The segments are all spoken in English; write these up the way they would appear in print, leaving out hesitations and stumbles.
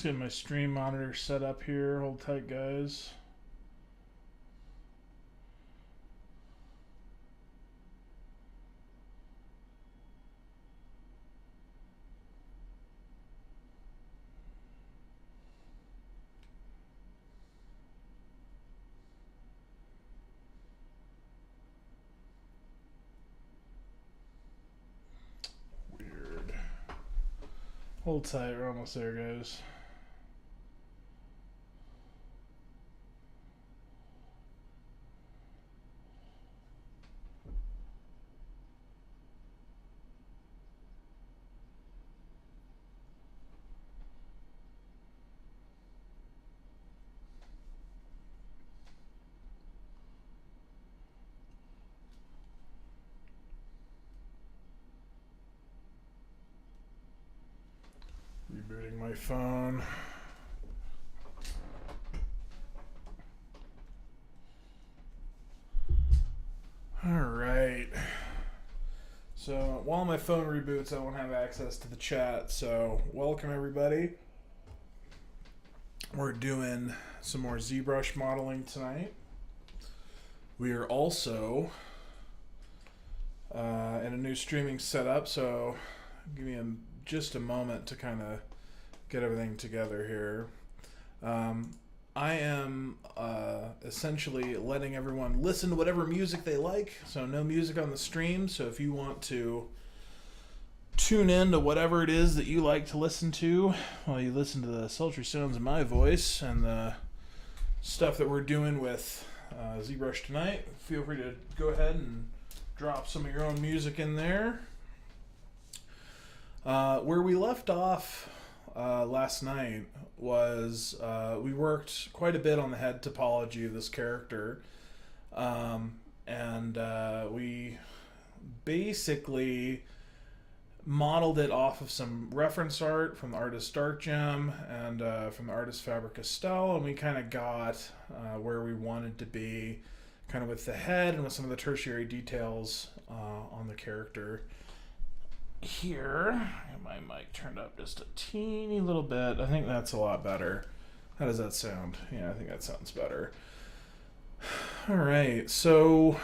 get my stream monitor set up here. Hold tight, guys. Weird. Hold tight, we're almost there, guys. Rebooting my phone. All right. So while my phone reboots, I won't have access to the chat. So welcome everybody. We're doing some more ZBrush modeling tonight. We are also in a new streaming setup. So give me just a moment to kind of get everything together here. I am essentially letting everyone listen to whatever music they like, so no music on the stream. So if you want to tune in to whatever it is that you like to listen to while you listen to the sultry sounds of my voice and the stuff that we're doing with ZBrush tonight, feel free to go ahead and drop some of your own music in there. Where we left off last night was we worked quite a bit on the head topology of this character, and we basically modeled it off of some reference art from the artist Dark Gem and from the artist Fabric Estelle, and we kind of got where we wanted to be, kind of with the head and with some of the tertiary details on the character. Here, I have my mic turned up just a teeny little bit. I think that's a lot better. How does that sound? Yeah, I think that sounds better. All right, so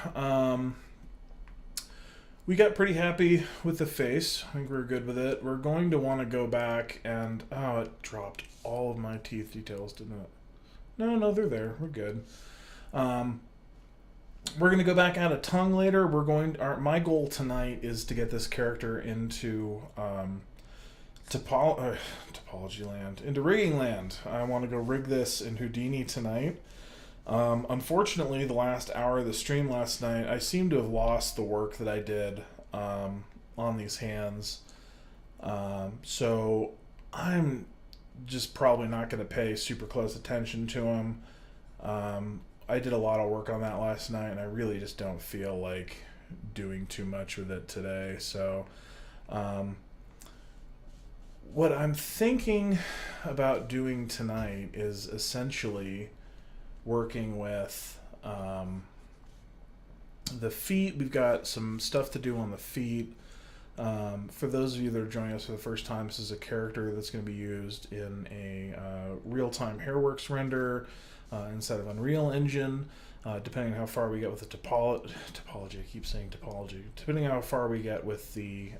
we got pretty happy with the face. I think we're good with it. We're going to want to go back and, oh, it dropped all of my teeth details, didn't it? No, they're there. We're good. We're going to go back out of tongue later. My goal tonight is to get this character into topology land, into rigging land. I want to go rig this in Houdini tonight. Unfortunately, the last hour of the stream last night, I seem to have lost the work that I did on these hands. So I'm just probably not going to pay super close attention to them. I did a lot of work on that last night, and I really just don't feel like doing too much with it today. So what I'm thinking about doing tonight is essentially working with the feet. We've got some stuff to do on the feet. For those of you that are joining us for the first time, this is a character that's going to be used in a real-time HairWorks render instead of Unreal Engine, depending on how far we get with the topology. I keep saying topology. Depending on how far we get with the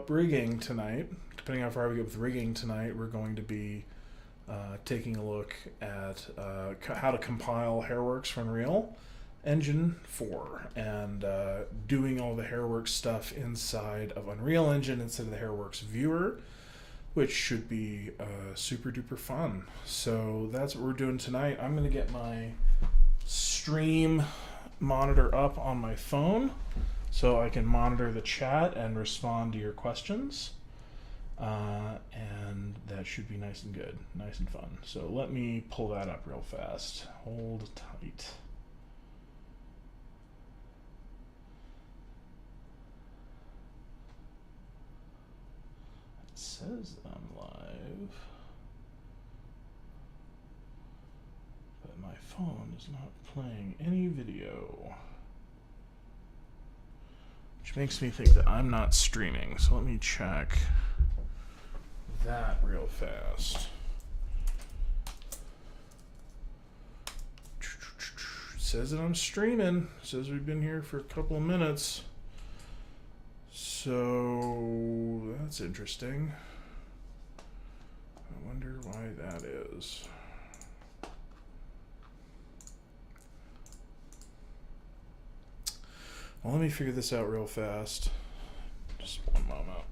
rigging tonight. Depending on how far we get with rigging tonight, we're going to be taking a look at how to compile HairWorks from Unreal Engine 4 and doing all the HairWorks stuff inside of Unreal Engine instead of the HairWorks viewer, which should be super duper fun. So that's what we're doing tonight. I'm going to get my stream monitor up on my phone so I can monitor the chat and respond to your questions. And that should be nice and good, nice and fun. So let me pull that up real fast. Hold tight. It says that I'm live, but my phone is not playing any video, which makes me think that I'm not streaming. So let me check. that real fast. It says that I'm streaming. It says we've been here for a couple of minutes. So that's interesting. I wonder why that is. Well, let me figure this out real fast. Just one moment.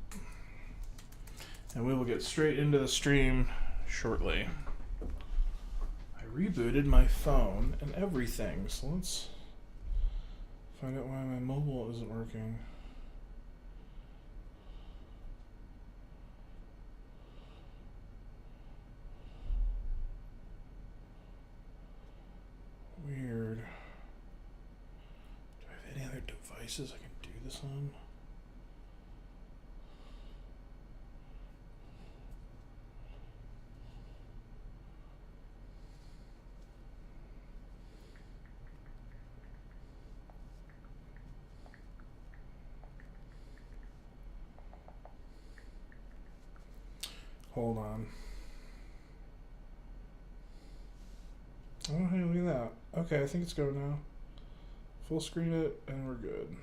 And we will get straight into the stream shortly. I rebooted my phone and everything, so let's find out why my mobile isn't working. Weird. Do I have any other devices I can do this on? Hold on. Oh, hey, look at that. Okay, I think it's going now. Full screen it, and we're good.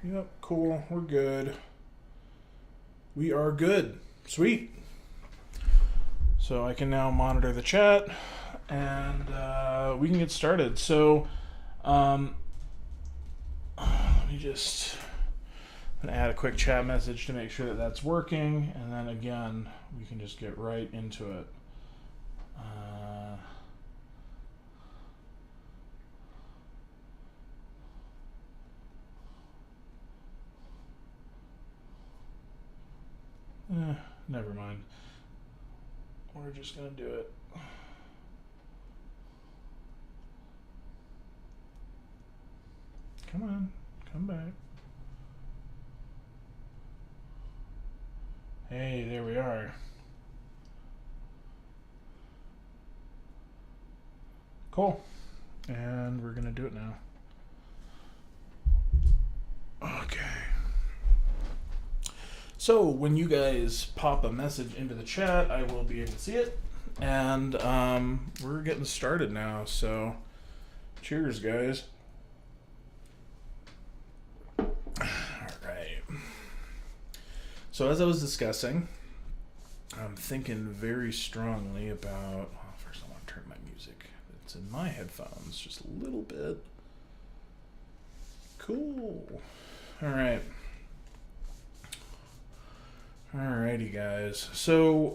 Yep, cool. We're good. We are good. Sweet. So I can now monitor the chat, and we can get started. So, let me just add a quick chat message to make sure that that's working, and then again we can just get right into it. Never mind. We're just gonna do it. Come on, come back. Hey, there we are. Cool. And we're gonna do it now. Okay. So when you guys pop a message into the chat, I will be able to see it. And we're getting started now. So cheers, guys. All right. So as I was discussing, I'm thinking very strongly about, well, first I want to turn my music. It's in my headphones just a little bit. Cool. All right. Alrighty, guys. So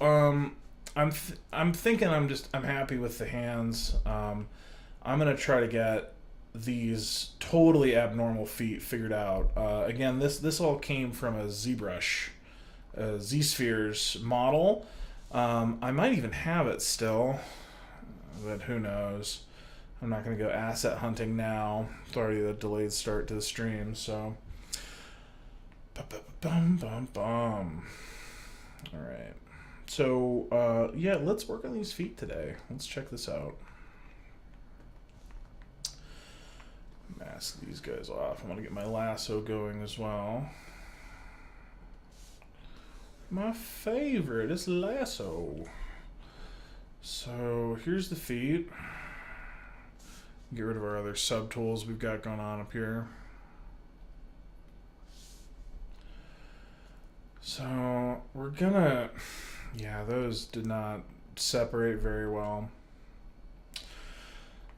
I'm thinking I'm happy with the hands. I'm gonna try to get these totally abnormal feet figured out. Again, this all came from a ZBrush, Z-Spheres model. I might even have it still, but who knows? I'm not gonna go asset hunting now. It's already a delayed start to the stream, so. All right. So, yeah, let's work on these feet today. Let's check this out. Mask these guys off. I want to get my lasso going as well. My favorite is lasso. So, here's the feet. Get rid of our other subtools we've got going on up here. So we're gonna, yeah, those did not separate very well.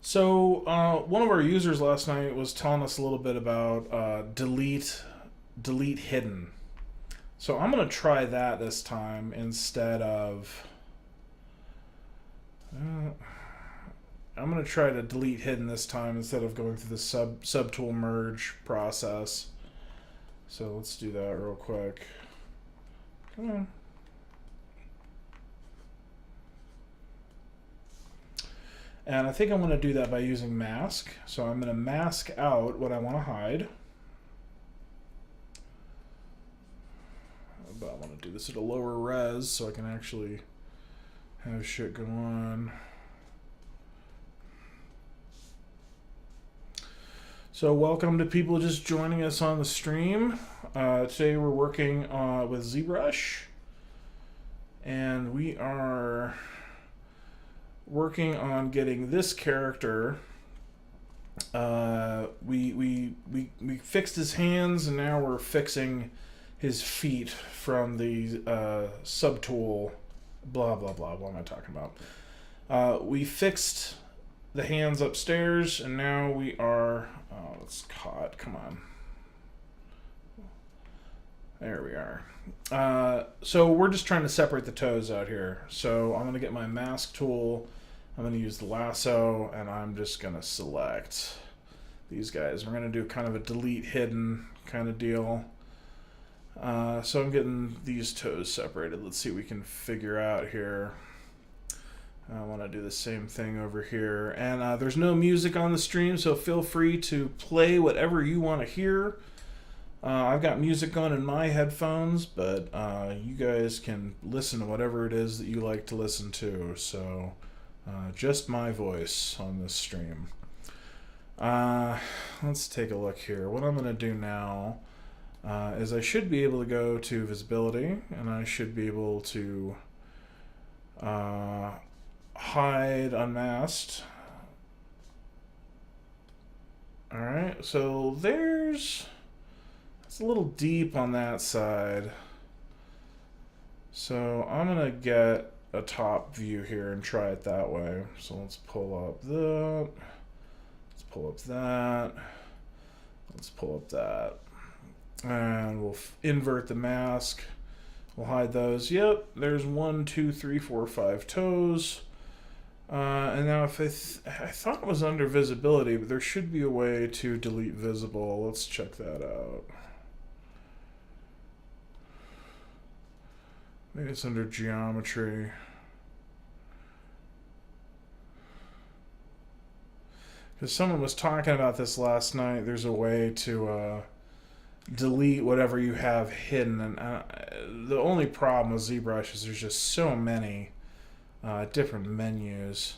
So one of our users last night was telling us a little bit about delete hidden. So I'm gonna try that this time instead of, I'm gonna try to delete hidden this time instead of going through the subtool merge process. So let's do that real quick. Come on. And I think I'm going to do that by using mask. So I'm going to mask out what I want to hide. But I want to do this at a lower res so I can actually have shit go on. So welcome to people just joining us on the stream. Today we're working with ZBrush, and we are working on getting this character. We fixed his hands, and now we're fixing his feet from the subtool. Blah blah blah. What am I talking about? We fixed the hands upstairs, and now we are. Oh, it's caught. Come on. There we are. So we're just trying to separate the toes out here. So I'm going to get my mask tool. I'm going to use the lasso, and I'm just going to select these guys. We're going to do kind of a delete hidden kind of deal. So I'm getting these toes separated. Let's see what we can figure out here. I want to do the same thing over here. And there's no music on the stream, so feel free to play whatever you want to hear. I've got music on in my headphones, but you guys can listen to whatever it is that you like to listen to. So just my voice on this stream. Let's take a look here. What I'm going to do now is I should be able to go to visibility, and I should be able to hide unmasked. Alright, so it's a little deep on that side. So I'm going to get a top view here and try it that way. So let's pull up that. Let's pull up that. Let's pull up that. And we'll invert the mask. We'll hide those. Yep, there's 1, 2, 3, 4, 5 toes. And now if I thought it was under visibility, but there should be a way to delete visible. Let's check that out. Maybe it's under geometry. Because someone was talking about this last night. There's a way to delete whatever you have hidden. And the only problem with ZBrush is there's just so many different menus,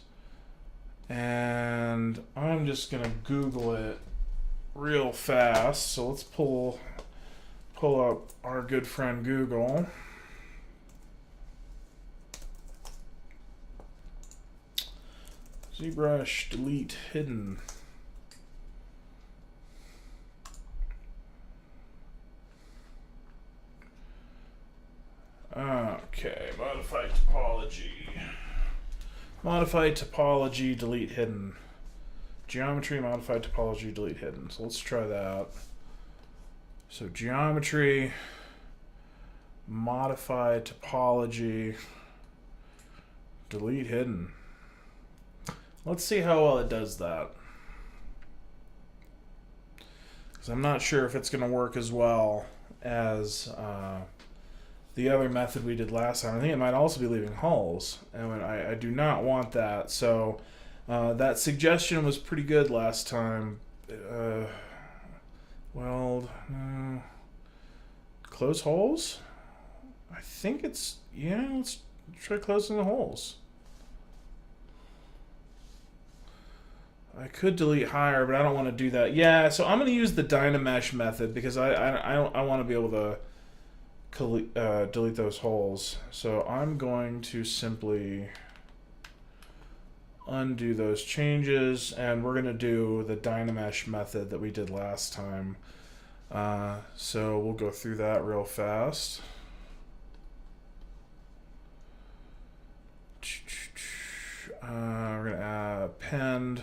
and I'm just gonna Google it real fast. So let's pull up our good friend Google. ZBrush delete hidden. Okay, modify topology. Modify topology, delete hidden. Geometry, modify topology, delete hidden. So let's try that. So geometry, modify topology, delete hidden. Let's see how well it does that. Because I'm not sure if it's going to work as well as the other method we did last time. I think it might also be leaving hulls, and I do not want that. So that suggestion was pretty good last time. Weld, close holes? I think it's, yeah, let's try closing the holes. I could delete higher, but I don't want to do that. Yeah, so I'm going to use the Dynamesh method because I want to be able to delete those holes. So I'm going to simply undo those changes, and we're going to do the Dynamesh method that we did last time. So we'll go through that real fast. We're going to append.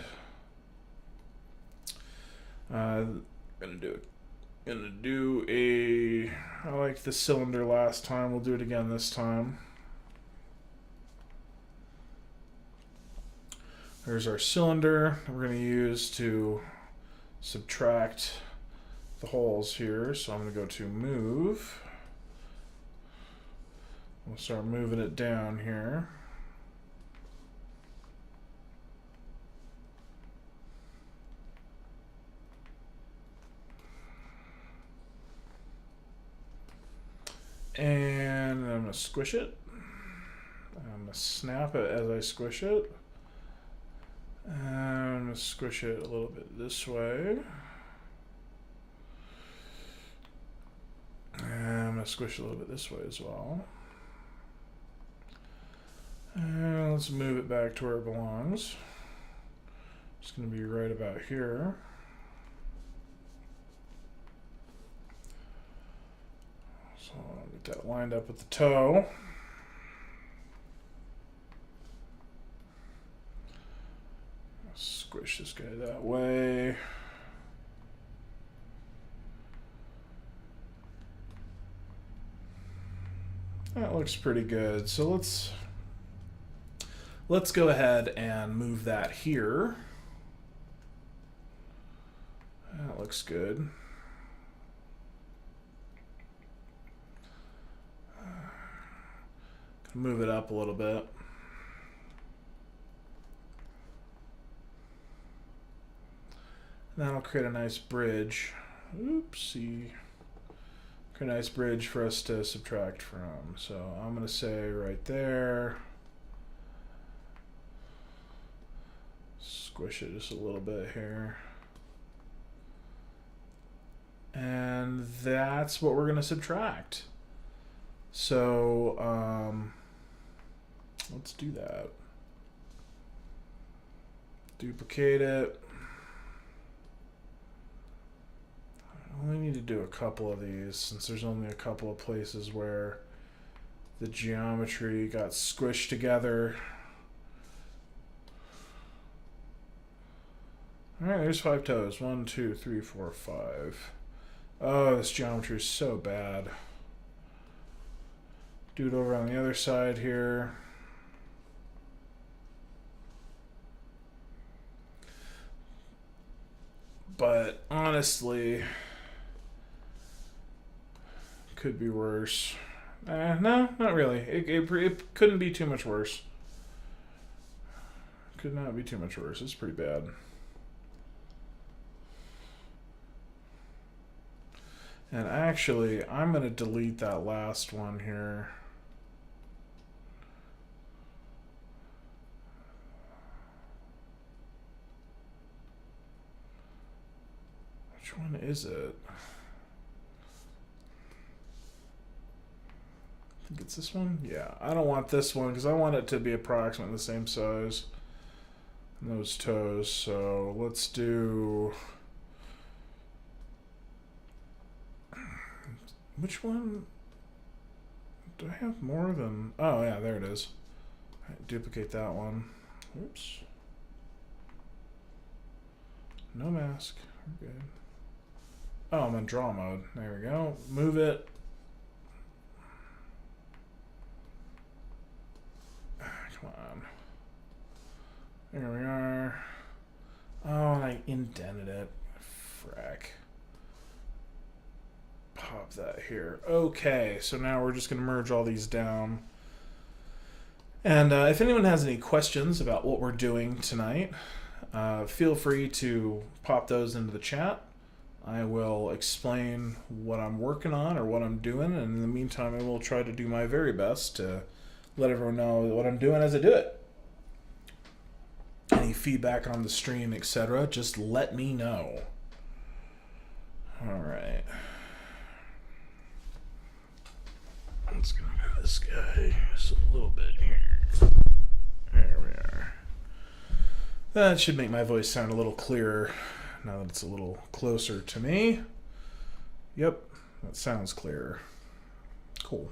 Gonna do I like the cylinder last time. We'll do it again this time. There's our cylinder we're gonna use to subtract the holes here. So I'm gonna go to move. We'll start moving it down here. And I'm going to squish it. I'm going to snap it as I squish it. And I'm going to squish it a little bit this way. And I'm going to squish a little bit this way as well. And let's move it back to where it belongs. It's going to be right about here. So I'll get that lined up with the toe. Squish this guy that way. That looks pretty good. So let's go ahead and move that here. That looks good. Move it up a little bit. That'll create a nice bridge. Oopsie. Create a nice bridge for us to subtract from. So I'm going to say right there. Squish it just a little bit here. And that's what we're going to subtract. So let's do that. Duplicate it. I only need to do a couple of these since there's only a couple of places where the geometry got squished together. Alright, there's 5 toes. 1, 2, 3, 4, 5. Oh, this geometry is so bad. Do it over on the other side here. But honestly, could be worse. No, not really. It couldn't be too much worse. Could not be too much worse. It's pretty bad. And actually, I'm going to delete that last one here. Which one is it? I think it's this one? Yeah, I don't want this one because I want it to be approximately the same size. And those toes, so let's do... Which one? Do I have more than... Oh, yeah, there it is. Right, duplicate that one. Oops. No mask. We're good. Oh, I'm in draw mode. There we go. Move it. Come on. There we are. Oh, and I indented it. Frack. Pop that here. Okay, so now we're just going to merge all these down. And if anyone has any questions about what we're doing tonight, feel free to pop those into the chat. I will explain what I'm working on or what I'm doing, and in the meantime I will try to do my very best to let everyone know what I'm doing as I do it. Any feedback on the stream, etc., just let me know. Alright. Let's go move this guy just a little bit here. There we are. That should make my voice sound a little clearer now that it's a little closer to me. Yep, that sounds clearer. Cool.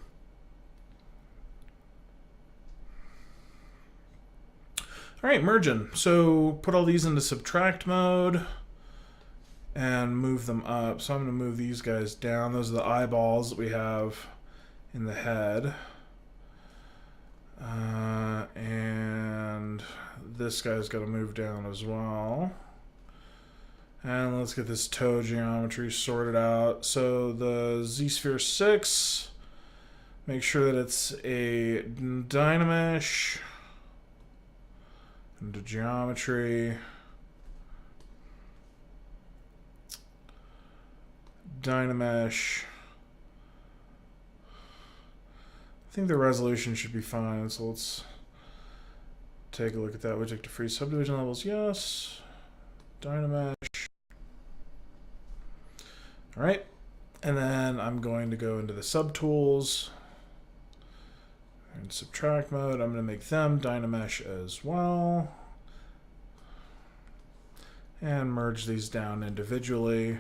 All right, merging. So put all these into subtract mode and move them up. So I'm going to move these guys down. Those are the eyeballs that we have in the head. And this guy's got to move down as well. And let's get this toe geometry sorted out. So the Z-Sphere 6, make sure that it's a Dynamesh into geometry. Dynamesh. I think the resolution should be fine, so let's take a look at that. We take to free subdivision levels, yes. Dynamesh. All right, And then I'm going to go into the subtools and subtract mode. I'm going to make them Dynamesh as well. And merge these down individually.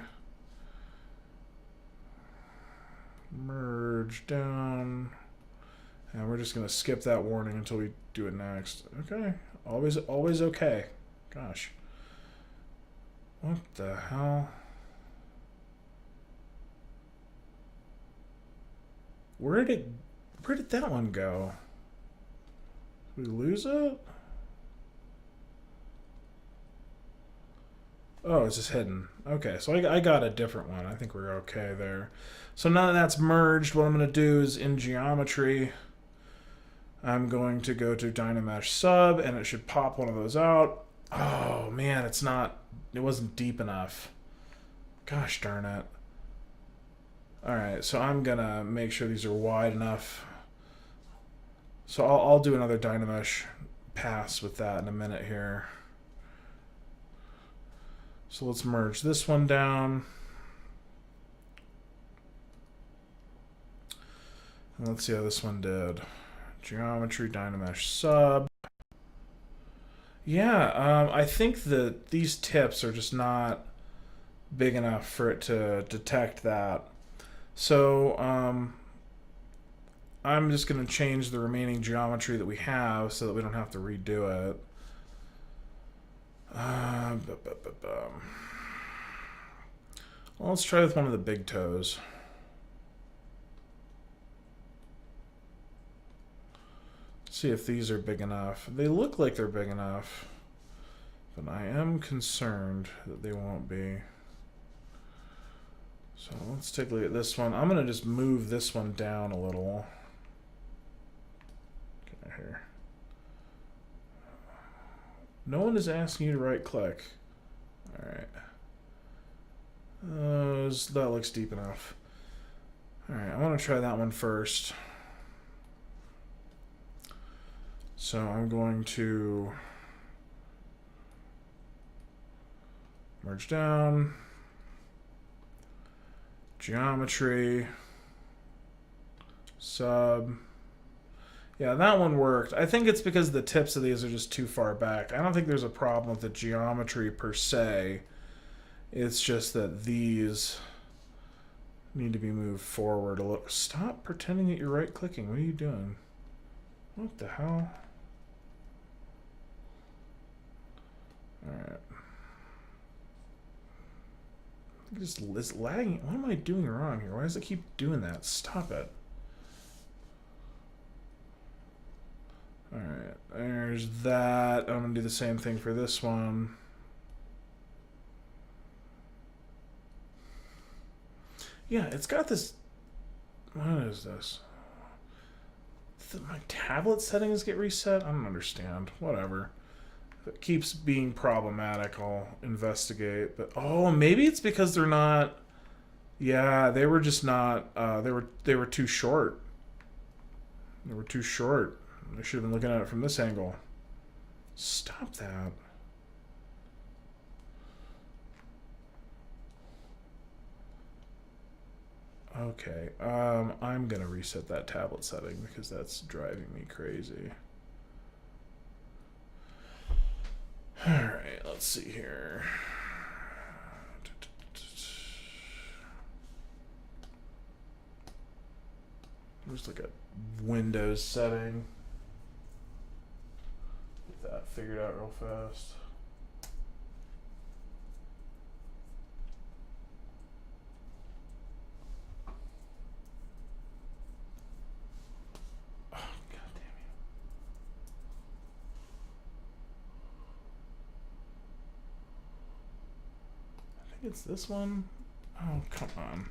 Merge down. And we're just going to skip that warning until we do it next. Okay. Always okay. Gosh. What the hell? Where did that one go? Did we lose it? Oh, it's just hidden. Okay, so I got a different one. I think we're okay there. So now that that's merged, what I'm going to do is in geometry, I'm going to go to Dynamesh sub, and it should pop one of those out. Oh, man, it wasn't deep enough. Gosh darn it. Alright, so I'm going to make sure these are wide enough. So I'll do another Dynamesh pass with that in a minute here. So let's merge this one down. And let's see how this one did. Geometry, Dynamesh sub. Yeah, I think that these tips are just not big enough for it to detect that. So I'm just going to change the remaining geometry that we have so that we don't have to redo it. Well, let's try with one of the big toes. See if these are big enough. They look like they're big enough, but I am concerned that they won't be. So let's take a look at this one. I'm going to just move this one down a little. Get here. No one is asking you to right click. Alright. That looks deep enough. Alright, I want to try that one first. So I'm going to merge down. Geometry. Sub. Yeah, that one worked. I think it's because the tips of these are just too far back. I don't think there's a problem with the geometry per se. It's just that these need to be moved forward a little. Stop pretending that you're right clicking. What are you doing? What the hell? Alright. It's lagging. What am I doing wrong here? Why does it keep doing that? Stop it. Alright, there's that. I'm going to do the same thing for this one. Yeah, it's got this... What is this? My tablet settings get reset? I don't understand. Whatever. If it keeps being problematic, I'll investigate. But oh, maybe it's because they're not... Yeah, they were just not... They were too short. They were too short. I should have been looking at it from this angle. Stop that. Okay, I'm gonna reset that tablet setting because that's driving me crazy. Alright, let's see here. There's like a Windows setting. Get that figured out real fast. Oh, God damn you. I think it's this one. Oh, come on.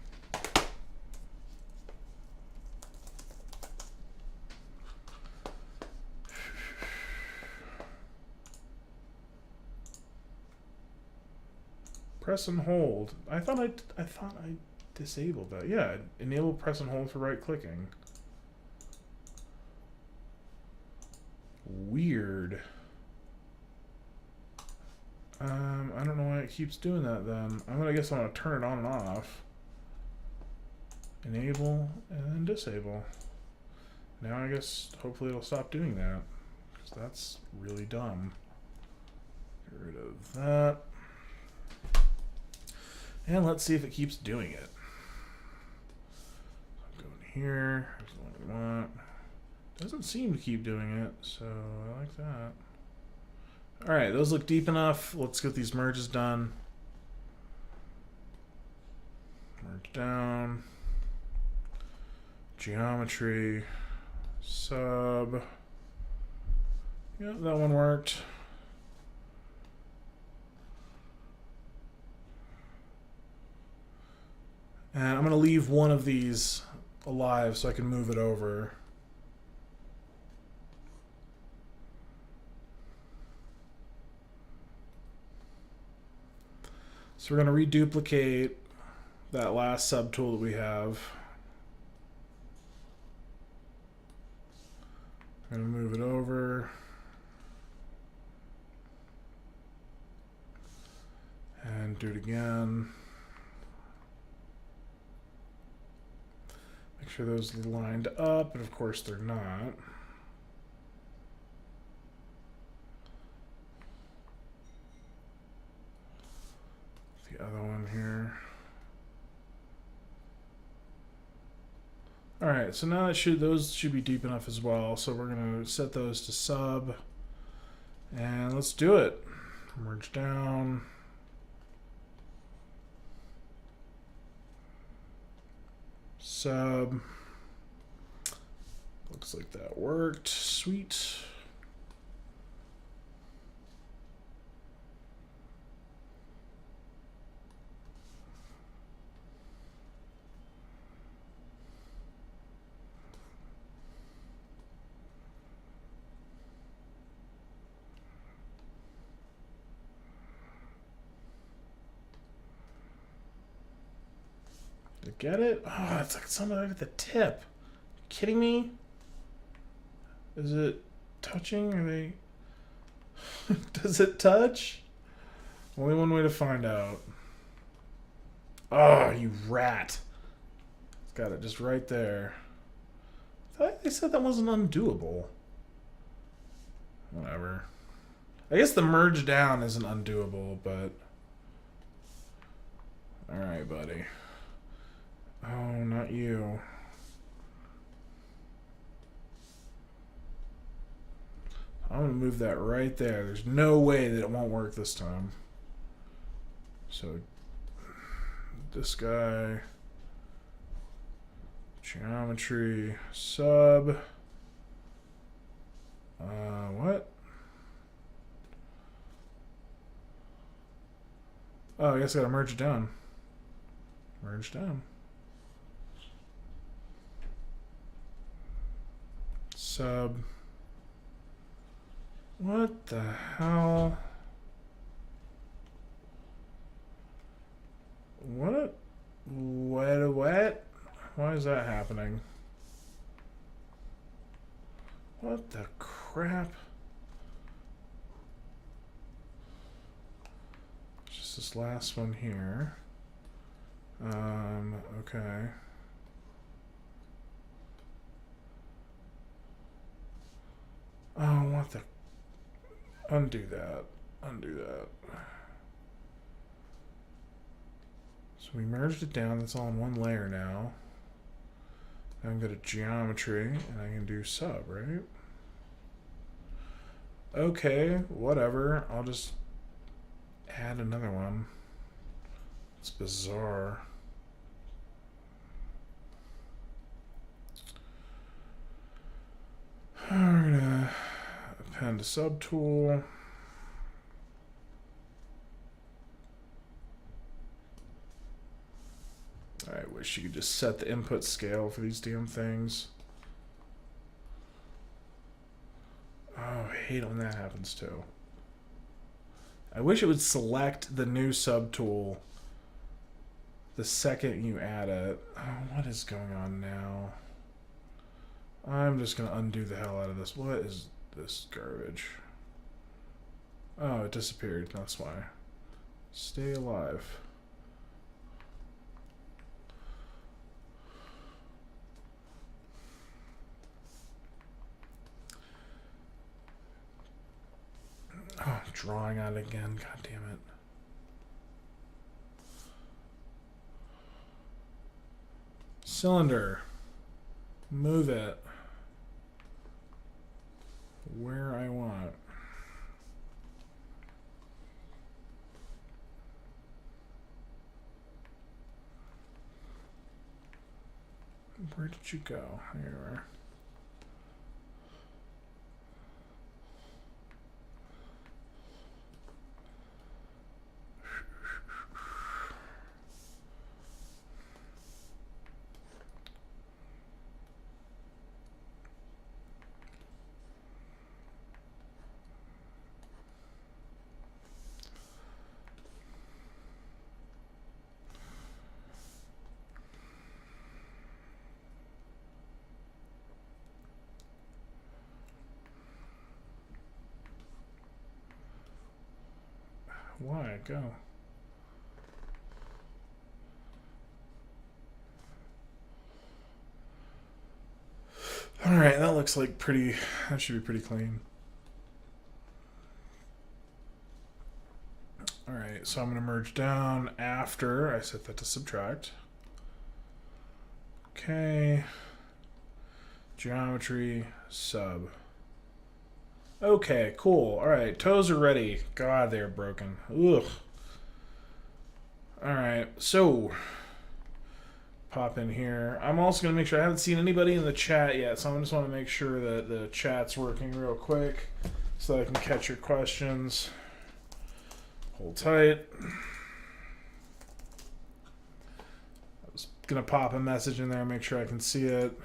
Press and hold. I thought I disabled that. Yeah, enable press and hold for right clicking. Weird. I don't know why it keeps doing that then. I guess I'm gonna turn it on and off. enable, and then disable. Now I guess hopefully it'll stop doing that, because that's really dumb. Get rid of that. And let's see if it keeps doing it. Go in here, here's the one we want. Doesn't seem to keep doing it, so I like that. Alright, those look deep enough. Let's get these merges done. Merge down. Geometry. Sub. Yep, that one worked. And I'm going to leave one of these alive so I can move it over. So we're going to reduplicate that last subtool that we have. I'm going to move it over. And do it again. Make sure those are lined up, and of course they're not. The other one here. All right, so now those should be deep enough as well. So we're gonna set those to sub, and let's do it. Merge down. Sub. Looks like that worked. Sweet. Get it? Oh, it's like something at the tip. You kidding me? Is it touching? Are they? Does it touch? Only one way to find out. Oh, you rat! It's got it just right there. I thought they said that wasn't undoable. Whatever. I guess the merge down isn't undoable, but all right, buddy. Oh, not you. I'm going to move that right there. There's no way that it won't work this time. So, this guy. Geometry. Sub. What? Oh, I guess I got to merge it down. Merge down. Sub. What the hell? What? What? Why is that happening? What the crap? Just this last one here. Okay. Oh, what the? Undo that. Undo that. So we merged it down. That's all in one layer now. Now I can go to geometry and I can do sub, right? Okay, whatever. I'll just add another one. It's bizarre. We're gonna append a subtool. I wish you could just set the input scale for these damn things. Oh, I hate when that happens too. I wish it would select the new subtool the second you add it. Oh, what is going on now? I'm just going to undo the hell out of this. What is this garbage? Oh, it disappeared. That's why. Stay alive. drawing on it again. God damn it. Cylinder. Move it where I want. Where did you go? Here you are. Why? Go. Alright, that looks like pretty... That should be pretty clean. Alright, so I'm going to merge down after I set that to subtract. Okay. Geometry, sub. Okay, cool. Alright, toes are ready. God, they're broken. Ugh. Alright, so pop in here. I'm also going to make sure I haven't seen anybody in the chat yet, so I just want to make sure that the chat's working real quick so that I can catch your questions. Hold tight. I was going to pop a message in there, make sure I can see it.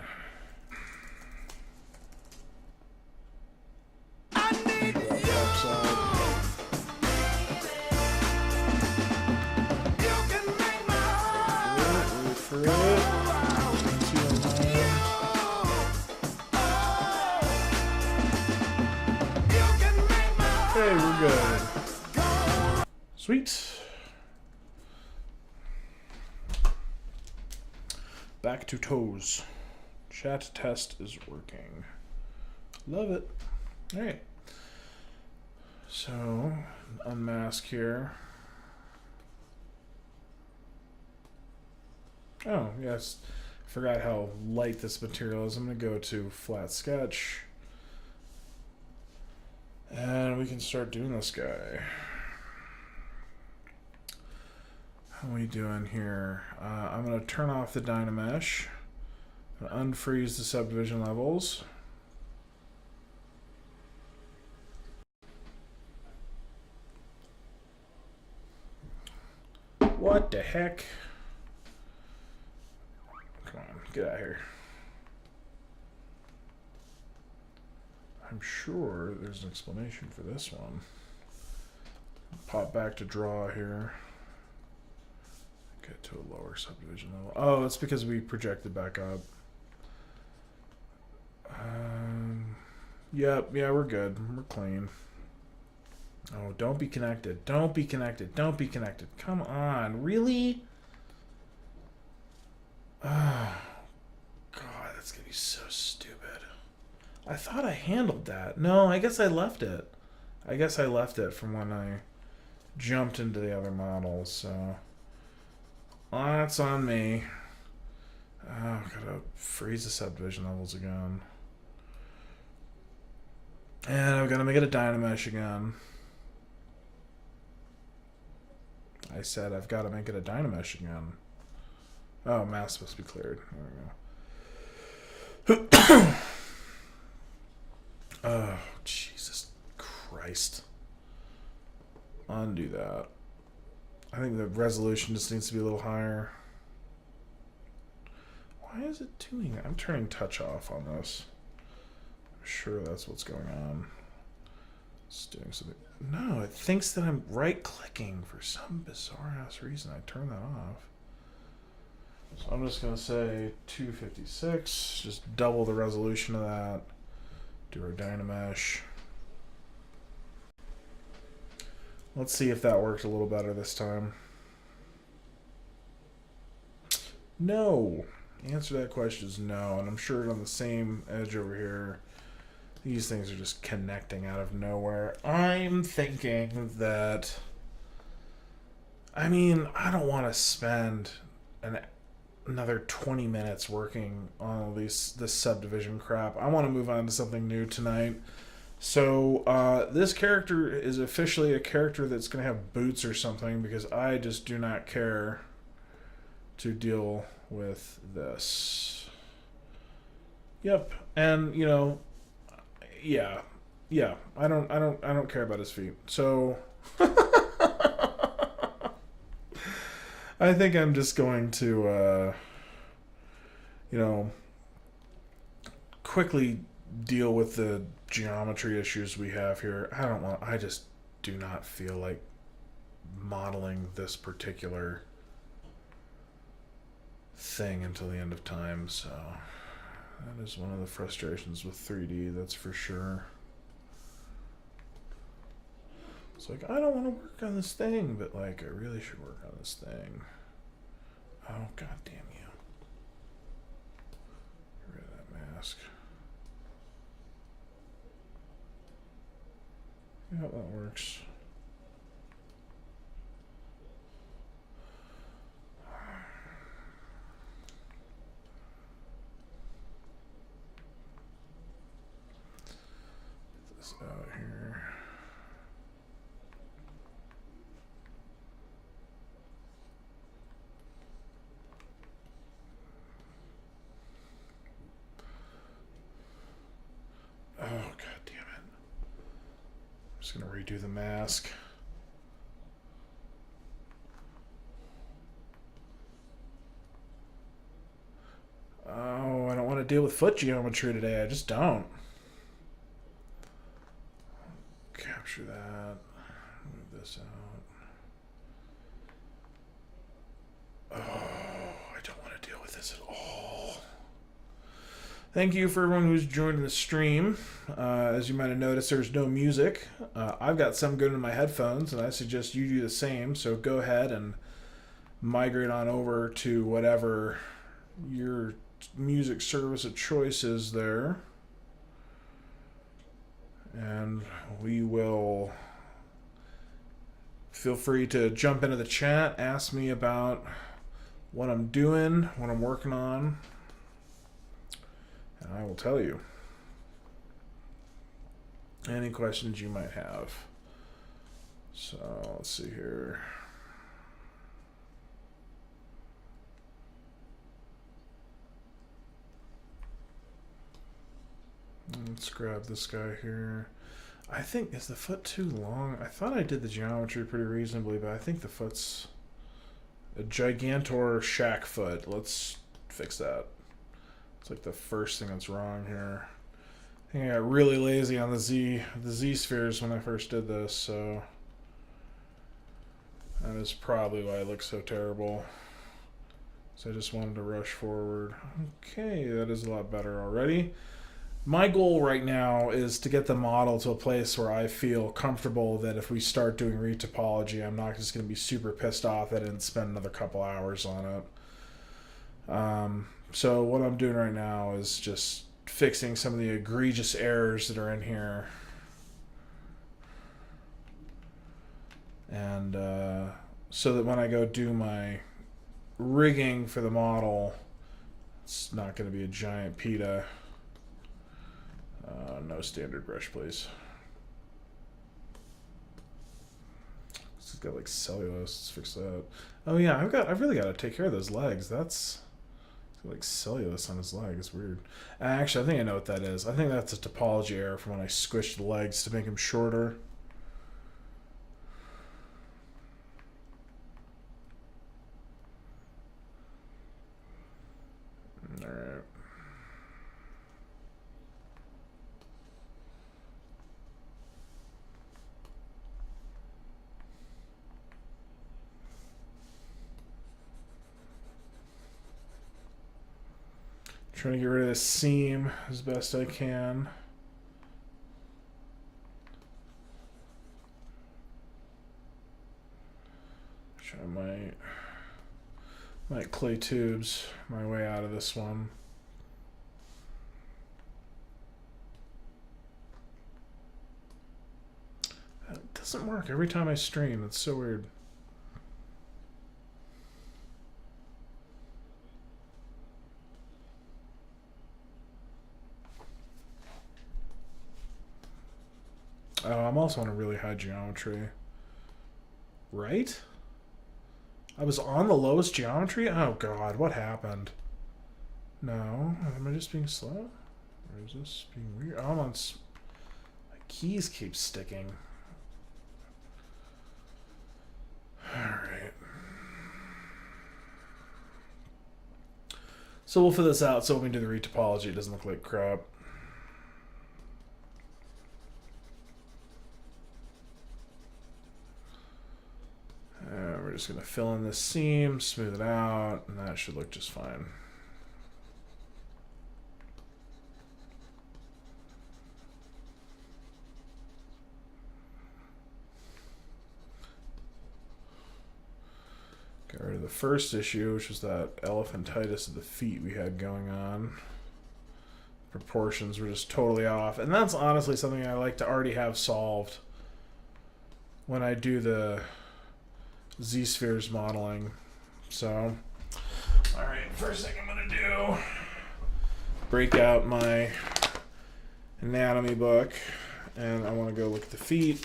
Okay, we're good. Sweet. Back to toes. Chat test is working. Love it. All right. So, unmask here. Oh, yes. Forgot how light this material is. I'm going to go to flat sketch. And we can start doing this guy. How are we doing here? I'm going to turn off the Dynamesh. Unfreeze the subdivision levels. What the heck? Come on, get out of here. I'm sure there's an explanation for this one. Pop back to draw here. Get to a lower subdivision level. Oh, it's because we projected back up. Yep, yeah, we're good. We're clean. Oh, don't be connected. Don't be connected. Don't be connected. Come on, really? Oh, God, that's gonna be so stupid. I thought I handled that. No, I guess I left it. I guess I left it from when I jumped into the other models, so that's on me. Oh, gotta freeze the subdivision levels again. And I'm gonna make it a Dynamesh again. I said I've got to make it a Dynamesh again. Oh, mask supposed to be cleared. There we go. Oh, Jesus Christ. Undo that. I think the resolution just needs to be a little higher. Why is it doing that? I'm turning touch off on this. I'm sure that's what's going on. It's doing something. No, it thinks that I'm right-clicking for some bizarre-ass reason. I turn that off. So I'm just going to say 256. Just double the resolution of that. Do our Dynamesh. Let's see if that worked a little better this time. No. The answer to that question is no. And I'm sure on the same edge over here, These things are just connecting out of nowhere. I'm thinking that... I mean, I don't want to spend another 20 minutes working on all this subdivision crap. I want to move on to something new tonight. So this character is officially a character that's going to have boots or something, because I just do not care to deal with this. Yep, and you know, yeah, I don't care about his feet. So I think I'm just going to you know, quickly deal with the geometry issues we have here. I just do not feel like modeling this particular thing until the end of time, so that is one of the frustrations with 3D, that's for sure. It's like, I don't want to work on this thing, but like, I really should work on this thing. Oh, god damn you. Get rid of that mask. Yeah, that works. Get this out here. Oh, god damn it. I'm just gonna redo the mask. Oh, I don't want to deal with foot geometry today. I just don't. Capture that. Move this out. Oh, I don't want to deal with this at all. Thank you for everyone who's joined the stream. As you might have noticed, there's no music. I've got some good in my headphones, and I suggest you do the same. So go ahead and migrate on over to whatever your music service of choice is there. And we will... Feel free to jump into the chat, ask me about what I'm doing, what I'm working on, and I will tell you any questions you might have. So let's see here. Let's grab this guy here. I think, is the foot too long? I thought I did the geometry pretty reasonably, but I think the foot's a gigantor shack foot. Let's fix that. It's like the first thing that's wrong here. I think I got really lazy on the Z spheres when I first did this, so that is probably why it looks so terrible. So I just wanted to rush forward. Okay, that is a lot better already. My goal right now is to get the model to a place where I feel comfortable that if we start doing retopology, I'm not just going to be super pissed off that I didn't spend another couple hours on it. So what I'm doing right now is just fixing some of the egregious errors that are in here. And so that when I go do my rigging for the model, it's not going to be a giant PETA. No standard brush, please. It's got like cellulose. Let's fix that. Oh yeah, I've really got to take care of those legs. That's like cellulose on his leg. It's weird. Actually, I think I know what that is. I think that's a topology error from when I squished the legs to make him shorter. All right. Trying to get rid of this seam as best I can. I might clay tubes my way out of this one. doesn't work every time I stream. It's so weird. Oh, I'm also on a really high geometry. Right? I was on the lowest geometry? Oh god, what happened? No, am I just being slow? Or is this being weird? Oh, I'm on... My keys keep sticking. Alright. So we'll fill this out so when we do the retopology it doesn't look like crap. We're just going to fill in this seam, smooth it out, and that should look just fine. Got rid of the first issue, which was that elephantitis of the feet we had going on. Proportions were just totally off. And that's honestly something I like to already have solved when I do the Z-spheres modeling. So, alright, first thing I'm going to do, break out my anatomy book, and I want to go look at the feet.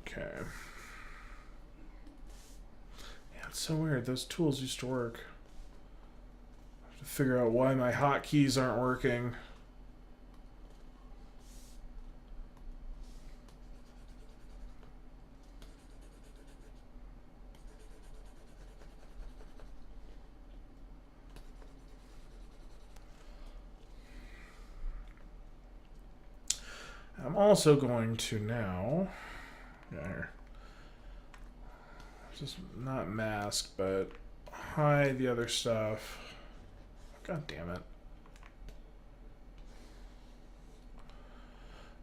Okay. Yeah, it's so weird. Those tools used to work. I have to figure out why my hotkeys aren't working. I'm also going to now... Yeah, here. Just not mask, but hide the other stuff. God damn it.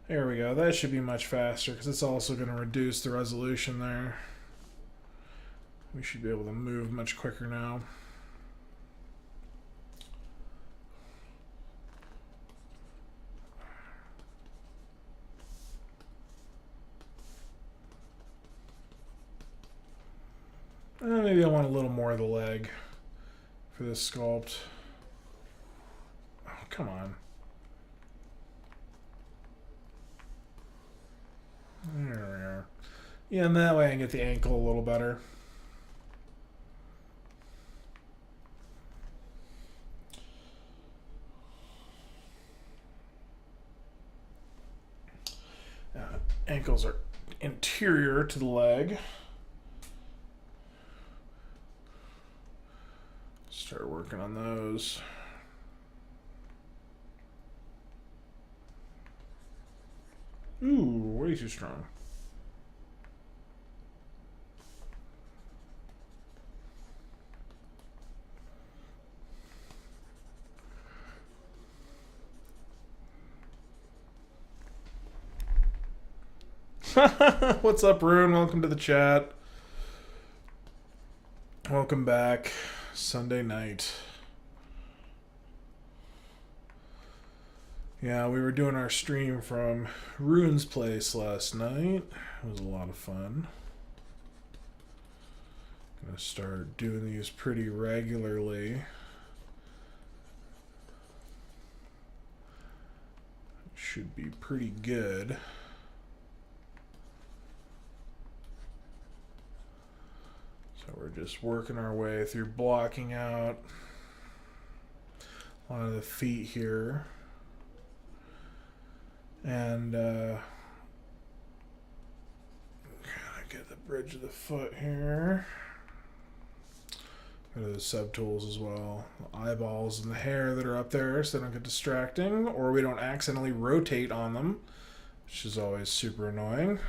There we go. That should be much faster because it's also going to reduce the resolution there. We should be able to move much quicker now. Maybe I want a little more of the leg for this sculpt. Oh, come on. There we are. Yeah, and that way I can get the ankle a little better. Ankles are interior to the leg. Start working on those. Ooh, way too strong. What's up, Rune? Welcome to the chat. Welcome back. Sunday night. Yeah, we were doing our stream from Rune's place last night. It was a lot of fun. Gonna start doing these pretty regularly. Should be pretty good. So we're just working our way through blocking out a lot of the feet here. And gotta get the bridge of the foot here. Go to the subtools as well. The eyeballs and the hair that are up there so they don't get distracting or we don't accidentally rotate on them, which is always super annoying.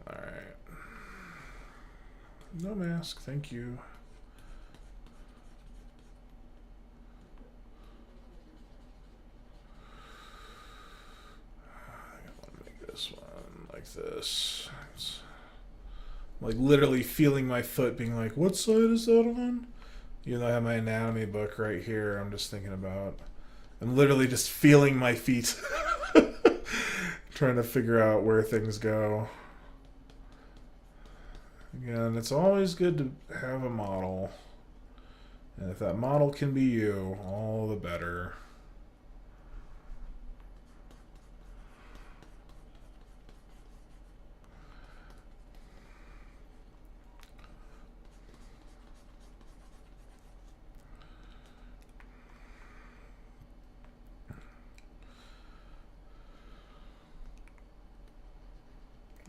Alright. No mask, thank you. like this. It's like literally feeling my foot being like, what side is that on? Even though I have my anatomy book right here, I'm just thinking about, I'm literally just feeling my feet. Trying to figure out where things go. Again, it's always good to have a model. And if that model can be you, all the better.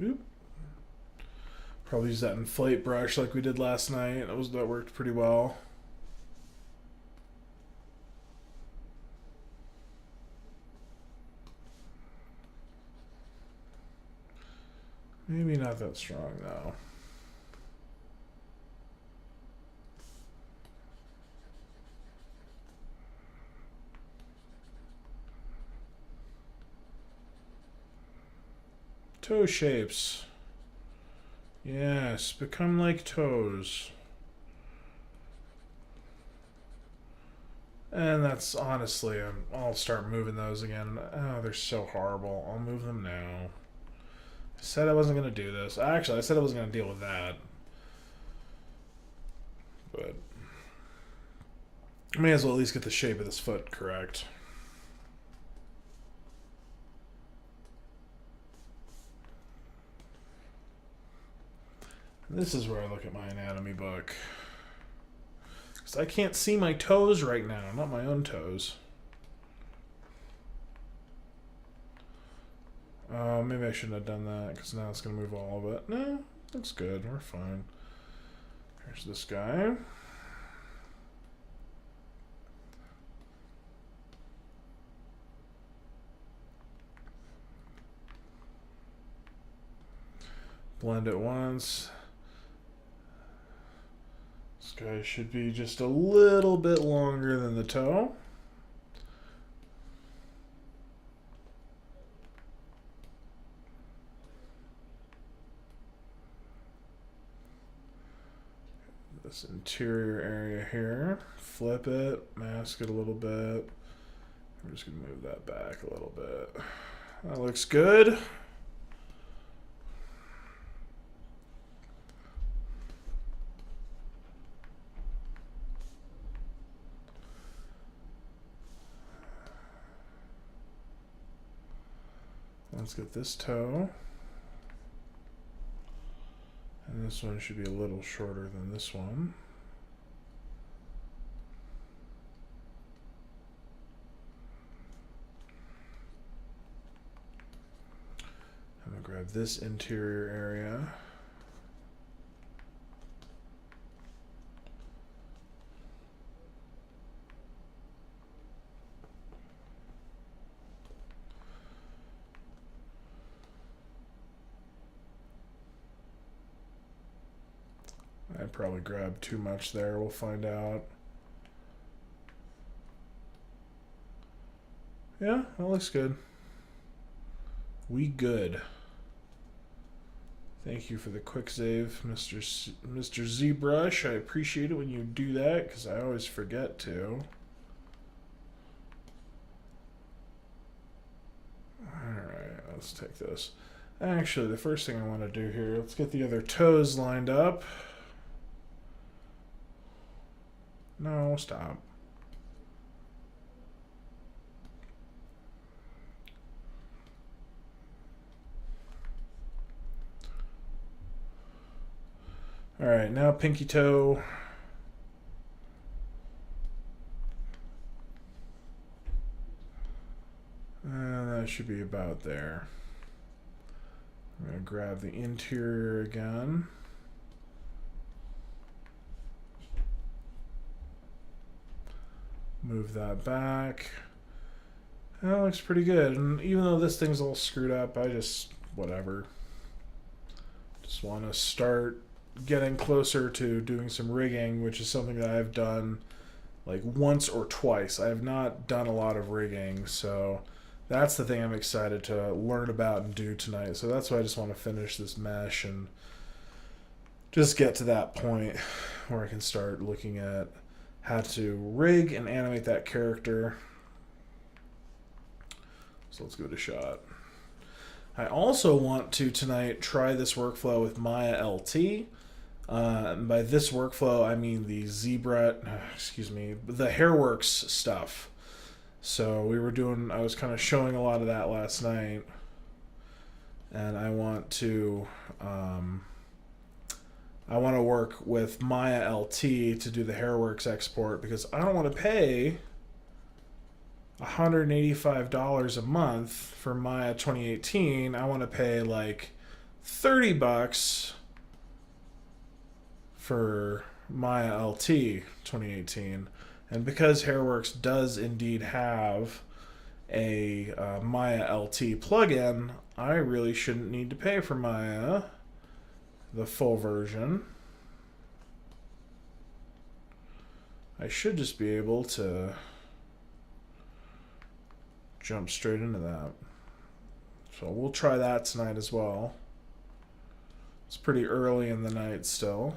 Oop. Probably use that inflate brush like we did last night. That worked pretty well. Maybe not that strong though. Toe shapes. Yes, become like toes. And that's honestly, I'll start moving those again. Oh, they're so horrible. I'll move them now. I said I wasn't going to do this. Actually, I said I wasn't going to deal with that. But I may as well at least get the shape of this foot correct. This is where I look at my anatomy book. Because I can't see my toes right now, not my own toes. Maybe I shouldn't have done that because now it's going to move all of it. No, looks good. We're fine. Here's this guy. Blend it once. This guy should be just a little bit longer than the toe. This interior area here, flip it, mask it a little bit. We're just going to move that back a little bit. That looks good. Let's get this toe. And this one should be a little shorter than this one. I'm going to grab this interior area. I probably grabbed too much there. We'll find out. Yeah, that looks good. We good. Thank you for the quick save, Mr. ZBrush. I appreciate it when you do that because I always forget to. Alright, let's take this. Actually, the first thing I want to do here, let's get the other toes lined up. No, stop. All right, now pinky toe. And that should be about there. I'm going to grab the interior again. Move that back. That looks pretty good. And even though this thing's all screwed up, I just, whatever. Just want to start getting closer to doing some rigging, which is something that I've done like once or twice. I have not done a lot of rigging, so that's the thing I'm excited to learn about and do tonight. So that's why I just want to finish this mesh and just get to that point where I can start looking at how to rig and animate that character. So let's give it a shot. I also want to tonight try this workflow with Maya LT. By this workflow, I mean the ZBrush, the HairWorks stuff. So I was kind of showing a lot of that last night, and I want to work with Maya LT to do the HairWorks export, because I don't want to pay $185 a month for Maya 2018. I want to pay like $30 for Maya LT 2018. And because HairWorks does indeed have a Maya LT plugin, I really shouldn't need to pay for Maya, the full version. I should just be able to jump straight into that. So we'll try that tonight as well. It's pretty early in the night still.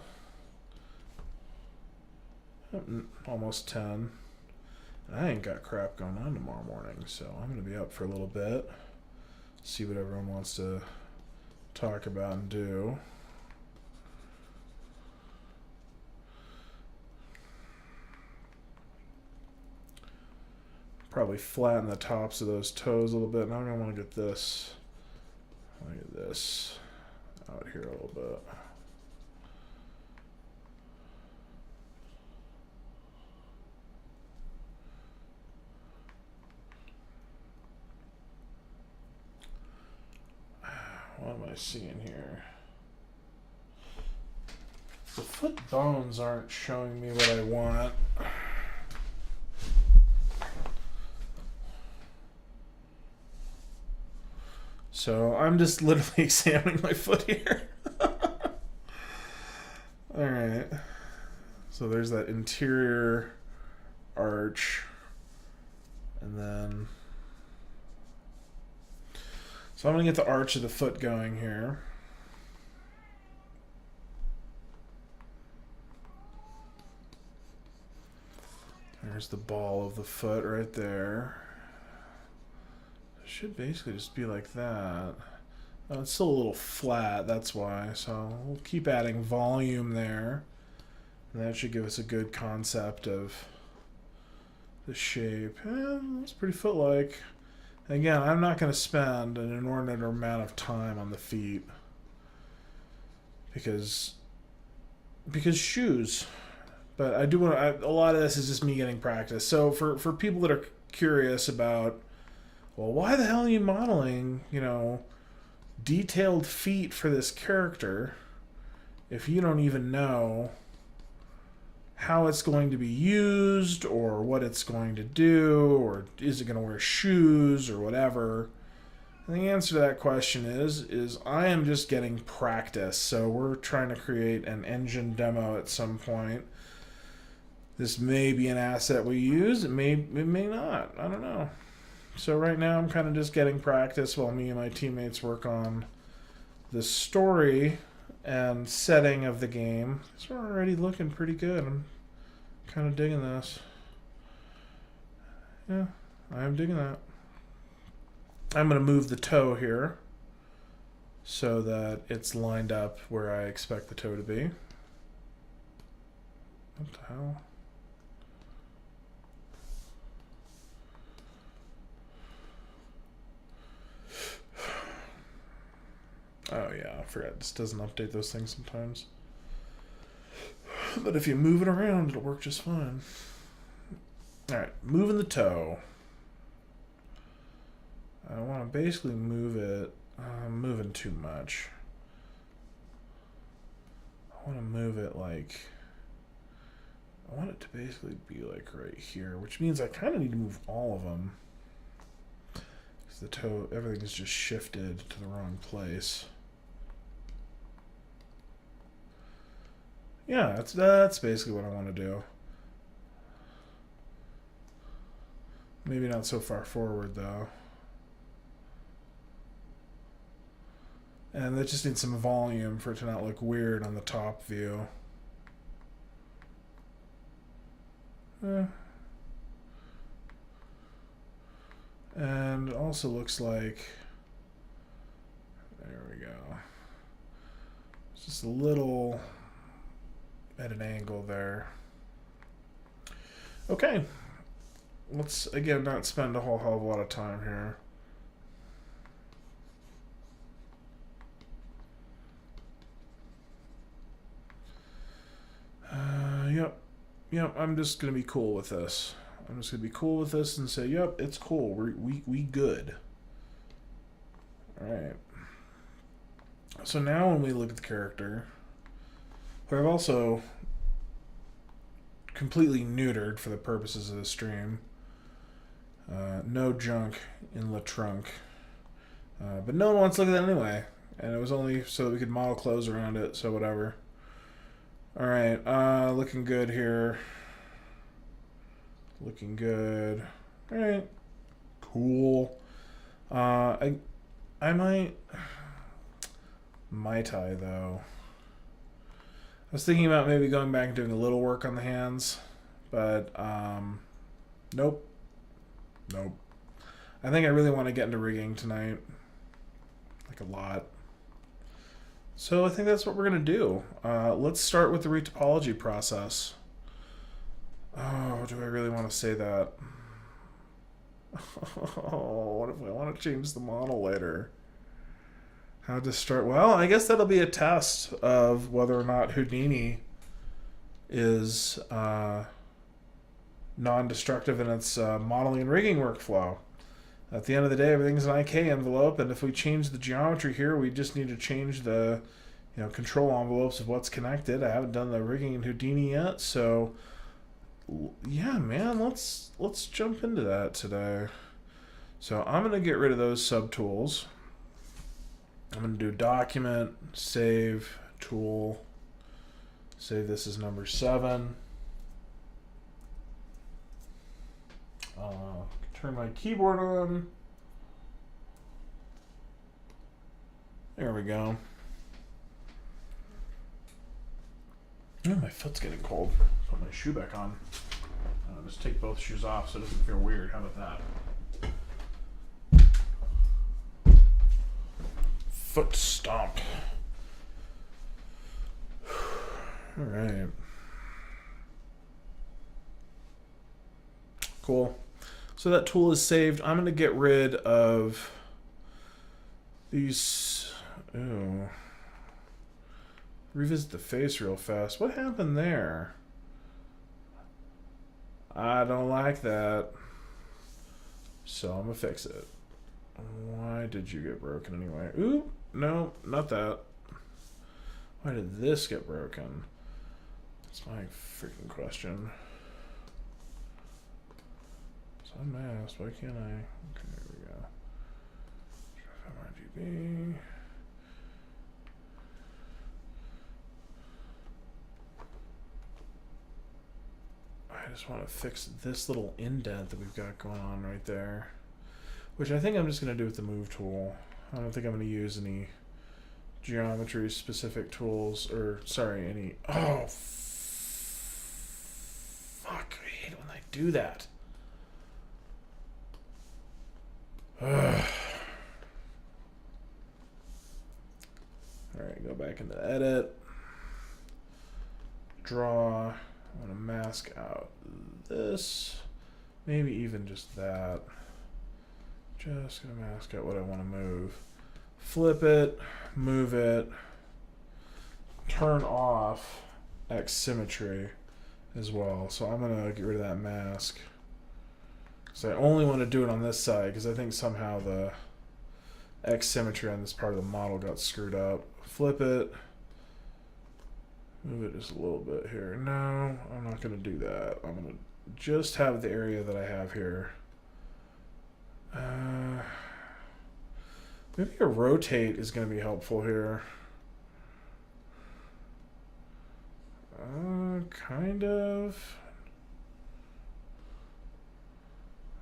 Almost 10. I ain't got crap going on tomorrow morning, so I'm going to be up for a little bit. See what everyone wants to talk about and do. Probably flatten the tops of those toes a little bit. Now I'm going to want to get this. Look at this out here a little bit. What am I seeing here? The foot bones aren't showing me what I want. So I'm just literally examining my foot here. Alright. So there's that interior arch. And then... So I'm going to get the arch of the foot going here. There's the ball of the foot right there. It should basically just be like that. Oh, it's still a little flat, that's why. So we'll keep adding volume there. And that should give us a good concept of the shape. It's pretty foot-like. Again, I'm not going to spend an inordinate amount of time on the feet because shoes. But I do want to. A lot of this is just me getting practice. So for people that are curious about, well, why the hell are you modeling, detailed feet for this character if you don't even know how it's going to be used or what it's going to do, or is it going to wear shoes or whatever? And the answer to that question is I am just getting practice. So we're trying to create an engine demo at some point. This may be an asset we use. It may not. I don't know. So right now I'm kind of just getting practice while me and my teammates work on the story and setting of the game. It's already looking pretty good. I'm kind of digging this. Yeah, I am digging that. I'm going to move the toe here so that it's lined up where I expect the toe to be. What the hell? Oh yeah, I forgot. This doesn't update those things sometimes. But if you move it around, it'll work just fine. Alright, moving the toe. I want to basically move it. I'm moving too much. I want to move it like... I want it to basically be like right here, which means I kind of need to move all of them. Because the toe, everything's just shifted to the wrong place. Yeah, that's basically what I want to do. Maybe not so far forward, though. And that just needs some volume for it to not look weird on the top view. And it also looks like, there we go. It's just a little at an angle there. Okay. Let's, again, not spend a whole hell of a lot of time here. Yep, I'm just going to be cool with this. I'm just going to be cool with this and say, yep, it's cool. We good. All right. So now when we look at the character, who I've also completely neutered for the purposes of the stream. No junk in the trunk. But no one wants to look at that anyway. And it was only so that we could model clothes around it, so whatever. Alright, looking good here. Looking good. Alright. Cool. I might I though? I was thinking about maybe going back and doing a little work on the hands, but nope. I think I really want to get into rigging tonight, like a lot. So I think that's what we're gonna do. Let's start with the retopology process. Oh, do I really want to say that? Oh, what if I want to change the model later? How to start? Well, I guess that'll be a test of whether or not Houdini is non-destructive in its modeling and rigging workflow. At the end of the day, everything's an IK envelope, and if we change the geometry here, we just need to change the control envelopes of what's connected. I haven't done the rigging in Houdini yet, so yeah, man, let's jump into that today. So I'm gonna get rid of those subtools. I'm gonna do document, save, tool, save this as number 7. Turn my keyboard on. There we go. Oh, my foot's getting cold. Put my shoe back on. Just take both shoes off so it doesn't feel weird. How about that? Foot stomp. All right. Cool. So that tool is saved. I'm going to get rid of these. Ooh. Revisit the face real fast. What happened there? I don't like that. So I'm going to fix it. Why did you get broken anyway? Ooh, no, not that. Why did this get broken? That's my freaking question. So I'm masked. Why can't I? Okay, there we go. RGB. I just want to fix this little indent that we've got going on right there, which I think I'm just going to do with the move tool. I don't think I'm going to use any geometry specific tools, or sorry, any. Oh, fuck! I hate it when I do that. Ugh. All right, go back into edit, draw. I want to mask out this, maybe even just that. Just gonna mask out what I want to move. Flip it, move it, turn off X symmetry as well. So I'm gonna get rid of that mask. So I only want to do it on this side because I think somehow the X symmetry on this part of the model got screwed up. Flip it. Move it just a little bit here. No, I'm not going to do that. I'm going to just have the area that I have here. Maybe a rotate is going to be helpful here. Kind of.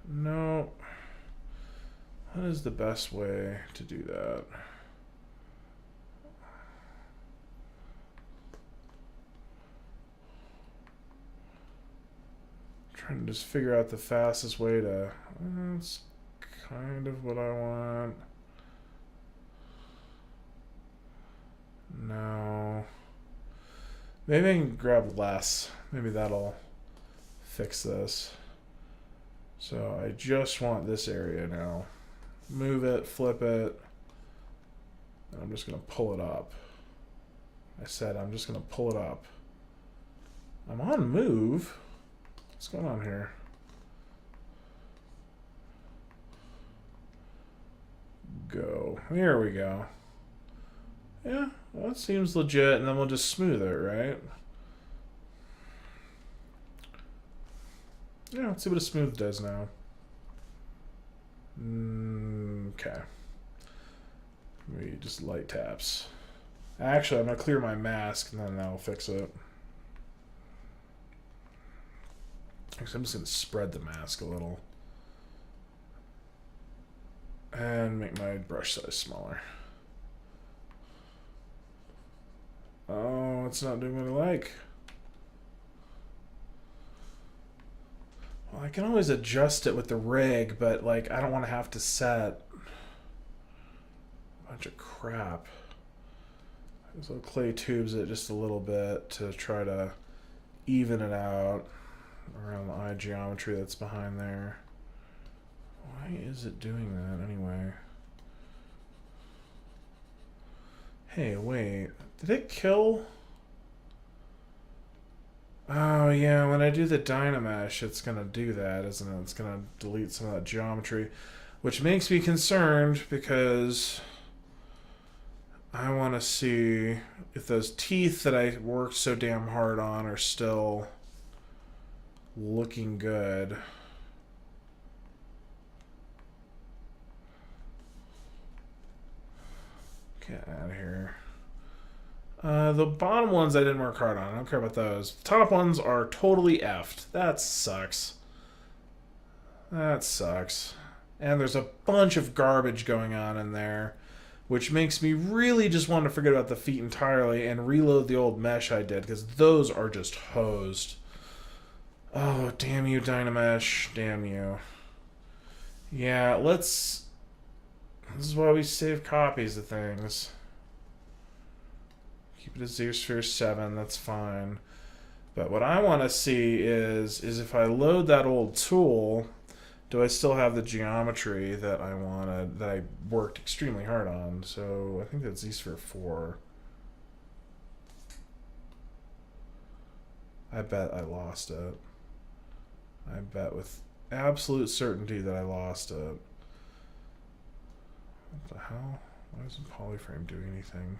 No. What is the best way to do that? trying to just figure out the fastest way to... That's kind of what I want. No. Maybe I can grab less. Maybe that'll fix this. So I just want this area now. Move it, flip it. And I'm just going to pull it up. I said I'm just going to pull it up. I'm on move. What's going on here? Go. Here we go. Yeah, well, that seems legit, and then we'll just smooth it, right? Yeah, let's see what a smooth does now. Okay. Maybe just light taps. Actually, I'm going to clear my mask, and then that'll fix it. Actually, I'm just going to spread the mask a little. And make my brush size smaller. Oh, it's not doing what I like. Well, I can always adjust it with the rig, but like I don't want to have to set a bunch of crap. So clay tubes it just a little bit to try to even it out around the eye geometry that's behind there. Why is it doing that anyway? Hey, wait. Did it kill? Oh, yeah, when I do the Dynamesh, it's going to do that, isn't it? It's going to delete some of that geometry, which makes me concerned because I want to see if those teeth that I worked so damn hard on are still looking good. Get out of here. The bottom ones I didn't work hard on. I don't care about those. The top ones are totally effed. That sucks. That sucks. And there's a bunch of garbage going on in there, which makes me really just want to forget about the feet entirely and reload the old mesh I did, because those are just hosed. Oh, damn you, Dynamesh. Damn you. Yeah, let's... This is why we save copies of things. Keep it as ZBrush 7, that's fine. But what I want to see is if I load that old tool, do I still have the geometry that I wanted, that I worked extremely hard on? So I think that's ZBrush 4. I bet I lost it. I bet with absolute certainty that I lost it. What the hell? Why doesn't Polyframe do anything?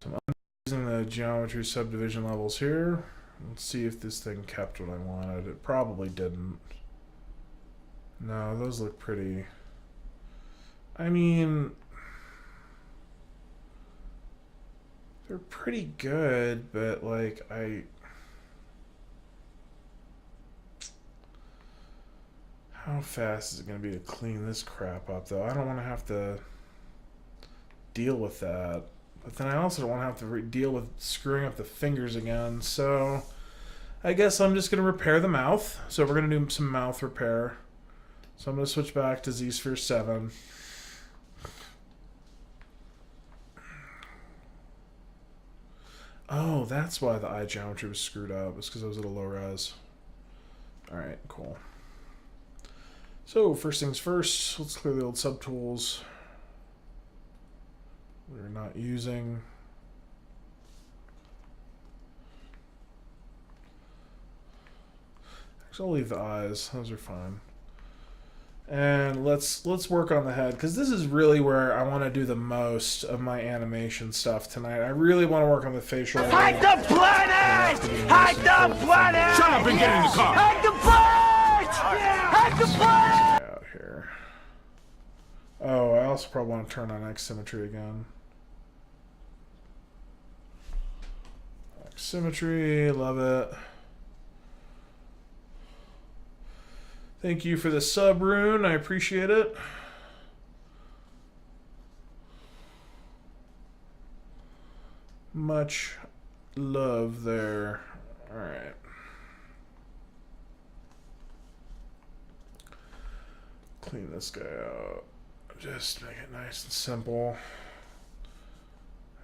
So I'm using the geometry subdivision levels here. Let's see if this thing kept what I wanted. It probably didn't. No, those look pretty... I mean... They're pretty good, but like how fast is it going to be to clean this crap up though? I don't want to have to deal with that, but then I also don't want to have to deal with screwing up the fingers again, so I guess I'm just going to repair the mouth. So we're going to do some mouth repair. So I'm going to switch back to ZBrush 7. Oh, that's why the eye geometry was screwed up. It's because I was at a low res. Alright, cool. So, first things first, let's clear the old subtools we're not using. Actually, I'll leave the eyes. Those are fine. And let's work on the head, because this is really where I want to do the most of my animation stuff tonight. I really want to work on the facial. Hide the planet! Hide the planet! Shut up and get in the car! Hide the planet! Hide the planet! Out here. Oh, I also probably want to turn on X symmetry again. X symmetry, love it. Thank you for the sub, Rune. I appreciate it. Much love there. All right. Clean this guy out. Just make it nice and simple.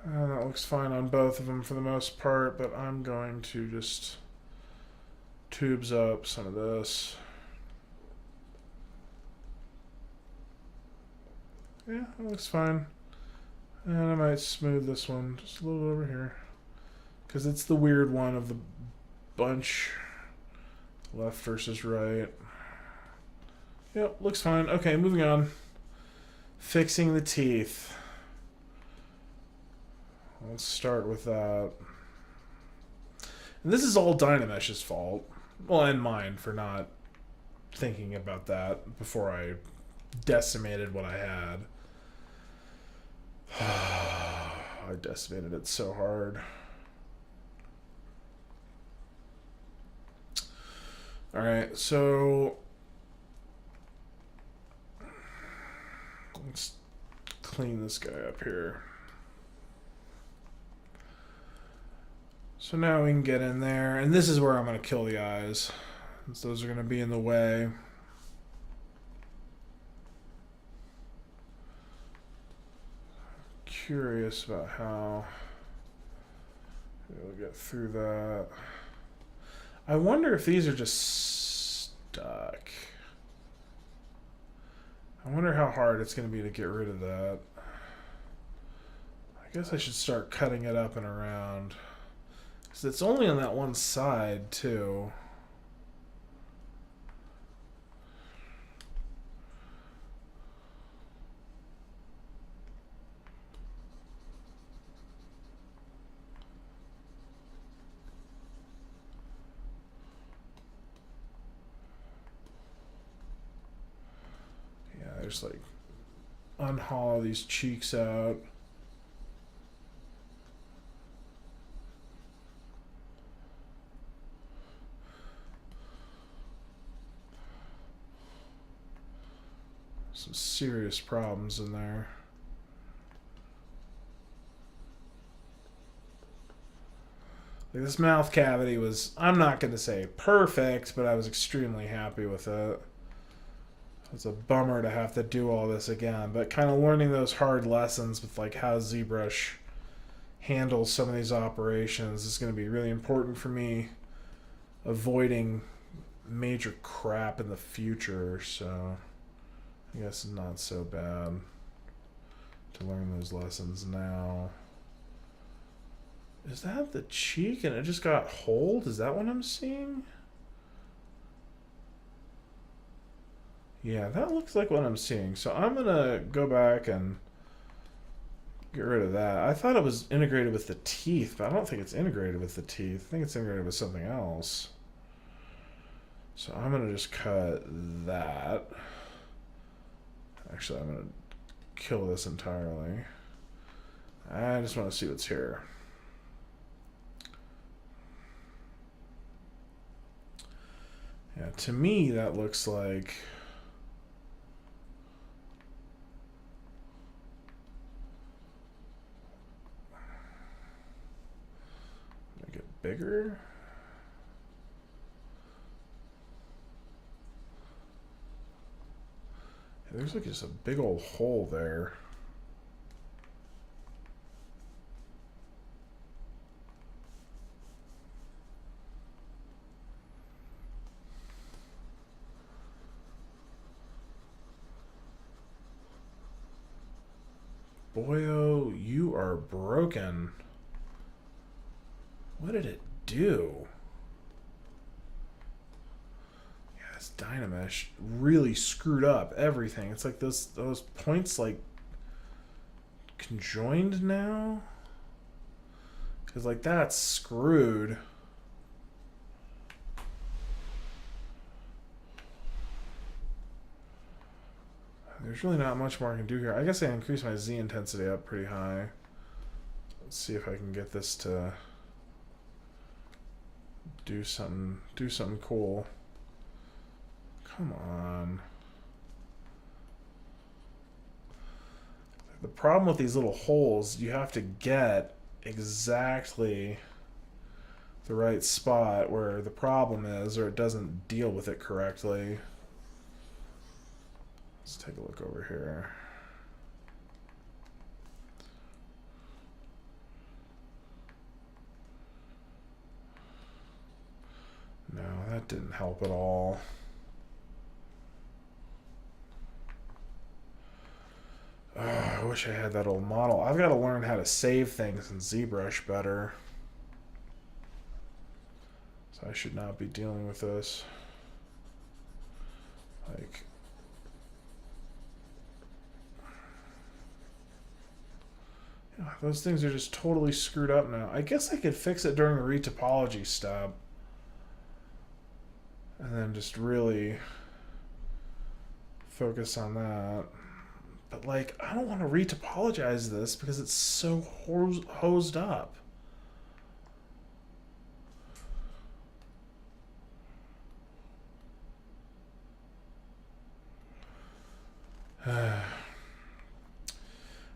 That looks fine on both of them for the most part, but I'm going to just tubes up some of this. Yeah, that looks fine. And I might smooth this one just a little bit over here, because it's the weird one of the bunch. Left versus right. Yep, looks fine. Okay, moving on. Fixing the teeth. Let's start with that. And this is all Dynamesh's fault. Well, and mine for not thinking about that before I decimated what I had. I decimated it so hard. Alright, so let's clean this guy up here. So now we can get in there, and this is where I'm going to kill the eyes, since those are going to be in the way. Curious about how we'll get through that. I wonder if these are just stuck. I wonder how hard it's going to be to get rid of that. I guess I should start cutting it up and around. Because it's only on that one side, too. Yeah, just like unhollow these cheeks out. Some serious problems in there. Like, this mouth cavity was, I'm not going to say perfect, but I was extremely happy with it. It's a bummer to have to do all this again, but kind of learning those hard lessons with like how ZBrush handles some of these operations is going to be really important for me, avoiding major crap in the future. So I guess not so bad to learn those lessons now. Is that the cheek and it just got holed? Is that what I'm seeing? Yeah, that looks like what I'm seeing. So I'm going to go back and get rid of that. I thought it was integrated with the teeth, but I don't think it's integrated with the teeth. I think it's integrated with something else. So I'm going to just cut that. Actually, I'm going to kill this entirely. I just want to see what's here. Yeah, to me, that looks like... Make it bigger. Yeah, there's like just a big old hole there. Boyo, you are broken. What did it do? Yeah, this Dynamesh really screwed up everything. It's like those points like conjoined now. Because like that's screwed. There's really not much more I can do here. I guess I increase my Z intensity up pretty high. Let's see if I can get this to do something cool. Come on. The problem with these little holes, you have to get exactly the right spot where the problem is, or it doesn't deal with it correctly. Let's take a look over here. No, that didn't help at all. Oh, I wish I had that old model. I've got to learn how to save things in ZBrush better. So I should not be dealing with this. Like, yeah, those things are just totally screwed up now. I guess I could fix it during the retopology step. And then just really focus on that. But, like, I don't want to retopologize this because it's so hosed up.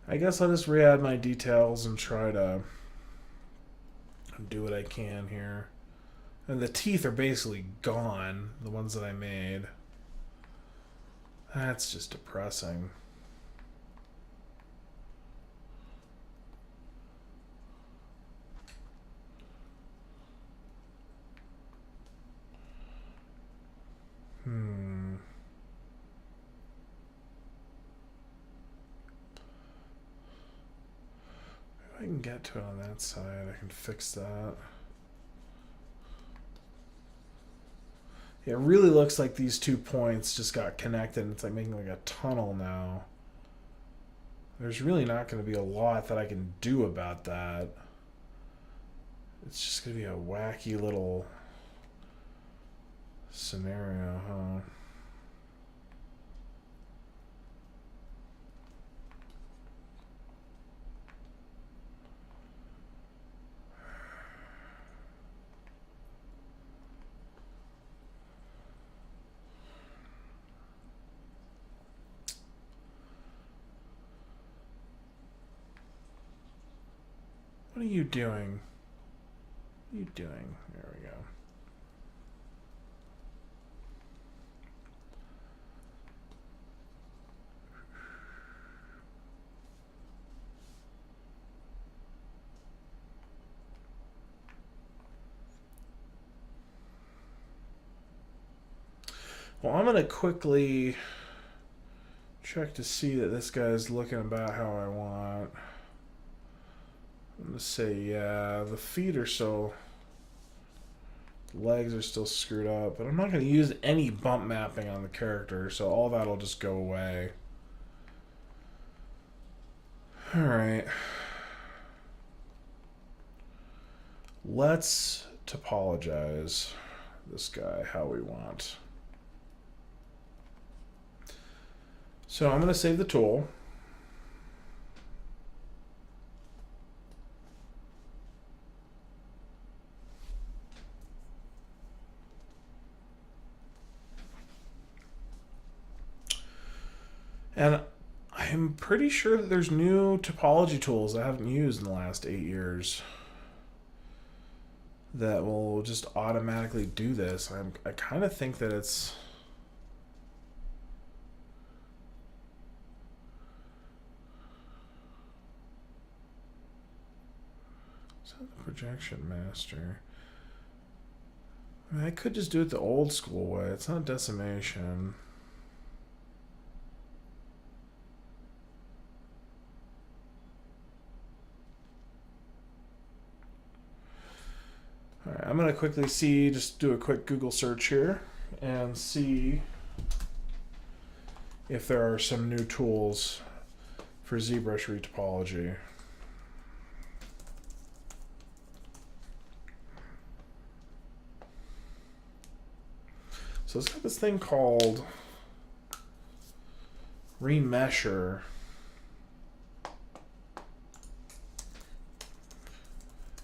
I guess I'll just re-add my details and try to do what I can here. And the teeth are basically gone, the ones that I made. That's just depressing. If I can get to it on that side, I can fix that. Yeah, it really looks like these 2 points just got connected. It's like making like a tunnel now. There's really not going to be a lot that I can do about that. It's just going to be a wacky little scenario, huh? What are you doing? What are you doing? There we go. Well, I'm going to quickly check to see that this guy's looking about how I want. I'm going to say, yeah, the feet are still, legs are still screwed up, but I'm not going to use any bump mapping on the character, so all that'll just go away. Alright. Let's topologize this guy how we want. So I'm going to save the tool. And I'm pretty sure that there's new topology tools I haven't used in the last 8 years that will just automatically do this. I kind of think that it's... Is that the projection master? I mean, I could just do it the old school way. It's not decimation. Alright, I'm going to quickly see, just do a quick Google search here and see if there are some new tools for ZBrush retopology. So it's got this thing called Remesher.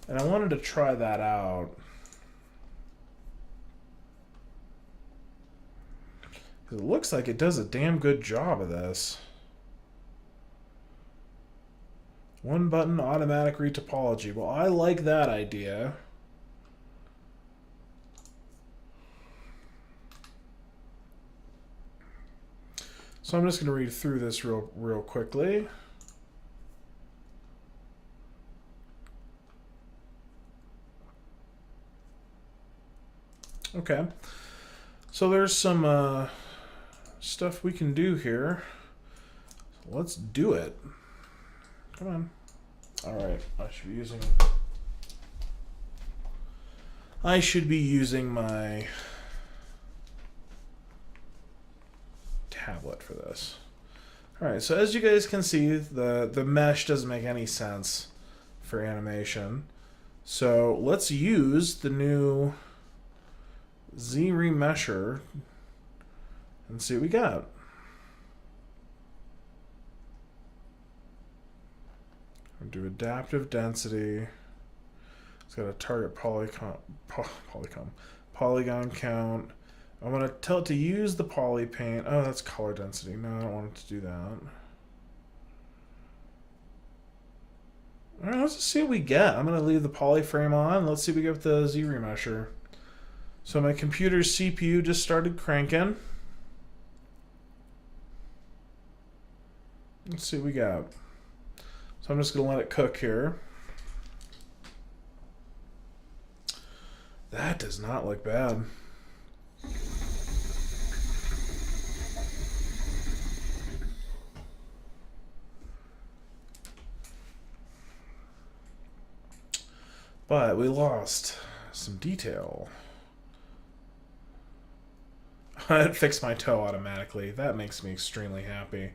And I wanted to try that out. It looks like it does a damn good job of this. One button automatic retopology. Well, I like that idea. So I'm just going to read through this real quickly. Okay. So there's some stuff we can do here. So let's do it. Come on. All right. I should be using my tablet for this. All right. So as you guys can see, the mesh doesn't make any sense for animation. So let's use the new ZRemesher and see what we got. We'll do adaptive density. It's got a target polygon count. I'm going to tell it to use the poly paint. Oh, that's color density. No, I don't want it to do that. All right, let's just see what we get. I'm going to leave the poly frame on. Let's see what we get with the ZRemesher. So my computer's CPU just started cranking. Let's see what we got. So I'm just going to let it cook here. That does not look bad. But we lost some detail. It fixed my toe automatically. That makes me extremely happy.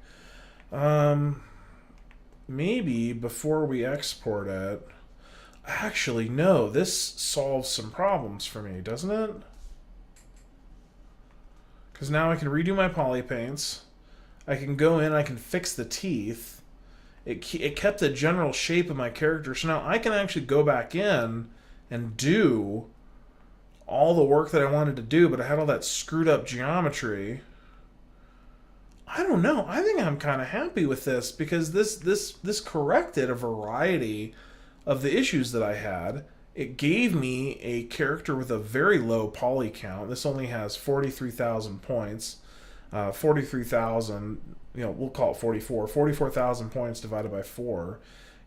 Maybe before we export it... Actually, no. This solves some problems for me, doesn't it? Because now I can redo my poly paints. I can go in, I can fix the teeth. It kept the general shape of my character. So now I can actually go back in and do all the work that I wanted to do, but I had all that screwed up geometry. I don't know. I think I'm kind of happy with this because this corrected a variety of the issues that I had. It gave me a character with a very low poly count. This only has 43,000 points. 43,000, we'll call it 44. 44,000 points divided by 4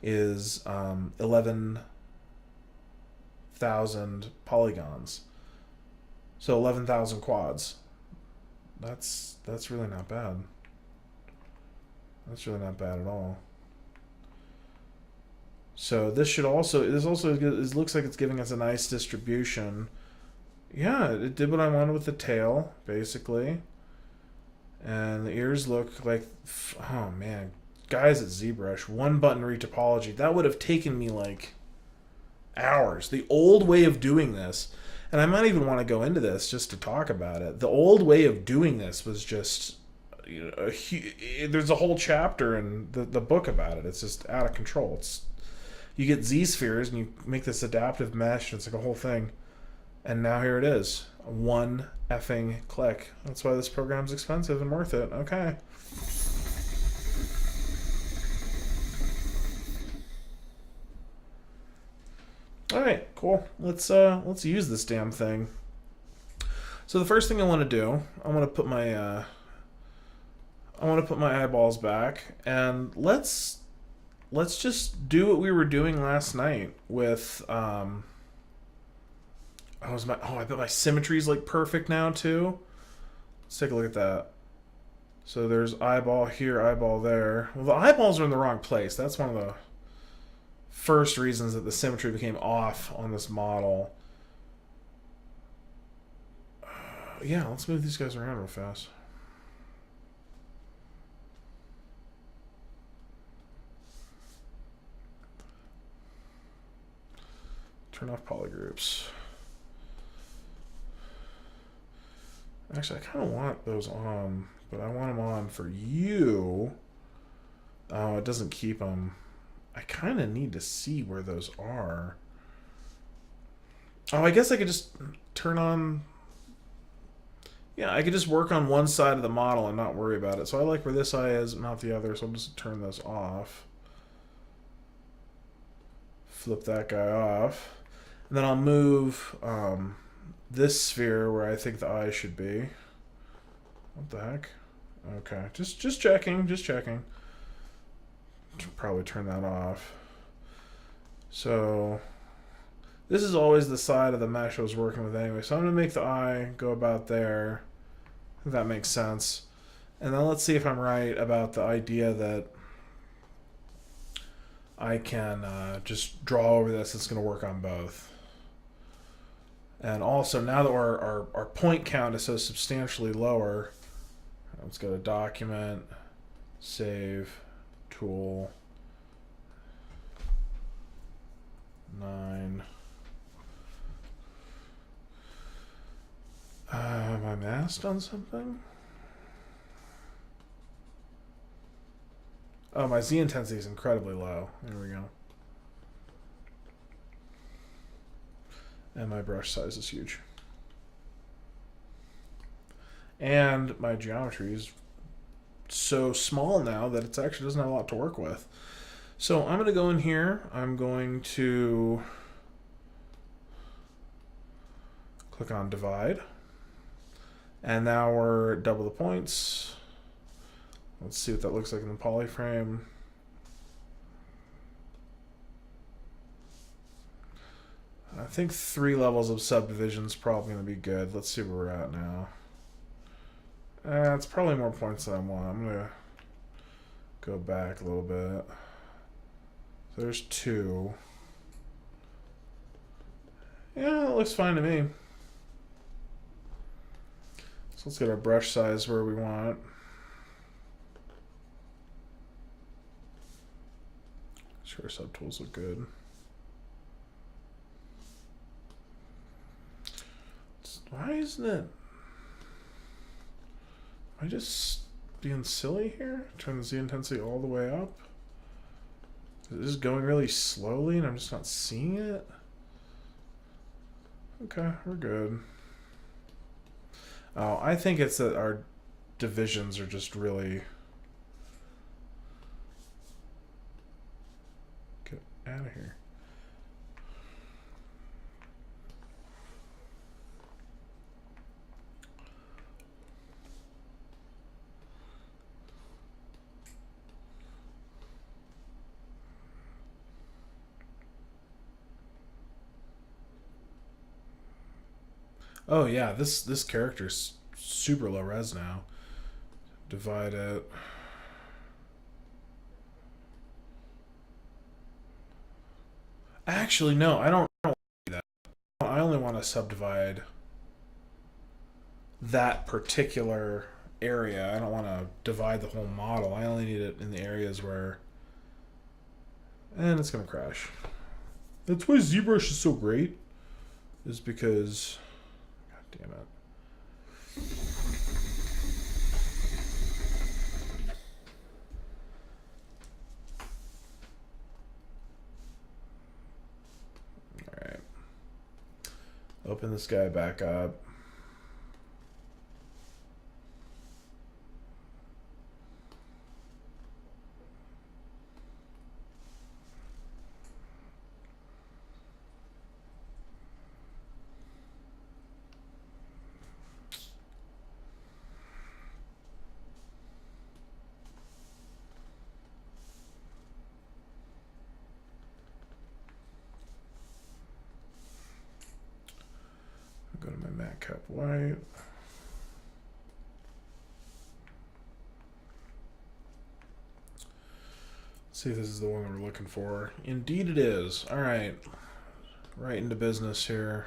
is 11,000 polygons. So 11,000 quads. That's really not bad. That's really not bad at all. So this looks like it's giving us a nice distribution. Yeah, it did what I wanted with the tail, basically. And the ears look like, oh man, guys at ZBrush, one button retopology. That would have taken me like hours. The old way of doing this, and I might even want to go into this just to talk about it. The old way of doing this was just, there's a whole chapter in the book about it. It's just out of control. You get Z-spheres and you make this adaptive mesh, and it's like a whole thing. And now here it is. One effing click. That's why this program's expensive and worth it. Okay. Alright, cool. Let's use this damn thing. So the first thing I want to do, I want to put my eyeballs back, and let's just do what we were doing last night with I bet my symmetry's like perfect now too. Let's take a look at that. So there's eyeball here, eyeball there. Well, the eyeballs are in the wrong place. That's one of the first reasons that the symmetry became off on this model. Yeah, let's move these guys around real fast. Turn off polygroups. Actually, I kind of want those on, but I want them on for you. Oh, it doesn't keep them. I kind of need to see where those are. Oh, I guess I could just turn on... Yeah, I could just work on one side of the model and not worry about it. So I like where this eye is, not the other, so I'll just turn those off. flip that guy off. And then I'll move this sphere where I think the eye should be. What the heck? Okay, just checking, just checking. Probably turn that off. So this is always the side of the mesh I was working with anyway. So I'm going to make the eye go about there. I think that makes sense. And then let's see if I'm right about the idea that I can just draw over this. It's going to work on both. And also, now that our point count is so substantially lower, let's go to Document, Save, Tool, 9. Am I masked on something? Oh, my Z intensity is incredibly low. There we go. And my brush size is huge. And my geometry is so small now that it actually doesn't have a lot to work with. So I'm going to go in here. I'm going to click on Divide. And now we're double the points. Let's see what that looks like in the polyframe. I think 3 levels of subdivision is probably going to be good. Let's see where we're at now. It's probably more points than I want. I'm going to go back a little bit. So there's 2. Yeah, it looks fine to me. So let's get our brush size where we want. Sure, subtools look good. Why isn't it? Am I just being silly here? Turn the Z intensity all the way up? Is this going really slowly and I'm just not seeing it? Okay, we're good. Oh, I think it's that our divisions are just really... Get out of here. Oh yeah, this character's super low res now. Divide it. Actually, no, I don't want to do that. I only want to subdivide that particular area. I don't want to divide the whole model. I only need it in the areas where... And it's going to crash. That's why ZBrush is so great. Is because... God damn it. Alright. Open this guy back up. Go to my matte cap white. See if this is the one we're looking for. Indeed it is. All right. Right into business here.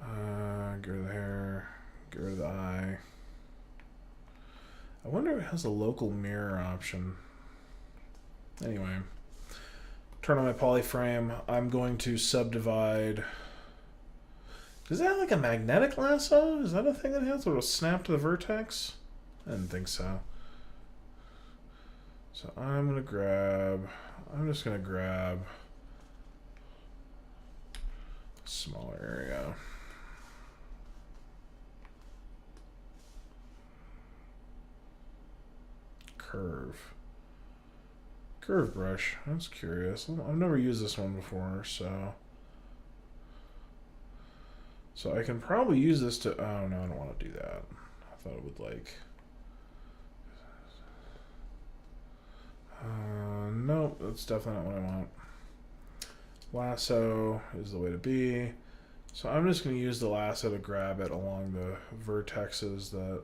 Get rid of the hair. Get rid of the eye. I wonder if it has a local mirror option. Anyway. Turn on my polyframe. I'm going to subdivide... Is that like a magnetic lasso? Is that a thing that has that will snap to the vertex? I didn't think so. So I'm just gonna grab a smaller area. Curve. Curve brush. I was curious. I've never used this one before, so I can probably use this to. Oh no, I don't want to do that. I thought it would like. Nope, that's definitely not what I want. Lasso is the way to be. So I'm just going to use the lasso to grab it along the vertexes that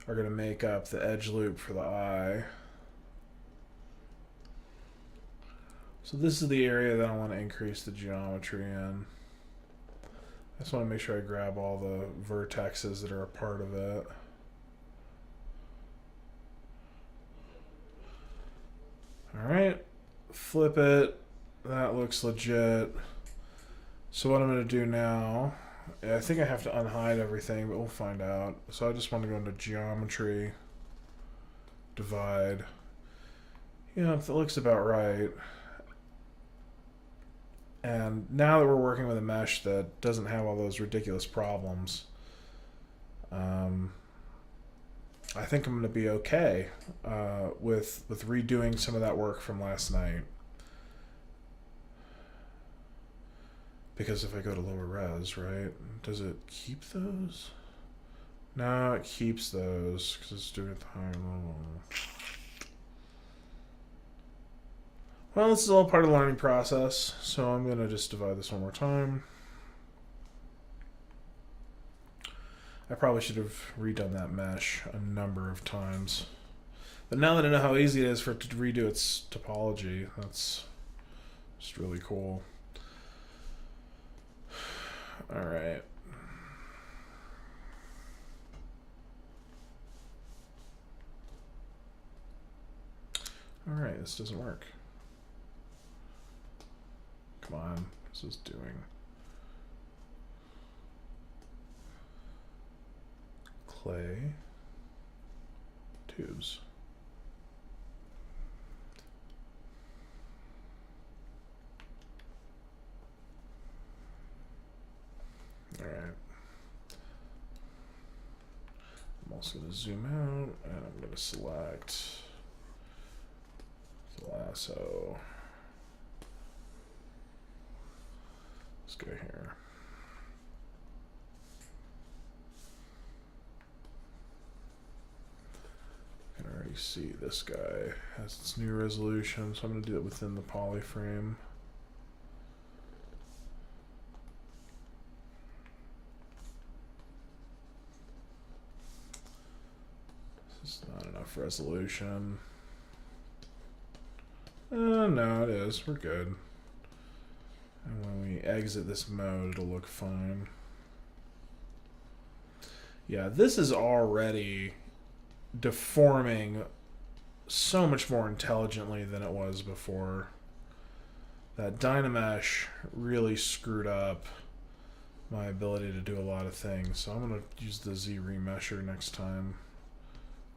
are going to make up the edge loop for the eye. So this is the area that I want to increase the geometry in. I just want to make sure I grab all the vertexes that are a part of it. Alright, flip it. That looks legit. So what I'm going to do now, I think I have to unhide everything, but we'll find out. So I just want to go into geometry, divide. Yeah, that looks about right. And now that we're working with a mesh that doesn't have all those ridiculous problems, I think I'm going to be okay with redoing some of that work from last night. Because if I go to lower res, right, does it keep those? No, it keeps those because it's doing it the higher level. Well, this is all part of the learning process, so I'm going to just divide this one more time. I probably should have redone that mesh a number of times. But now that I know how easy it is for it to redo its topology, that's just really cool. All right. All right, this doesn't work. Come on, this is doing. Clay tubes. All right. I'm also going to zoom out and I'm going to select the lasso. Let's go here. I can already see this guy has its new resolution, so I'm going to do it within the polyframe. This is not enough resolution. No, it is. We're good. And when we exit this mode, it'll look fine. Yeah, this is already deforming so much more intelligently than it was before. That Dynamesh really screwed up my ability to do a lot of things. So I'm going to use the Z remesher next time.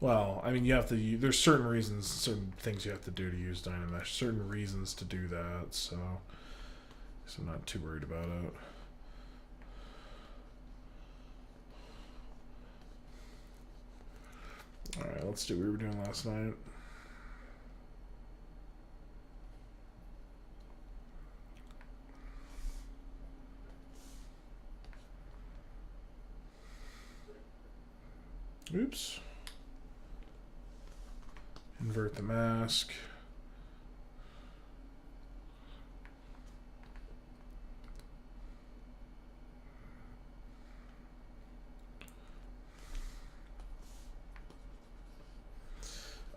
Well, I mean, you have to. There's certain reasons, certain things you have to do to use Dynamesh. Certain reasons to do that. So I'm not too worried about it. All right, let's do what we were doing last night. Oops. Invert the mask.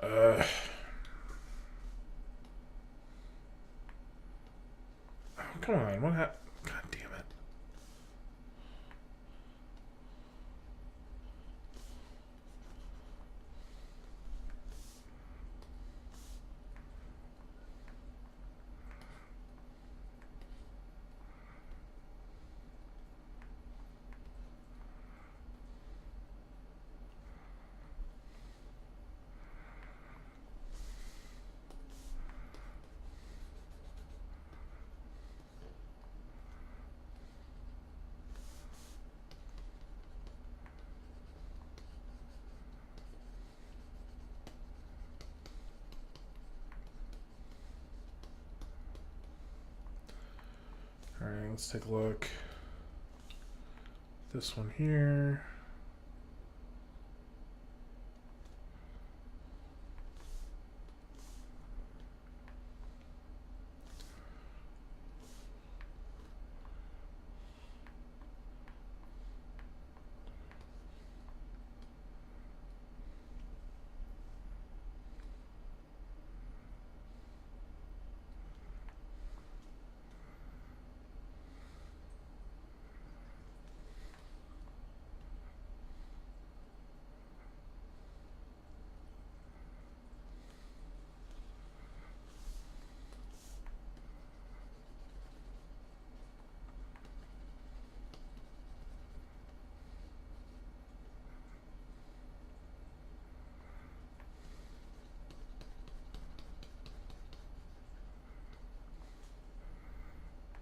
Oh, come on. What happened? God damn it. Alright, let's take a look. This one here.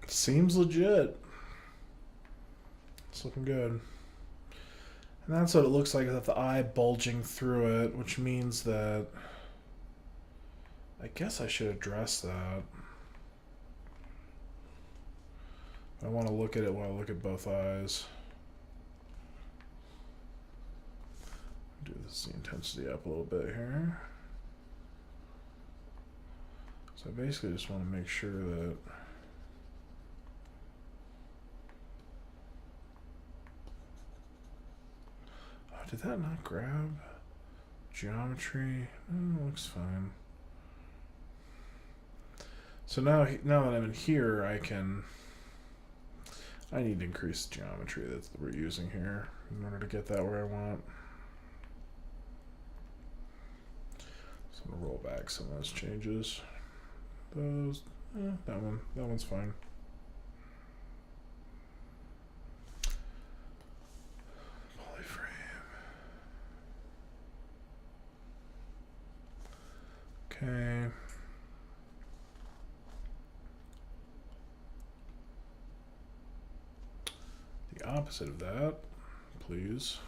Seems legit. It's looking good. And that's what it looks like with the eye bulging through it, which means that I guess I should address that. I want to look at it while I look at both eyes. Do this the intensity up a little bit here. So I basically just want to make sure that did that not grab geometry? Oh, looks fine. So now that I'm in here, I need to increase the geometry that we're using here in order to get that where I want. So I'm gonna roll back some of those changes. That one's fine. Okay. The opposite of that, please.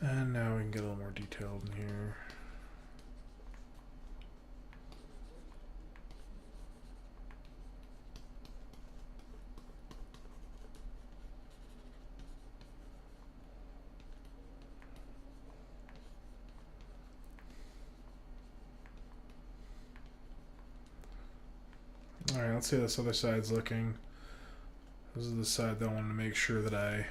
And now we can get a little more detailed in here. Alright, let's see how this other side's looking. This is the side that I want to make sure that I'm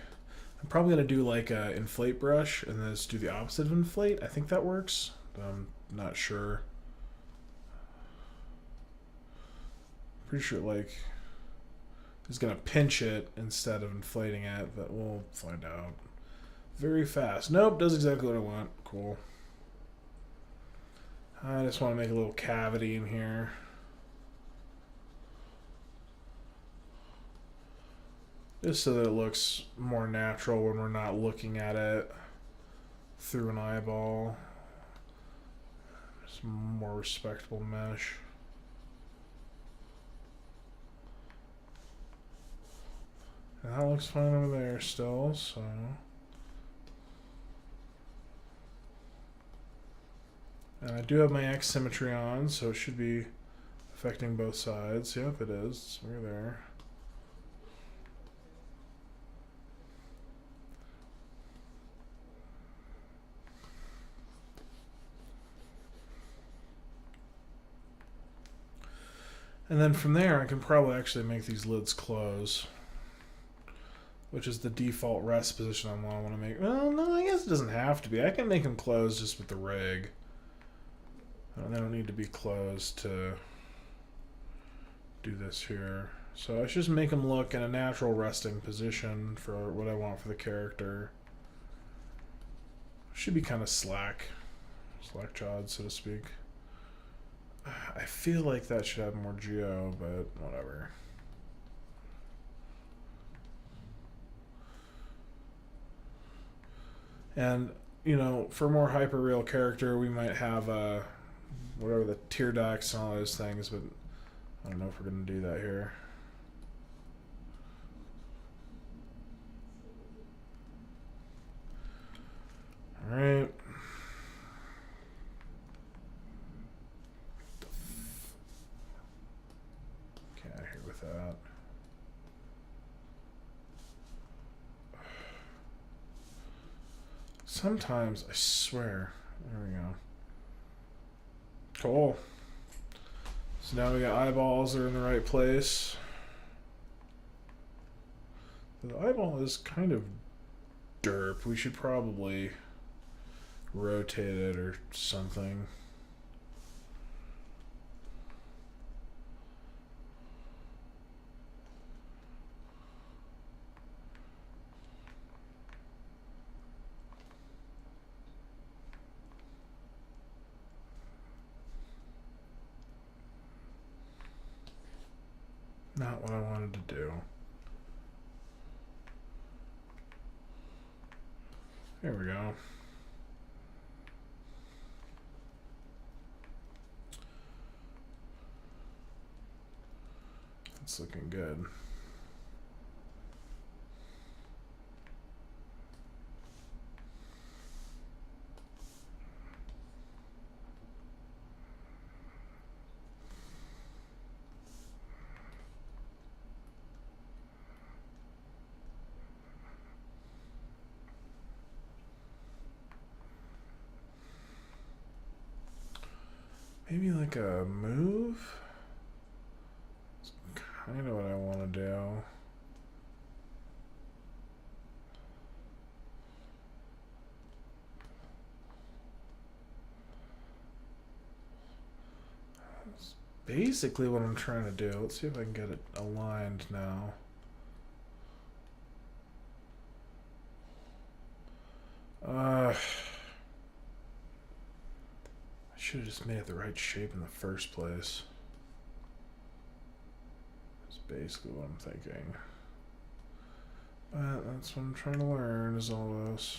probably going to do like a inflate brush and then just do the opposite of inflate. I think that works, but I'm not sure. Pretty sure like it's going to pinch it instead of inflating it, but we'll find out very fast. Nope, does exactly what I want. Cool. I just want to make a little cavity in here. Just so that it looks more natural when we're not looking at it through an eyeball. Just more respectable mesh. And that looks fine over there still, so. And I do have my X symmetry on, so it should be affecting both sides. Yep, it is. We're there. And then from there, I can probably actually make these lids close, which is the default rest position I want to make. Well, no, I guess it doesn't have to be. I can make them close just with the rig. They don't need to be closed to do this here. So I should just make them look in a natural resting position for what I want for the character. Should be kind of slack-jawed, so to speak. I feel like that should have more geo, but whatever. And you know, for more hyper-real character, we might have whatever the tear ducts and all those things, but I don't know if we're going to do that here. All right. Get out of here with that. Sometimes, I swear. There we go. Cool. So now we got eyeballs that are in the right place. The eyeball is kind of derp. We should probably rotate it or something. Not what I wanted to do. There we go. That's looking good. Maybe like a move? That's kind of what I want to do. That's basically what I'm trying to do. Let's see if I can get it aligned now. I should have just made it the right shape in the first place. That's basically what I'm thinking. But that's what I'm trying to learn, is all this.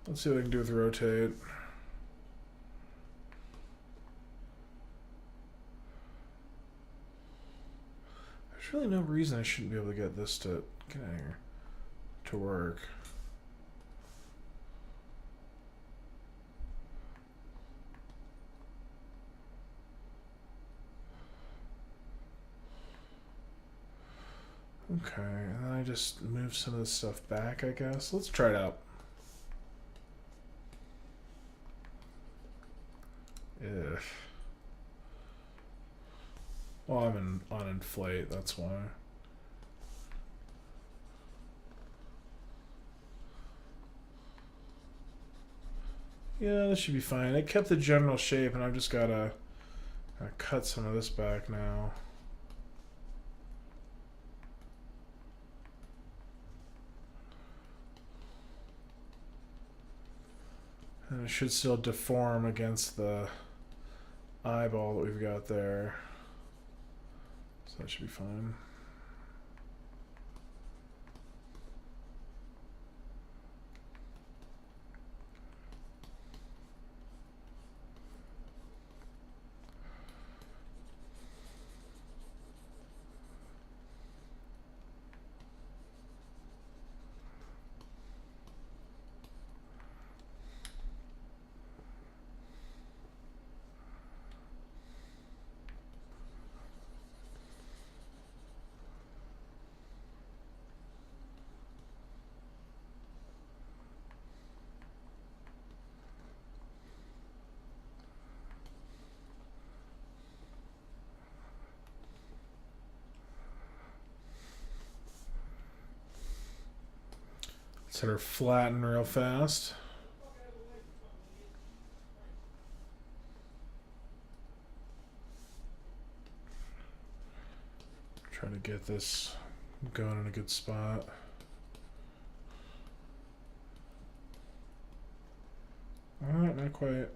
Let's see what I can do with rotate. There's really no reason I shouldn't be able to get this to get out of here to work. Okay, and then I just move some of this stuff back, I guess. Let's try it out. Ugh. Well, I'm on inflate, that's why. Yeah, this should be fine. It kept the general shape, and I've just gotta cut some of this back now. And it should still deform against the eyeball that we've got there. So that should be fine. Set her flatten real fast. Try to get this going in a good spot. Alright, not quite.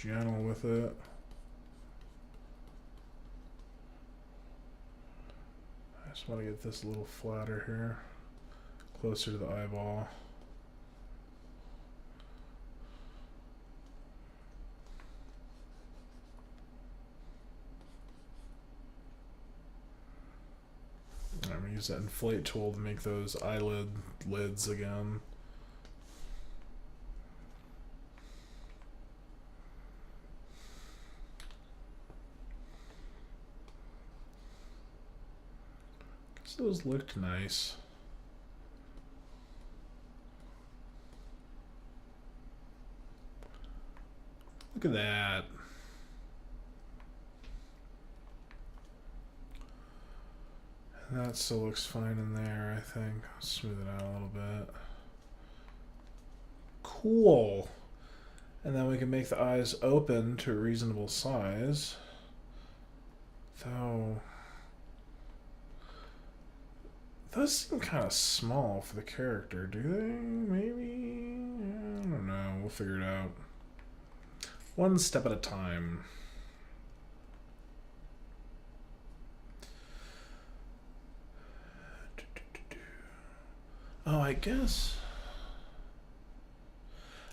gentle with it. I just want to get this a little flatter here, closer to the eyeball. I'm going to use that inflate tool to make those eyelid lids again. Those looked nice. Look at that. And that still looks fine in there, I think. I'll smooth it out a little bit. Cool. And then we can make the eyes open to a reasonable size. Though those seem kind of small for the character, do they? Maybe? I don't know. We'll figure it out. One step at a time. Oh, I guess.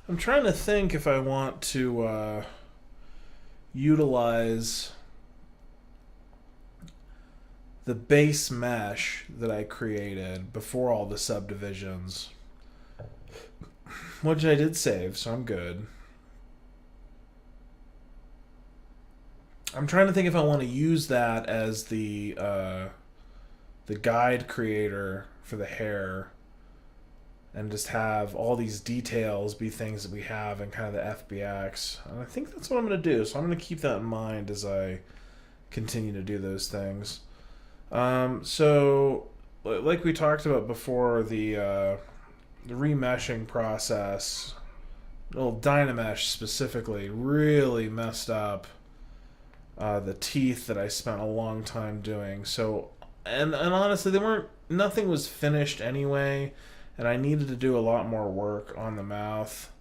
I'm trying to think if I want to utilize the base mesh that I created before all the subdivisions, which I did save, so I'm good. I'm trying to think if I want to use that as the guide creator for the hair, and just have all these details be things that we have in kind of the FBX. And I think that's what I'm going to do, so I'm going to keep that in mind as I continue to do those things. So, like we talked about before, the remeshing process, well, Dynamesh specifically, really messed up the teeth that I spent a long time doing. So, and honestly, nothing was finished anyway, and I needed to do a lot more work on the mouth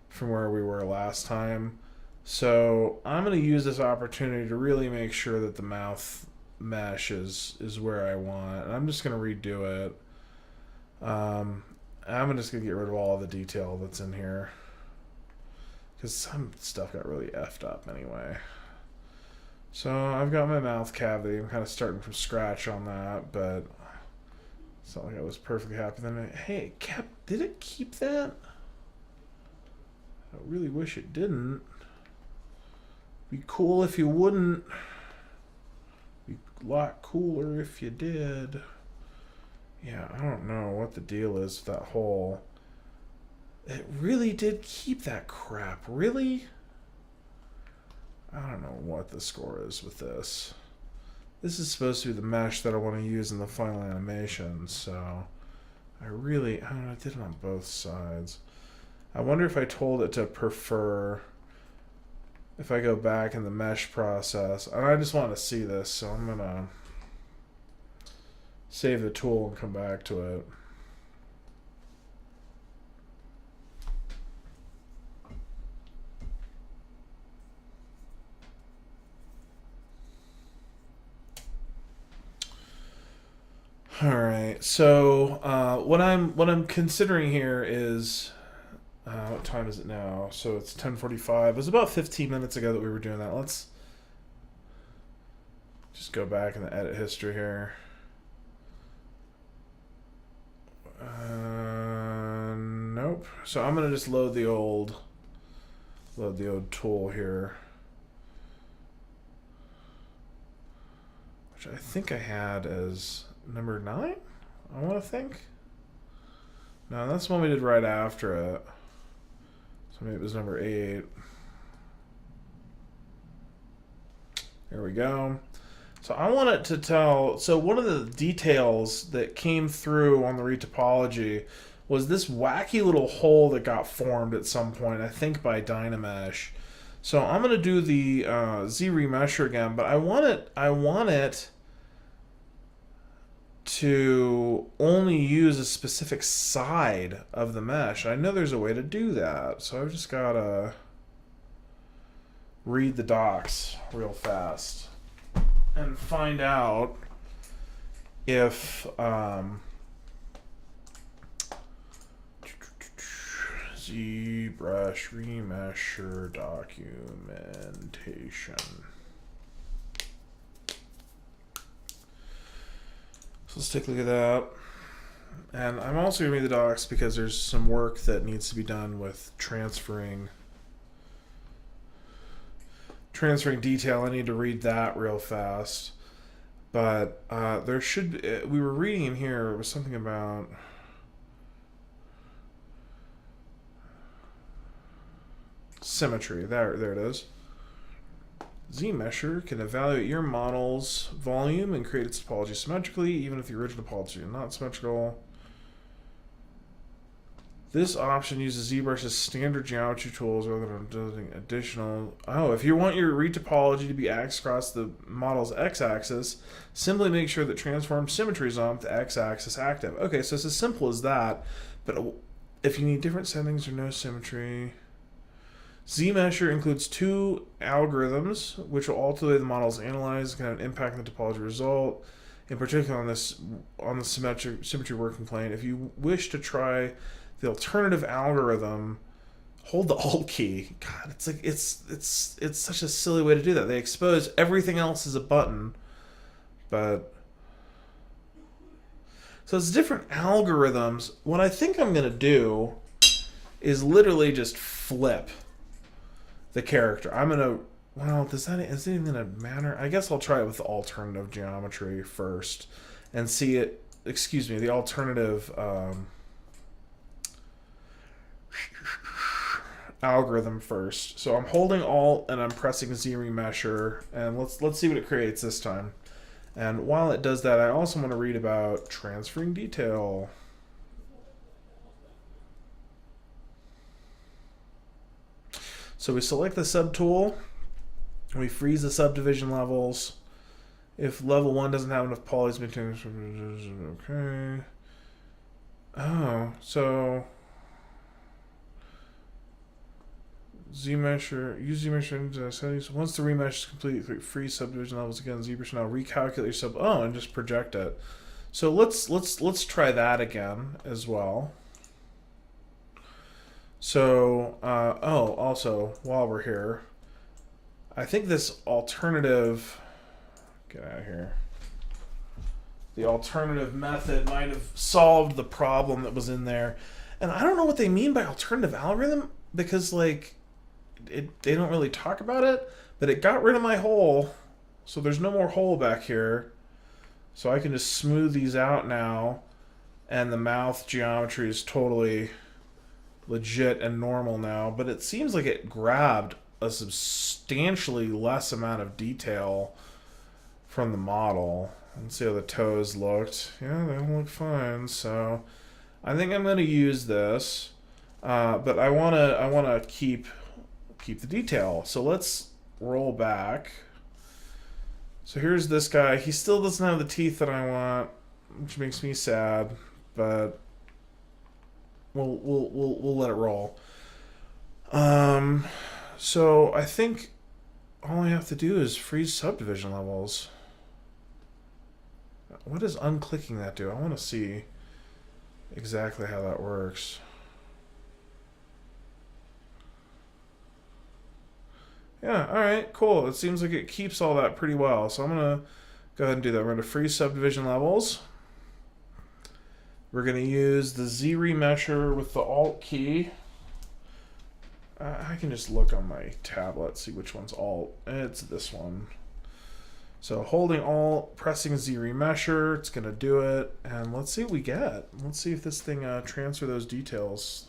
from where we were last time. So, I'm going to use this opportunity to really make sure that the mouth mesh is where I want, and I'm just going to redo it. I'm just going to get rid of all the detail that's in here, because some stuff got really effed up anyway. So I've got my mouth cavity. I'm kind of starting from scratch on that, but it's not like I was perfectly happy. Then, hey, did it keep that? I really wish it didn't. Be cool if you wouldn't. Be a lot cooler if you did. Yeah, I don't know what the deal is with that hole. It really did keep that crap. Really? I don't know what the score is with this. This is supposed to be the mesh that I want to use in the final animation, so I don't know, I did it on both sides. I wonder if I told it to prefer, if I go back in the mesh process, and I just want to see this, so I'm going to save the tool and come back to it. All right, so what I'm considering here is what time is it now? So it's 10:45. It was about 15 minutes ago that we were doing that. Let's just go back in the edit history here. Nope. So I'm gonna just load the old tool here, which I think I had as number 9, I want to think. No, that's the one we did right after it. So maybe it was number 8. There we go. So I want it to tell, so one of the details that came through on the retopology was this wacky little hole that got formed at some point, I think by Dynamesh. So I'm going to do the Z-remesher again, but I want it to only use a specific side of the mesh. I know there's a way to do that, so I've just got to read the docs real fast and find out if ZBrush remesher documentation. So let's take a look at that. And I'm also going to read the docs because there's some work that needs to be done with transferring detail. I need to read that real fast. But there should be, we were reading in here, it was something about symmetry. There it is. ZMesher can evaluate your model's volume and create its topology symmetrically, even if the original topology is not symmetrical. This option uses ZBrush's standard geometry tools rather than building additional. Oh, if you want your retopology to be axed across the model's x-axis, simply make sure that transform symmetry is on with the x-axis active. Okay, so it's as simple as that. But if you need different settings or no symmetry, ZMesher includes two algorithms which will alter the way the model is analyzed and can have an impact on the topology result, in particular on the symmetry working plane. If you wish to try the alternative algorithm, hold the Alt key. God, it's like it's such a silly way to do that. They expose everything else as a button, but so it's different algorithms. What I think I'm gonna do is literally just flip the character. I'm gonna, well, is it even gonna matter? I guess I'll try it with the alternative geometry first and see it. Excuse me, the alternative algorithm first. So I'm holding Alt and I'm pressing Z remesher, and let's see what it creates this time. And while it does that, I also want to read about transferring detail. So we select the subtool, we freeze the subdivision levels. If level 1 doesn't have enough polys, okay. Oh, so ZMesher, use ZMesher into settings. Once the remesh is complete, freeze subdivision levels again. ZBrush now recalculate your sub. Oh, and just project it. So let's try that again as well. So also while we're here, I think this alternative, get out of here. The alternative method might have solved the problem that was in there, and I don't know what they mean by alternative algorithm because like they don't really talk about it, but it got rid of my hole, so there's no more hole back here, so I can just smooth these out now, and the mouth geometry is totally legit and normal now. But it seems like it grabbed a substantially less amount of detail from the model. Let's see how the toes looked. Yeah, they all look fine. So I think I'm going to use this, but I want to keep the detail. So let's roll back. So here's this guy. He still doesn't have the teeth that I want, which makes me sad, but we'll let it roll. So I think all I have to do is freeze subdivision levels. What does unclicking that do? I want to see exactly how that works. Yeah, alright, cool. It seems like it keeps all that pretty well. So I'm going to go ahead and do that. We're going to freeze subdivision levels. We're going to use the Z remesher with the Alt key. I can just look on my tablet, see which one's Alt. It's this one. So holding Alt, pressing Z remesher, it's going to do it. And let's see what we get. Let's see if this thing transfer those details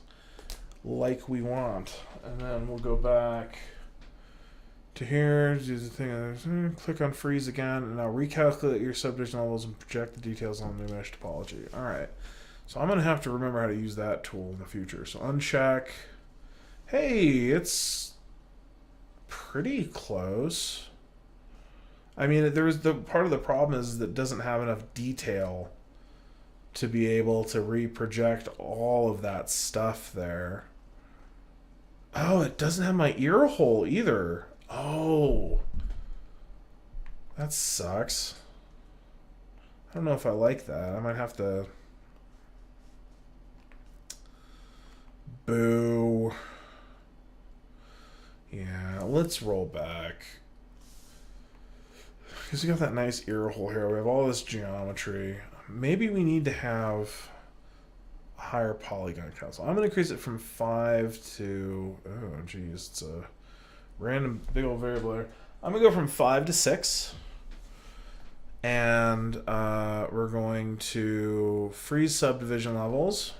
like we want. And then we'll go back to here, do the thing, click on freeze again, and now recalculate your subdivision levels and project the details on the mesh topology. All right, so I'm going to have to remember how to use that tool in the future. So uncheck. Hey, it's pretty close. I mean, there's the part of the problem is that it doesn't have enough detail to be able to reproject all of that stuff there. Oh, it doesn't have my ear hole either. Oh, that sucks. I don't know if I like that. I might have to... Boo. Yeah, let's roll back. Because we got that nice ear hole here. We have all this geometry. Maybe we need to have a higher polygon count. So I'm going to increase it from 5 to... Oh, geez. It's a random big old variable there. I'm going to go from 5 to 6. And we're going to freeze subdivision levels.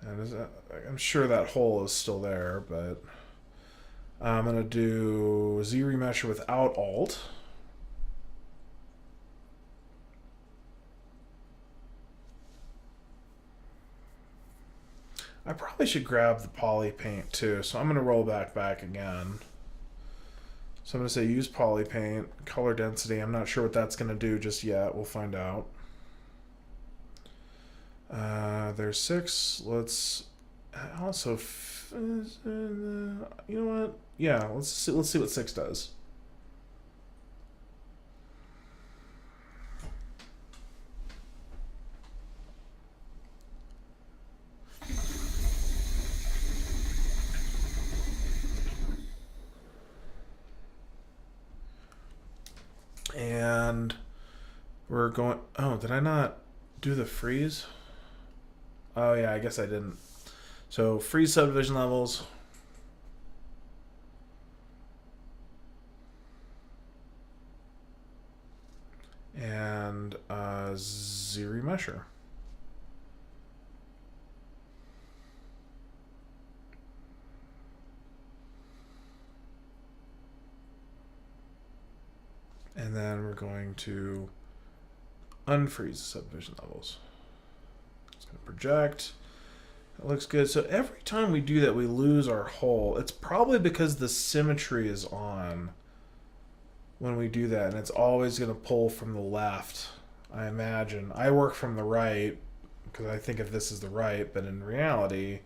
And I'm sure that hole is still there, but I'm going to do ZRemesher without Alt. I probably should grab the poly paint too, so I'm going to roll back again. So I'm going to say use poly paint, color density. I'm not sure what that's going to do just yet. We'll find out. There's 6. Let's also, you know what? Yeah, let's see what 6 does. And we're going... Oh, did I not do the freeze? Oh, yeah, I guess I didn't. So, freeze subdivision levels. And ZRemesher. And then we're going to unfreeze the subdivision levels. It's going to project. It looks good. So every time we do that, we lose our hole. It's probably because the symmetry is on when we do that. And it's always going to pull from the left, I imagine. I work from the right because I think of this as the right. But in reality,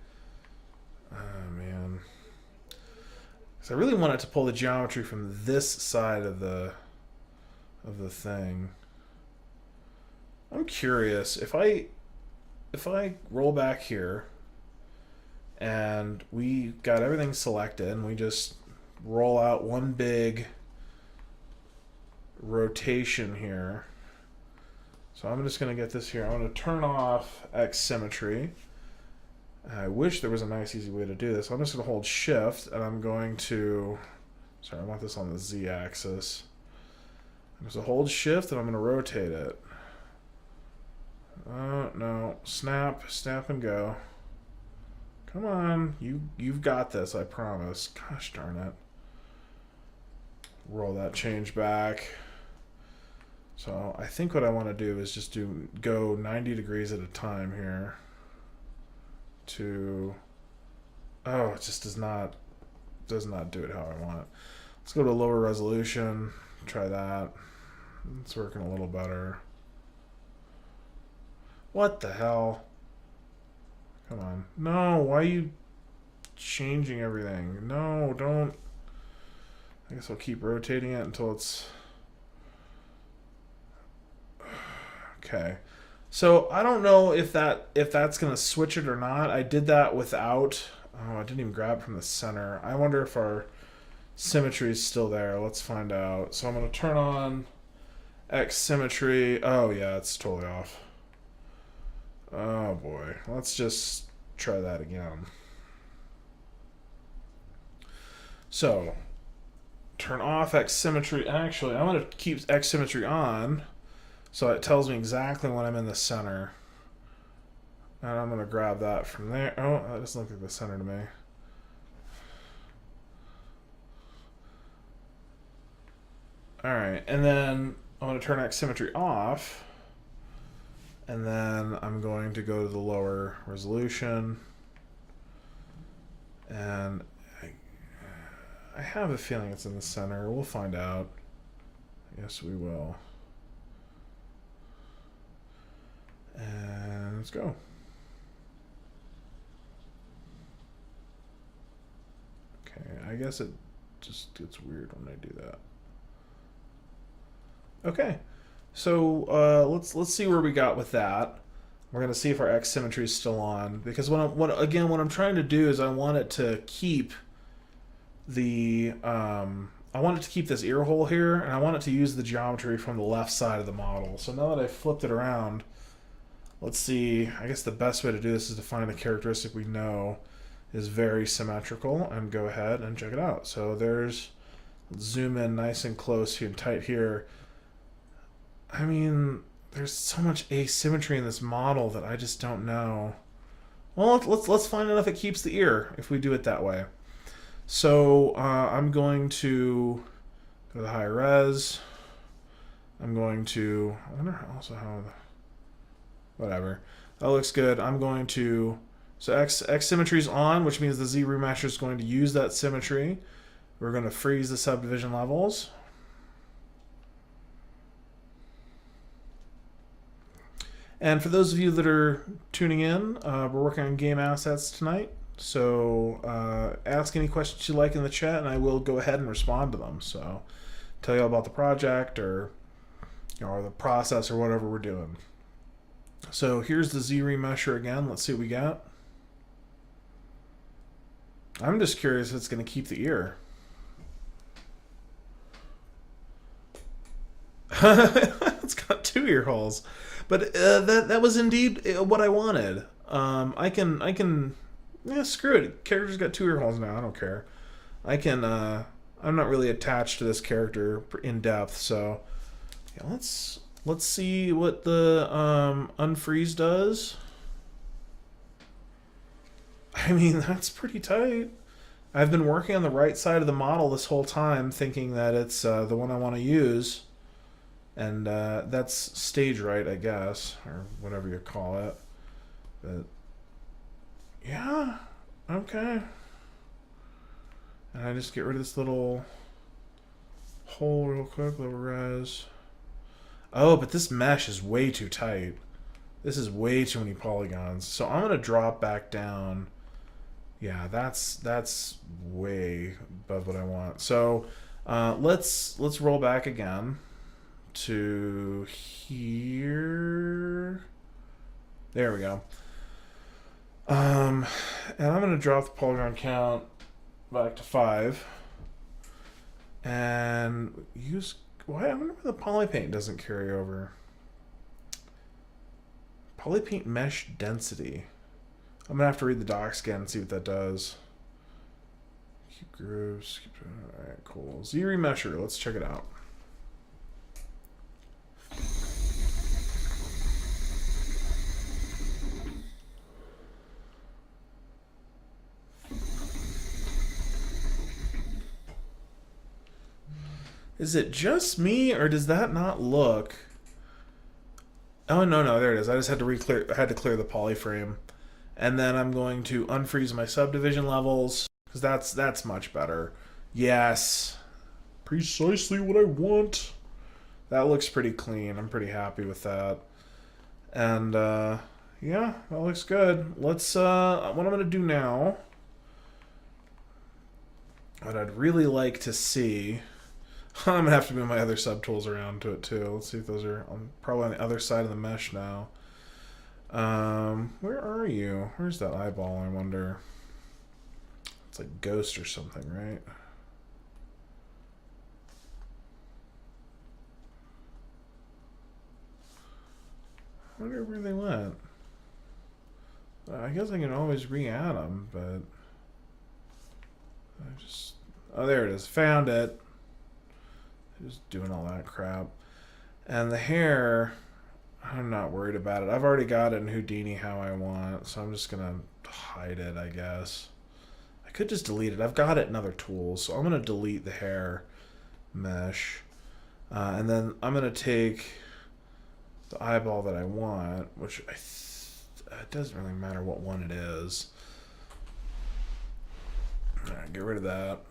oh, man. Because I really want it to pull the geometry from this side of the thing. I'm curious if I roll back here and we got everything selected and we just roll out one big rotation here. So I'm just going to get this here. I'm going to turn off X symmetry. I wish there was a nice easy way to do this. I'm just going to hold shift and I'm going to, sorry, I want this on the Z axis. I'm just going to hold shift and I'm going to rotate it. Oh, no. Snap and go. Come on. You've got this, I promise. Gosh darn it. Roll that change back. So I think what I want to do is just go 90 degrees at a time here. Oh, it just does not do it how I want it. Let's go to lower resolution. Try that. It's working a little better. What the hell? Come on. No, why are you changing everything? No, don't. I guess I'll keep rotating it until it's... Okay. So I don't know if that's going to switch it or not. I did that without... Oh, I didn't even grab it from the center. I wonder if our symmetry is still there. Let's find out. So I'm going to turn on X symmetry. Oh, yeah, it's totally off. Oh, boy. Let's just try that again. So, turn off X symmetry. Actually, I'm going to keep X symmetry on so it tells me exactly when I'm in the center. And I'm going to grab that from there. Oh, that doesn't look like the center to me. Alright, and then I'm going to turn X symmetry off. And then I'm going to go to the lower resolution. And I have a feeling it's in the center. We'll find out. Yes, we will. And let's go. Okay, I guess it just gets weird when I do that. Okay, so let's see where we got with that. We're gonna see if our X symmetry is still on, because what I'm trying to do is I want it to keep the I want it to keep this ear hole here, and I want it to use the geometry from the left side of the model. So now that I've flipped it around, let's see. I guess the best way to do this is to find a characteristic we know is very symmetrical and go ahead and check it out. So there's, let's zoom in nice and close and tight here. I mean, there's so much asymmetry in this model that I just don't know. Well, let's find out if it keeps the ear if we do it that way. So I'm going to go to the high res. I'm going to, I wonder also how, whatever. That looks good. I'm going to, so X symmetry is on, which means the Z remesher is going to use that symmetry. We're going to freeze the subdivision levels. And for those of you that are tuning in, we're working on game assets tonight. So ask any questions you like in the chat, and I will go ahead and respond to them. So tell you all about the project, or or the process, or whatever we're doing. So here's the Z remesher again. Let's see what we got. I'm just curious if it's going to keep the ear. It's got 2 ear holes, but that was indeed what I wanted. I can yeah, screw it. Character's got 2 ear holes now. I don't care. I can. I'm not really attached to this character in depth, so yeah, let's see what the unfreeze does. I mean, that's pretty tight. I've been working on the right side of the model this whole time, thinking that it's the one I want to use. And that's stage right, I guess, or whatever you call it. But yeah, okay. And I just get rid of this little hole real quick, little res. Oh, but this mesh is way too tight. This is way too many polygons. So I'm gonna drop back down. Yeah, that's way above what I want. So let's roll back again to here. There we go. And I'm going to drop the polygon count back to 5 and use, why, I wonder why the polypaint doesn't carry over. Polypaint mesh density. I'm gonna have to read the docs again and see what that does. Keep grooves. All right, cool. Z remesher. Let's check it out. Is it just me, or does that not look? Oh no, there it is. I just had to clear the polyframe, and then I'm going to unfreeze my subdivision levels because that's much better. Yes, precisely what I want. That looks pretty clean. I'm pretty happy with that, and yeah, that looks good. Let's what I'm gonna do now. What I'd really like to see. I'm gonna have to move my other subtools around to it too. Let's see if those are probably on the other side of the mesh now. Where are you? Where's that eyeball? I wonder. It's like Ghost or something, right? I wonder where they went. I guess I can always re-add them, but I just, oh, there it is. Found it. Just doing all that crap. And the hair, I'm not worried about it. I've already got it in Houdini how I want, so I'm just gonna hide it, I guess. I could just delete it. I've got it in other tools, so I'm gonna delete the hair mesh. And then I'm gonna take the eyeball that I want, which it doesn't really matter what one it is. Alright, get rid of that.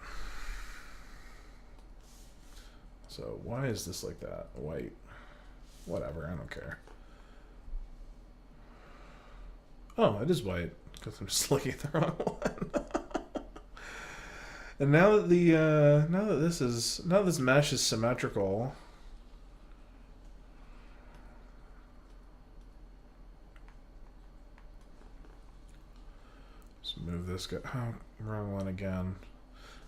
So why is this like that? White. Whatever, I don't care. Oh, it is white, because I'm just looking at the wrong one. And now that this mesh is symmetrical, let's move this guy. Oh, wrong one again.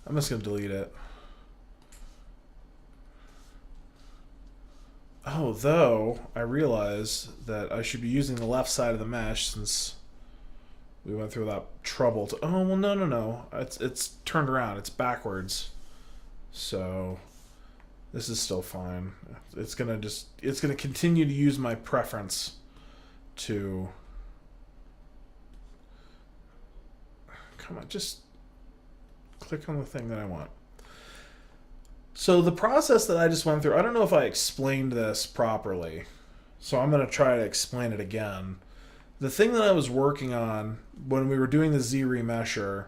I'm just gonna delete it. Oh, though I realize that I should be using the left side of the mesh since we went through that trouble to... Oh, well, no. It's turned around. It's backwards. So this is still fine. It's gonna continue to use my preference to... Come on, just click on the thing that I want. So the process that I just went through, I don't know if I explained this properly, so I'm going to try to explain it again. The thing that I was working on when we were doing the Z remesher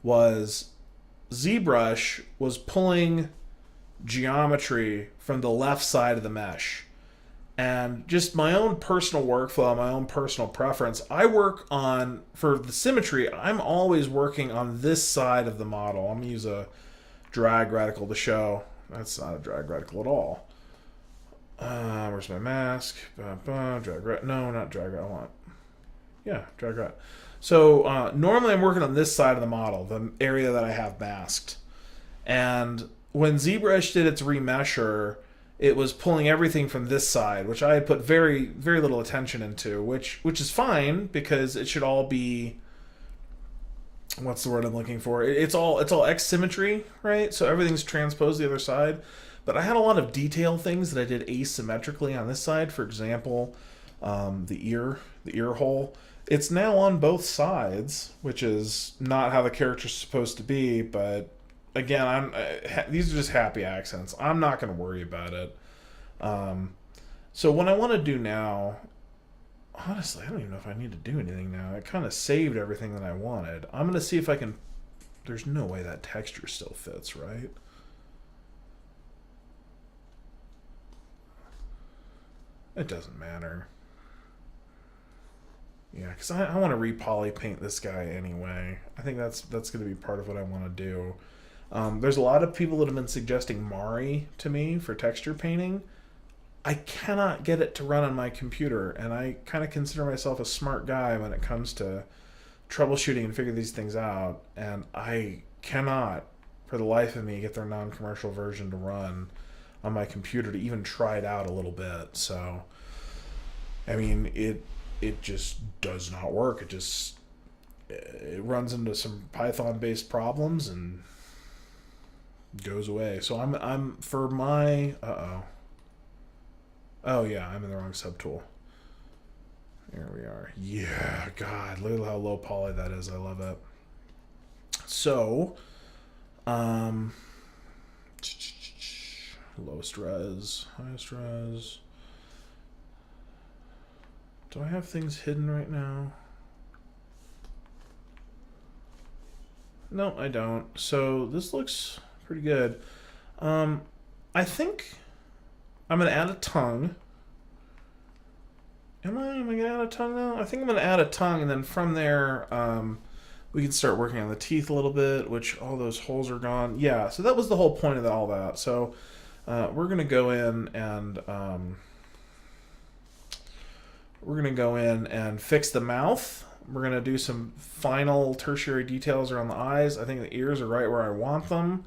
was ZBrush was pulling geometry from the left side of the mesh. And just my own personal workflow, my own personal preference, I work on, for the symmetry, I'm always working on this side of the model. I'm going to use a drag radical to show. That's not a drag radical at all. Where's my mask? No, not drag radical. I want... Yeah, drag radical. So normally I'm working on this side of the model, the area that I have masked. And when ZBrush did its remesher, it was pulling everything from this side, which I had put very, very little attention into, which is fine because it should all be... What's the word I'm looking for? It's all X symmetry, right? So everything's transposed the other side. But I had a lot of detail things that I did asymmetrically on this side. For example, the ear hole. It's now on both sides, which is not how the character's supposed to be. But again, these are just happy accents. I'm not going to worry about it. So what I want to do now... Honestly, I don't even know if I need to do anything now. It kind of saved everything that I wanted. I'm going to see if I can... There's no way that texture still fits, right? It doesn't matter. Yeah, because I want to re-poly paint this guy anyway. I think that's going to be part of what I want to do. There's a lot of people that have been suggesting Mari to me for texture painting. I cannot get it to run on my computer, and I kind of consider myself a smart guy when it comes to troubleshooting and figure these things out, and I cannot, for the life of me, get their non-commercial version to run on my computer to even try it out a little bit. So, I mean, it just does not work. It runs into some Python-based problems and goes away. So I'm for my... Oh, yeah, I'm in the wrong subtool. Here we are. Yeah, God, look at how low poly that is. I love it. So, lowest res, highest res. Do I have things hidden right now? No, I don't. So, this looks pretty good. I think... I'm going to add a tongue. Am I going to add a tongue now? I think I'm going to add a tongue, and then from there, we can start working on the teeth a little bit, which all those holes are gone. Yeah, so that was the whole point of all that. So we're going to go in and fix the mouth. We're going to do some final tertiary details around the eyes. I think the ears are right where I want them.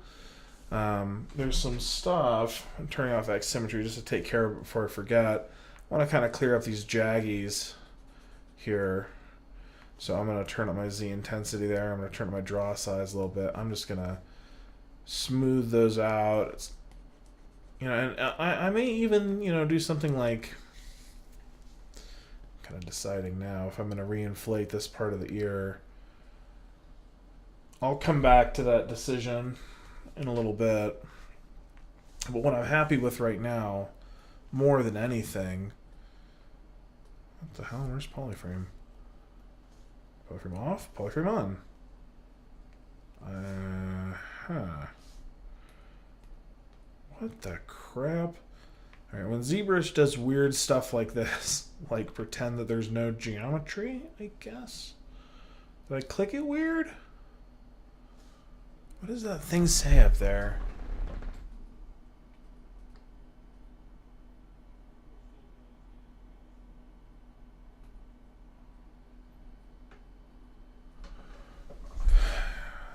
There's some stuff. I'm turning off that symmetry just to take care of it before I forget. I want to kind of clear up these jaggies here. So I'm going to turn up my Z intensity there. I'm going to turn up my draw size a little bit. I'm just going to smooth those out. It's, and I may even, do something like... I'm kind of deciding now if I'm going to reinflate this part of the ear. I'll come back to that decision in a little bit. But what I'm happy with right now, more than anything... What the hell? Where's polyframe? Polyframe off? Polyframe on. What the crap? Alright, when ZBrush does weird stuff like this, like pretend that there's no geometry, I guess. Did I click it weird? What does that thing say up there?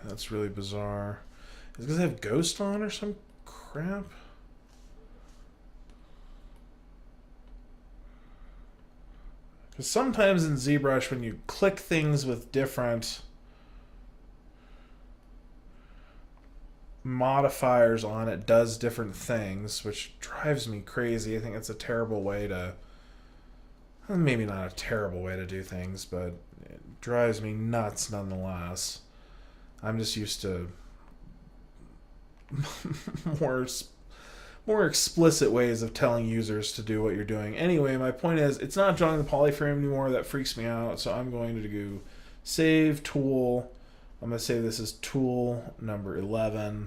That's really bizarre. Is it because I have Ghost on or some crap? Because sometimes in ZBrush, when you click things with different modifiers on, it does different things, which drives me crazy. I think it's a terrible way to... Maybe not a terrible way to do things, but it drives me nuts nonetheless. I'm just used to more explicit ways of telling users to do what you're doing. Anyway, my point is, it's not drawing the polyframe anymore. That freaks me out. So I'm going to do save tool. I'm going to say this is tool number 11.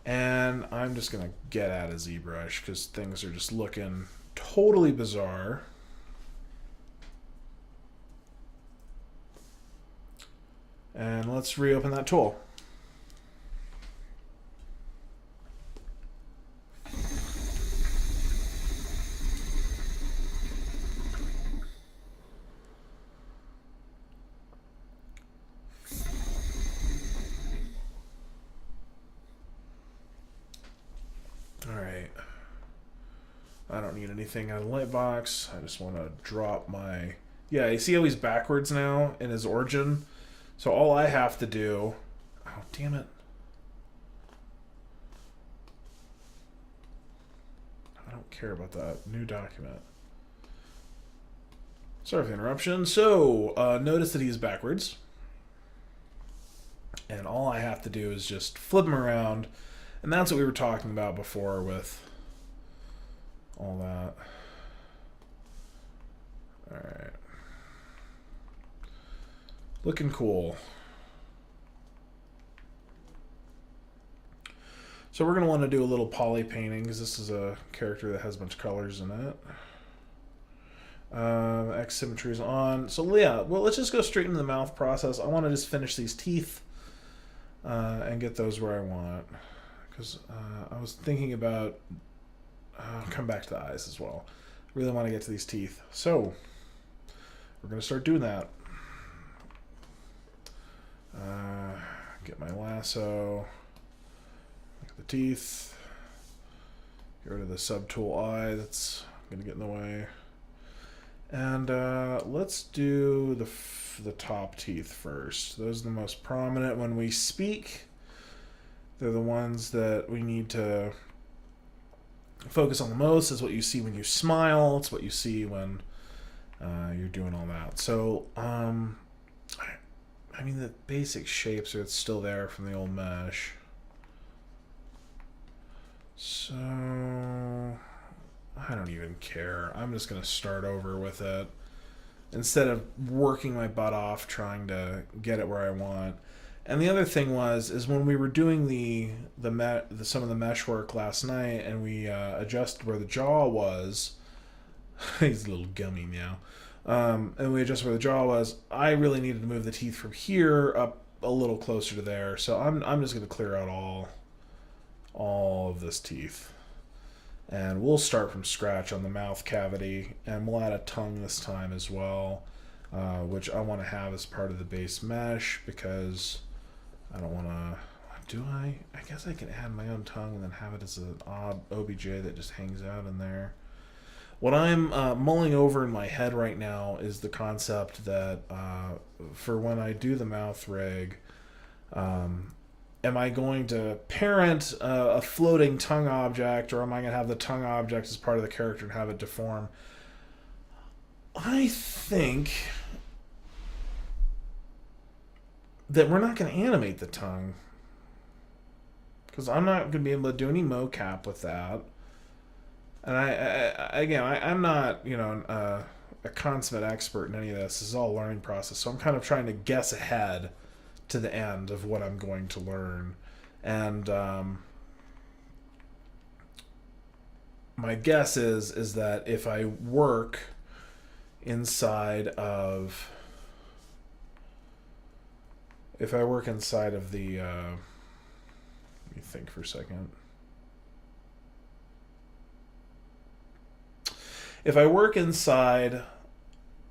And I'm just going to get out of ZBrush because things are just looking totally bizarre. And let's reopen that tool. Alright. I don't need anything out of the light box. I just want to drop my... Yeah, you see how he's backwards now in his origin? So all I have to do... Oh, damn it. I don't care about that. New document. Sorry for the interruption. So, notice that he's backwards. And all I have to do is just flip him around. And that's what we were talking about before with all that. Alright. Looking cool. So we're going to want to do a little poly painting because this is a character that has a bunch of colors in it. X symmetry is on. So yeah, well, let's just go straight into the mouth process. I want to just finish these teeth and get those where I want. Because I was thinking about... I'll come back to the eyes as well. I really want to get to these teeth. So we're going to start doing that. Get my lasso. Look at the teeth. Get rid of the subtool eye that's going to get in the way. And let's do the top teeth first. Those are the most prominent when we speak. They're the ones that we need to focus on the most. It's what you see when you smile. It's what you see when you're doing all that. So, I mean, the basic shapes are still there from the old mesh. So, I don't even care. I'm just going to start over with it. Instead of working my butt off trying to get it where I want. And the other thing is when we were doing some of the mesh work last night and we adjusted where the jaw was, he's a little gummy now, and we adjusted where the jaw was, I really needed to move the teeth from here up a little closer to there. So I'm just going to clear out all of this teeth. And we'll start from scratch on the mouth cavity, and we'll add a tongue this time as well, which I want to have as part of the base mesh because I don't want to... Do I? I guess I can add my own tongue and then have it as an odd OBJ that just hangs out in there. What I'm mulling over in my head right now is the concept that for when I do the mouth rig, am I going to parent a floating tongue object, or am I going to have the tongue object as part of the character and have it deform? I think that we're not going to animate the tongue because I'm not going to be able to do any mocap with that. And I'm not, a consummate expert in any of this. This is all a learning process. So I'm kind of trying to guess ahead to the end of what I'm going to learn. And my guess is that if I work inside of if I work inside of the, let me think for a second. If I work inside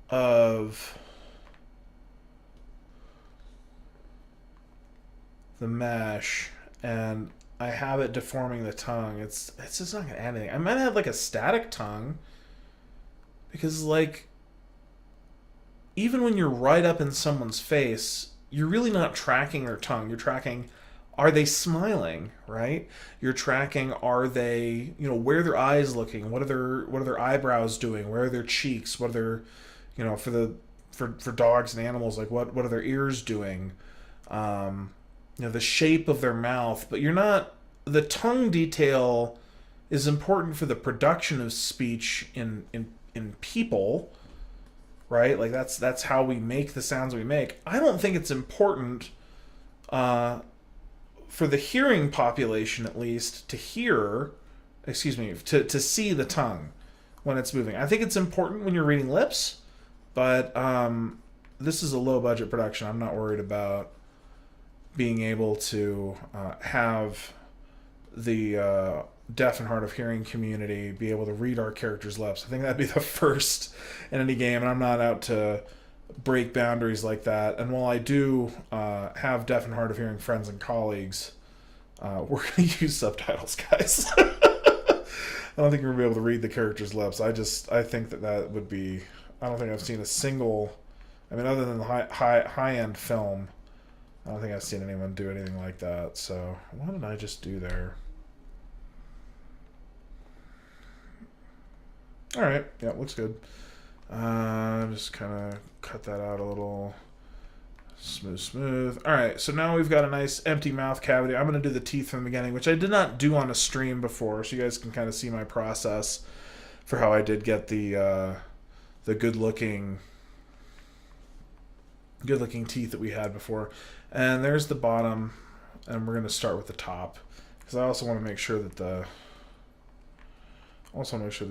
of the mesh and I have it deforming the tongue, it's just not gonna add anything. I might have like a static tongue because like even when you're right up in someone's face, you're really not tracking their tongue. You're tracking, are they smiling, right? You're tracking, are they, you know, where are their eyes looking? What are their eyebrows doing? Where are their cheeks? What are their, you know, for dogs and animals, like what are their ears doing? You know, the shape of their mouth. But you're not, the tongue detail is important for the production of speech in people, right? Like that's how we make the sounds we make. I don't think it's important for the hearing population, at least, to hear, excuse me, to see the tongue when it's moving. I think it's important when you're reading lips, but this is a low budget production. I'm not worried about being able to have the deaf and hard of hearing community be able to read our characters' lips. I think that'd be the first in any game, and I'm not out to break boundaries like that. And while I do have deaf and hard of hearing friends and colleagues, we're going to use subtitles, guys. I don't think we're going to be able to read the characters' lips. I think that would be, I don't think I've seen a single, I mean, other than the high-end film, I don't think I've seen anyone do anything like that. So what did I just do there? All right. Yeah, looks good. Just kind of cut that out a little. Smooth. All right. So now we've got a nice empty mouth cavity. I'm going to do the teeth from the beginning, which I did not do on a stream before, so you guys can kind of see my process for how I did get the good-looking teeth that we had before. And there's the bottom, and we're going to start with the top because I also want to make sure that the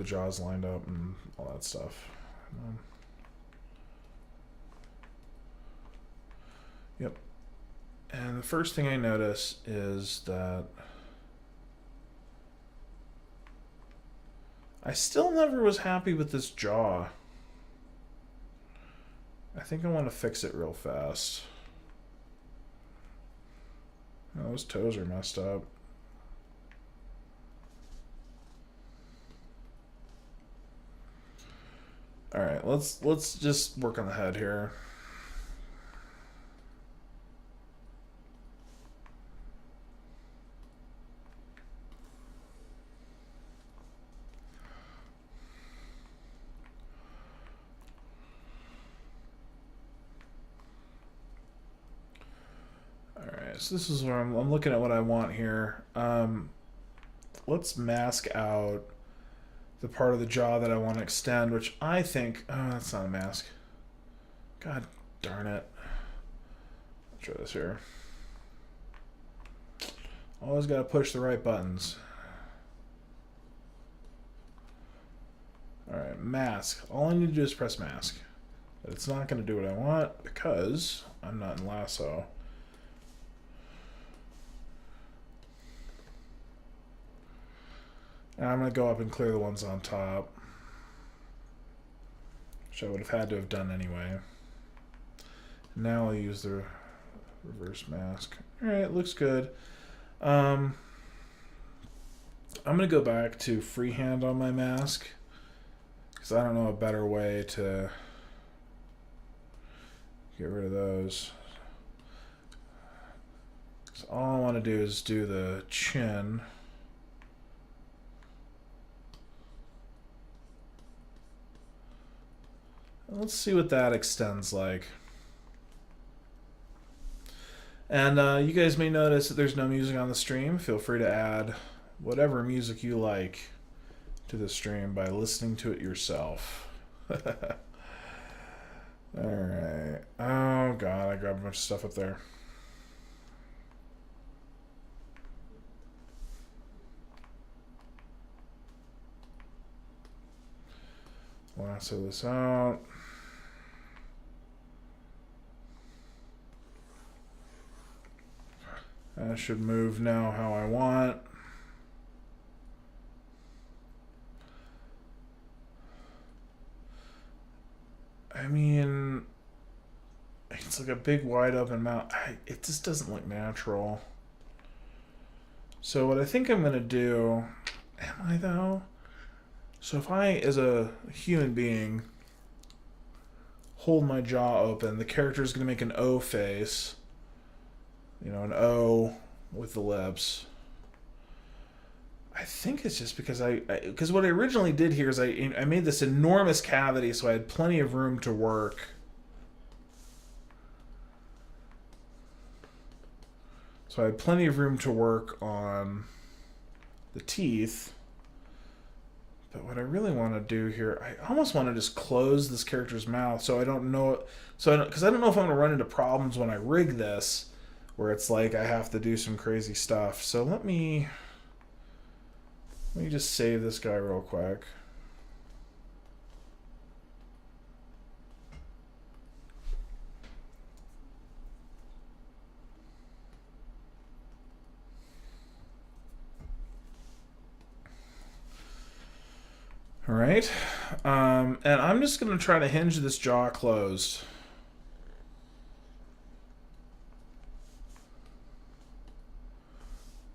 jaw's lined up and all that stuff. Yep. And the first thing I notice is that I still never was happy with this jaw. I think I want to fix it real fast. Oh, those toes are messed up. All right, let's just work on the head here. So this is where I'm looking at what I want here. Let's mask out the part of the jaw that I want to extend, which I think, oh, that's not a mask. God darn it. Let's try this here. Always got to push the right buttons. All right, mask. All I need to do is press mask. But it's not going to do what I want because I'm not in lasso. And I'm going to go up and clear the ones on top, which I would have had to have done anyway. Now I'll use the reverse mask. Alright, looks good. I'm going to go back to freehand on my mask, because I don't know a better way to get rid of those. So all I want to do is do the chin. Let's see what that extends like. And you guys may notice that there's no music on the stream. Feel free to add whatever music you like to the stream by listening to it yourself. Alright. Oh god, I grabbed a bunch of stuff up there. Lasso this out. That should move now how I want. I mean, it's like a big wide open mouth. It just doesn't look natural. So what I think I'm going to do, am I though? So if I, as a human being, hold my jaw open, the character is going to make an O face. You know, an O with the lips. I think it's just because because what I originally did here is I made this enormous cavity so I had plenty of room to work. So I had plenty of room to work on the teeth. But what I really want to do here, I almost want to just close this character's mouth so I don't know, because I don't know if I'm going to run into problems when I rig this, where it's like I have to do some crazy stuff. So let me just save this guy real quick. All right, and I'm just going to try to hinge this jaw closed.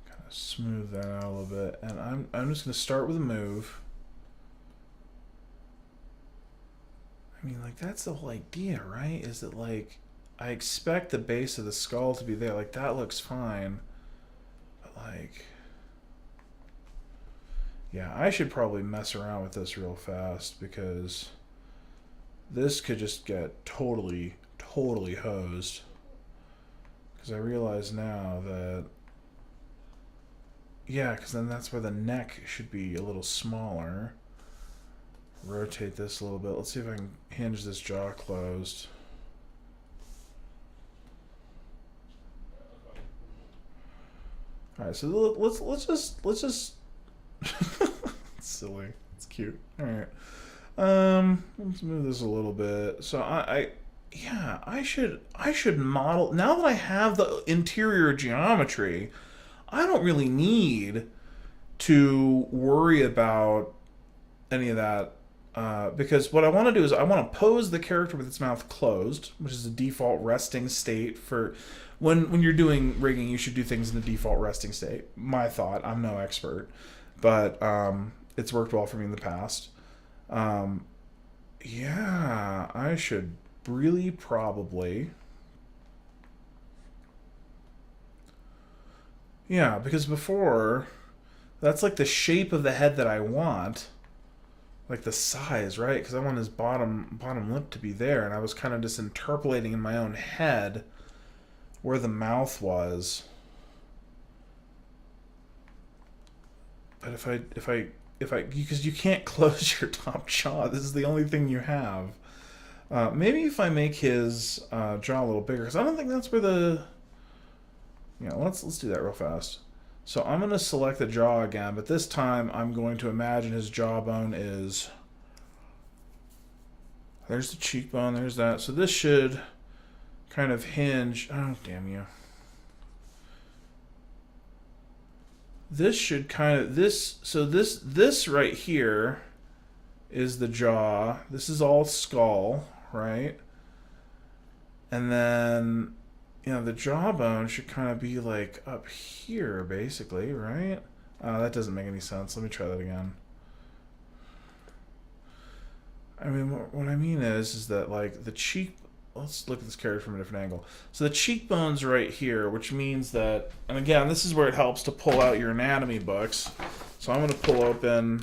Kind of smooth that out a little bit, and I'm just going to start with a move. I mean, like, that's the whole idea, right? Is that, like, I expect the base of the skull to be there. Like, that looks fine, but, like, yeah, I should probably mess around with this real fast because this could just get totally hosed. Because I realize now that, yeah, because then that's where the neck should be a little smaller. Rotate this a little bit. Let's see if I can hinge this jaw closed. All right, so let's just it's silly. It's cute. All right. Let's move this a little bit. So I should model, now that I have the interior geometry, I don't really need to worry about any of that, because what I want to do is I want to pose the character with its mouth closed, which is a default resting state for when you're doing rigging. You should do things in the default resting state. My thought. I'm no expert, but it's worked well for me in the past. Yeah, I should really probably. Yeah, because before, that's like the shape of the head that I want. Like the size, right? Because I want his bottom lip to be there, and I was kind of just interpolating in my own head where the mouth was. But if I, because you can't close your top jaw. This is the only thing you have. Maybe if I make his jaw a little bigger, because I don't think that's where the. Yeah, let's do that real fast. So I'm going to select the jaw again, but this time I'm going to imagine his jawbone is. There's the cheekbone. There's that. So this should kind of hinge. Oh, damn you. This should kind of this right here is the jaw. This is all skull, right? And then, you know, the jawbone should kind of be like up here, basically, right? That doesn't make any sense. Let me try that again. I mean, what I mean is that, like, the cheek. Let's look at this character from a different angle. So the cheekbone's right here, which means that, and again, this is where it helps to pull out your anatomy books. So I'm going to pull open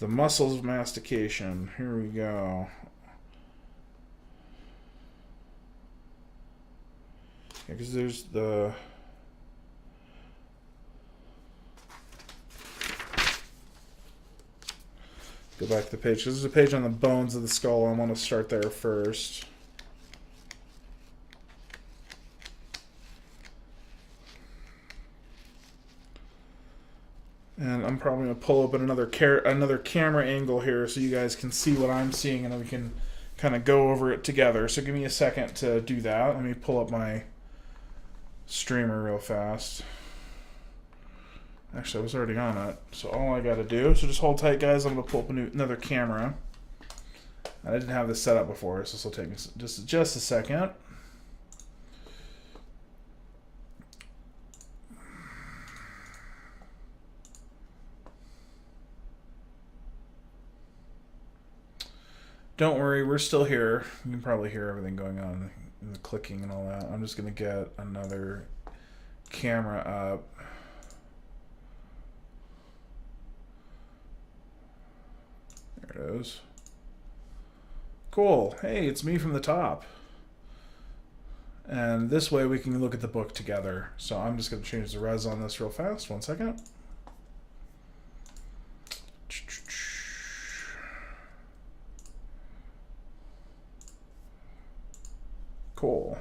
the muscles of mastication. Here we go. Yeah, because there's the. Go back to the page. This is a page on the bones of the skull. I want to start there first. And I'm probably going to pull up another camera angle here so you guys can see what I'm seeing, and then we can kind of go over it together. So give me a second to do that. Let me pull up my streamer real fast. Actually, I was already on it. So all I got to do, so just hold tight, guys. I'm going to pull up another camera. I didn't have this set up before, so this will take me just a second. Don't worry, we're still here. You can probably hear everything going on in the clicking and all that. I'm just going to get another camera up. There it is. Cool. Hey, it's me from the top. And this way we can look at the book together. So I'm just going to change the res on this real fast. 1 second. Cool.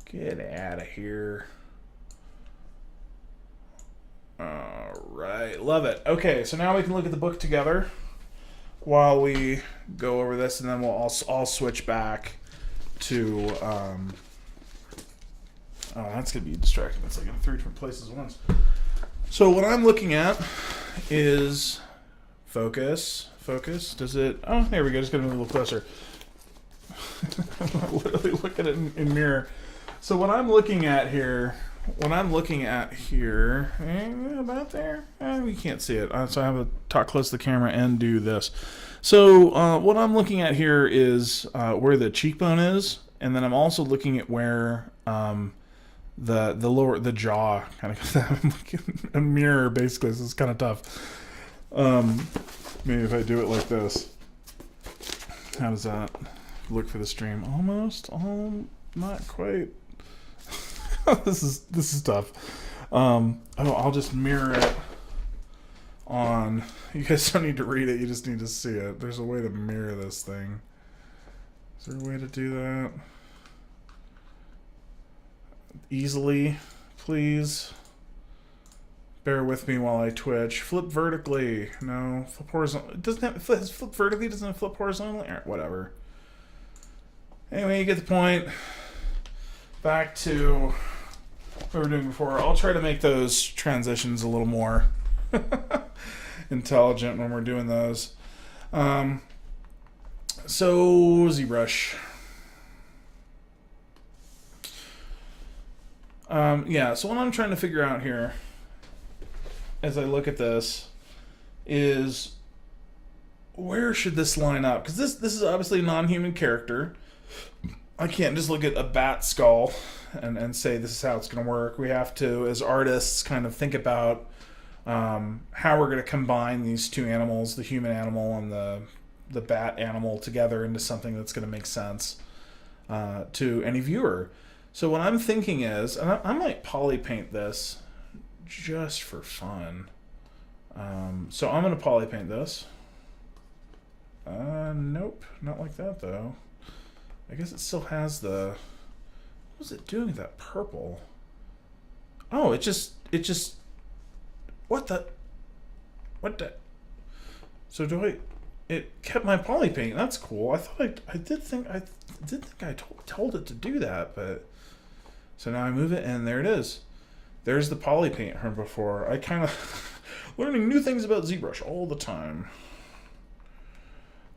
Get out of here. All right, love it. Okay, so now we can look at the book together while we go over this, and then we'll all switch back to. Oh, that's gonna be distracting. It's like in 3 different places at once. So what I'm looking at is focus. Focus. Does it? Oh, there we go. Just gonna move a little closer. I'm literally looking at it in mirror. So what I'm looking at here. About there, you can't see it, so I have to talk close to the camera and do this. So what I'm looking at here is where the cheekbone is, and then I'm also looking at where the jaw kind of. I'm looking at a mirror basically, so it's kind of tough. Maybe if I do it like this, how does that look for the stream? Almost, not quite. This is tough. I'll just mirror it on. You guys don't need to read it. You just need to see it. There's a way to mirror this thing. Is there a way to do that easily? Please bear with me while I twitch. Flip vertically. No, flip horizontally. It doesn't have flip vertically. Doesn't it flip horizontally? Whatever. Anyway, you get the point. Back to what we were doing before. I'll try to make those transitions a little more intelligent when we're doing those. So ZBrush. So what I'm trying to figure out here as I look at this is where should this line up? Because this is obviously a non-human character. I can't just look at a bat skull and say this is how it's going to work. We have to, as artists, kind of think about how we're going to combine these two animals, the human animal and the bat animal, together into something that's going to make sense to any viewer. So what I'm thinking is, and I might poly paint this just for fun. So I'm going to poly paint this. Nope, not like that though. I guess it still has the. What was it doing with that purple? Oh, it just. What the? So it kept my poly paint. That's cool. I thought I did think I told it to do that, but. So now I move it, and there it is. There's the poly paint from before. I kind of learning new things about ZBrush all the time.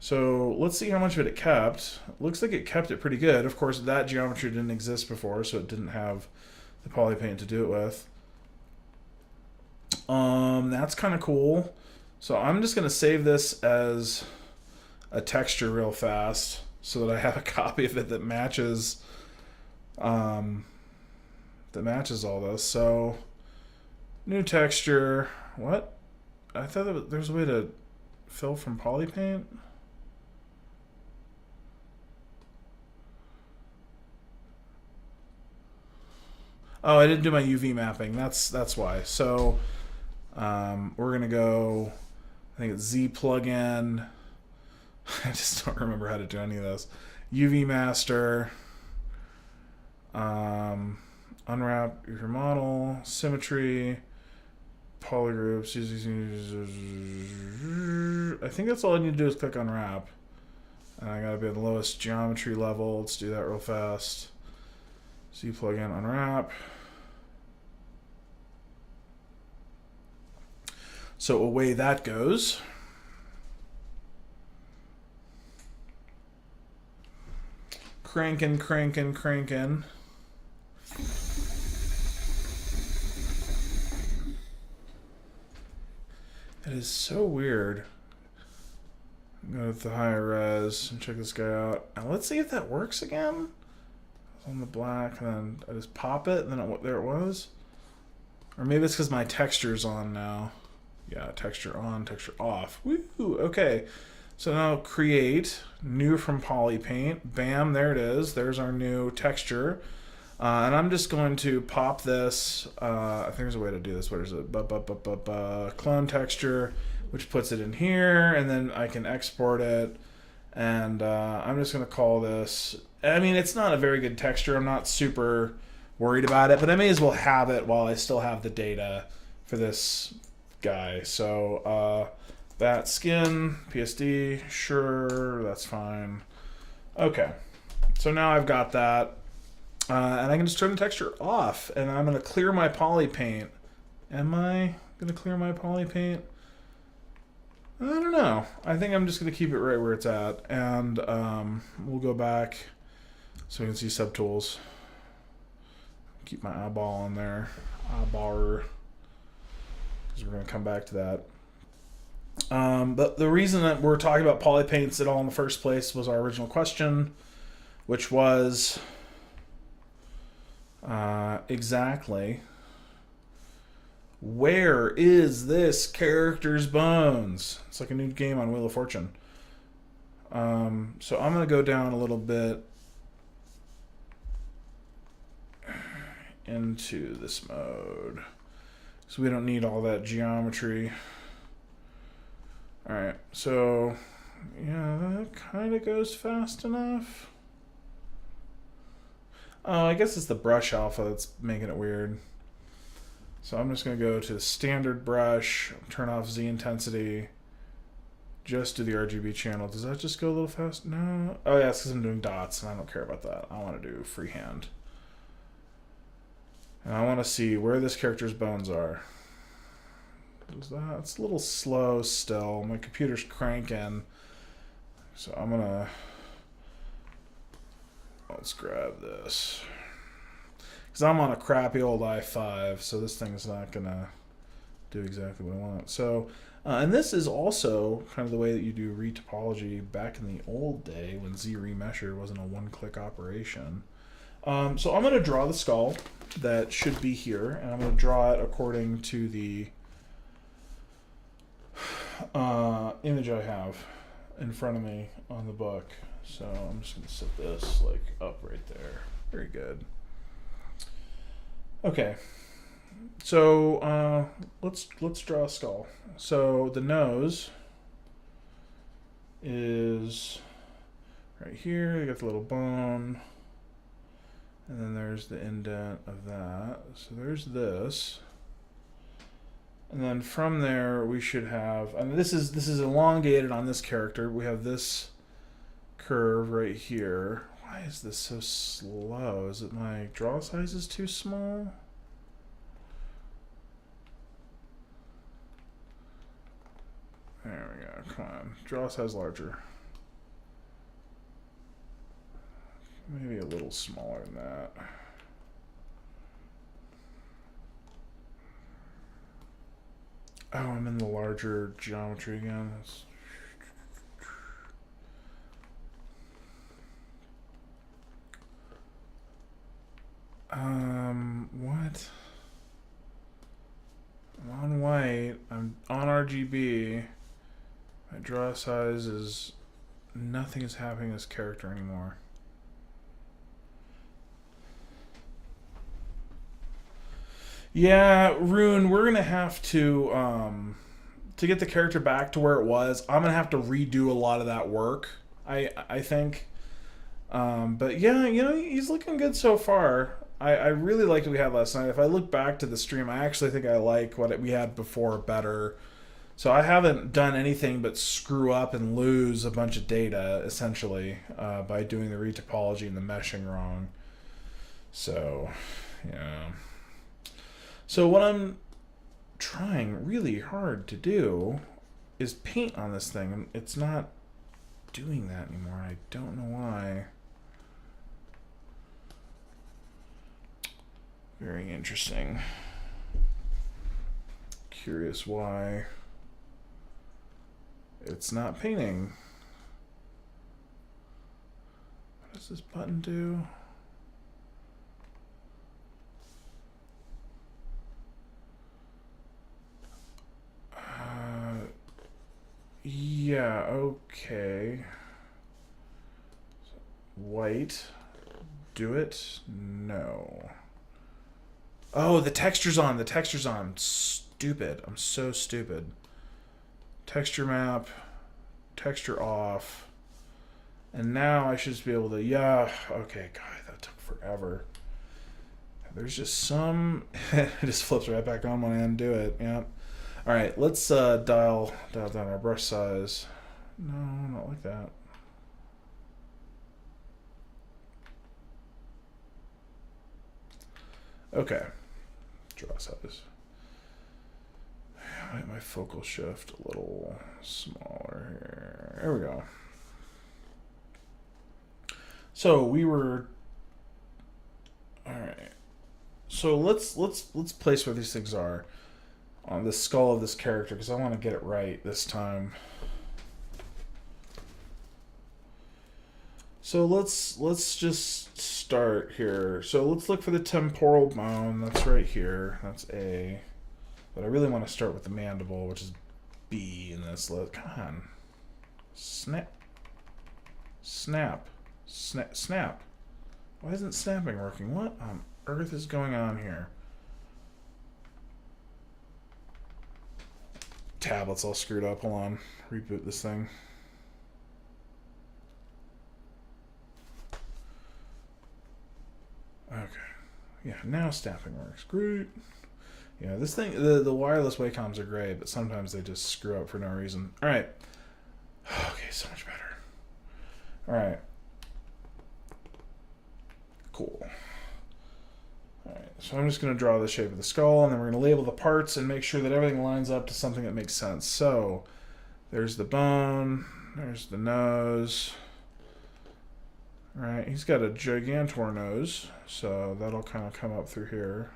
So let's see how much of it kept. Looks like it kept it pretty good. Of course, that geometry didn't exist before, so it didn't have the poly paint to do it with. That's kind of cool. So I'm just going to save this as a texture real fast so that I have a copy of it that matches all this. So new texture. What? I thought there's a way to fill from poly paint. Oh, I didn't do my UV mapping. That's why. So we're gonna go. I think it's Z plugin. I just don't remember how to do any of this. UV master. Unwrap your model. Symmetry. Polygroups. I think that's all I need to do is click unwrap. And I gotta be at the lowest geometry level. Let's do that real fast. Z plugin unwrap. So away that goes. Cranking, cranking, cranking. It is so weird. Go with the higher res and check this guy out. And let's see if that works again. On the black, and then I just pop it, and then there it was. Or maybe it's because my texture's on now. Yeah, texture on, texture off. Woo! Okay. So now create, new from Polypaint. Bam, there it is. There's our new texture. And I'm just going to pop this. I think there's a way to do this. What is it? Clone texture, which puts it in here, and then I can export it. And I'm just going to call this. I mean, it's not a very good texture. I'm not super worried about it, but I may as well have it while I still have the data for this guy. So that skin, PSD, sure, that's fine. Okay, so now I've got that. And I can just turn the texture off, and I'm going to clear my poly paint. Am I going to clear my poly paint? I don't know. I think I'm just going to keep it right where it's at, and we'll go back so we can see subtools. Keep my eyeball in there, eyeball, because we're going to come back to that. But the reason that we're talking about poly paints at all in the first place was our original question, which was exactly where is this character's bones? It's like a new game on Wheel of Fortune. So I'm going to go down a little bit into this mode, so we don't need all that geometry. Alright, so yeah, that kind of goes fast enough. Oh, I guess it's the brush alpha that's making it weird. So I'm just going to go to the standard brush, turn off Z intensity, just do the RGB channel. Does that just go a little fast? No. Oh yeah, it's because I'm doing dots and I don't care about that. I want to do freehand. And I want to see where this character's bones are. It's a little slow still. My computer's cranking. So I'm going to... Let's grab this. Because I'm on a crappy old i5, so this thing's not going to do exactly what I want. So, and this is also kind of the way that you do retopology back in the old day when ZRemesher wasn't a one-click operation. So I'm going to draw the skull that should be here, and I'm going to draw it according to the image I have in front of me on the book. So I'm just going to set this like up right there. Very good. Okay. So let's draw a skull. So the nose is right here. You got the little bone. And then there's the indent of that. So there's this. And then from there we should have, I mean, this is elongated on this character. We have this curve right here. Why is this so slow? Is it my draw size is too small? There we go. Come on. Draw size larger. Maybe a little smaller than that. Oh, I'm in the larger geometry again. What? I'm on white. I'm on RGB. My draw size is... Nothing is happening to this character anymore. Yeah, Rune, we're gonna have to get the character back to where it was. I'm gonna have to redo a lot of that work. I think. But yeah, you know, he's looking good so far. I really liked what we had last night. If I look back to the stream, I actually think I like what we had before better. So I haven't done anything but screw up and lose a bunch of data, essentially, by doing the retopology and the meshing wrong. So, yeah. So what I'm trying really hard to do is paint on this thing, and it's not doing that anymore. I don't know why. Very interesting. Curious why it's not painting. What does this button do? Yeah, okay. White. Do it? No. Oh, the texture's on. The texture's on. Stupid. I'm so stupid. Texture map. Texture off. And now I should just be able to... Yeah. Okay, God, that took forever. There's just some... It just flips right back on when I undo it. Yeah. All right, let's dial down our brush size. No, not like that. Okay. Draw size. Make my focal shift a little smaller here. There we go. So we were... All right. So let's place where these things are on the skull of this character, because I want to get it right this time. So let's just start here. So let's look for the temporal bone. That's right here. That's A. But I really want to start with the mandible, which is B in this. Come on. Snap. Snap. Snap. Snap. Why isn't snapping working? What on earth is going on here? Tablet's all screwed up. Hold on. Reboot this thing. Okay. Yeah, now snapping works. Great. Yeah, this thing, the wireless Wacom's are great, but sometimes they just screw up for no reason. All right. Okay, so much better. All right. Cool. All right, so I'm just going to draw the shape of the skull, and then we're going to label the parts and make sure that everything lines up to something that makes sense. So there's the bone, there's the nose. All right, he's got a gigantor nose, so that'll kind of come up through here.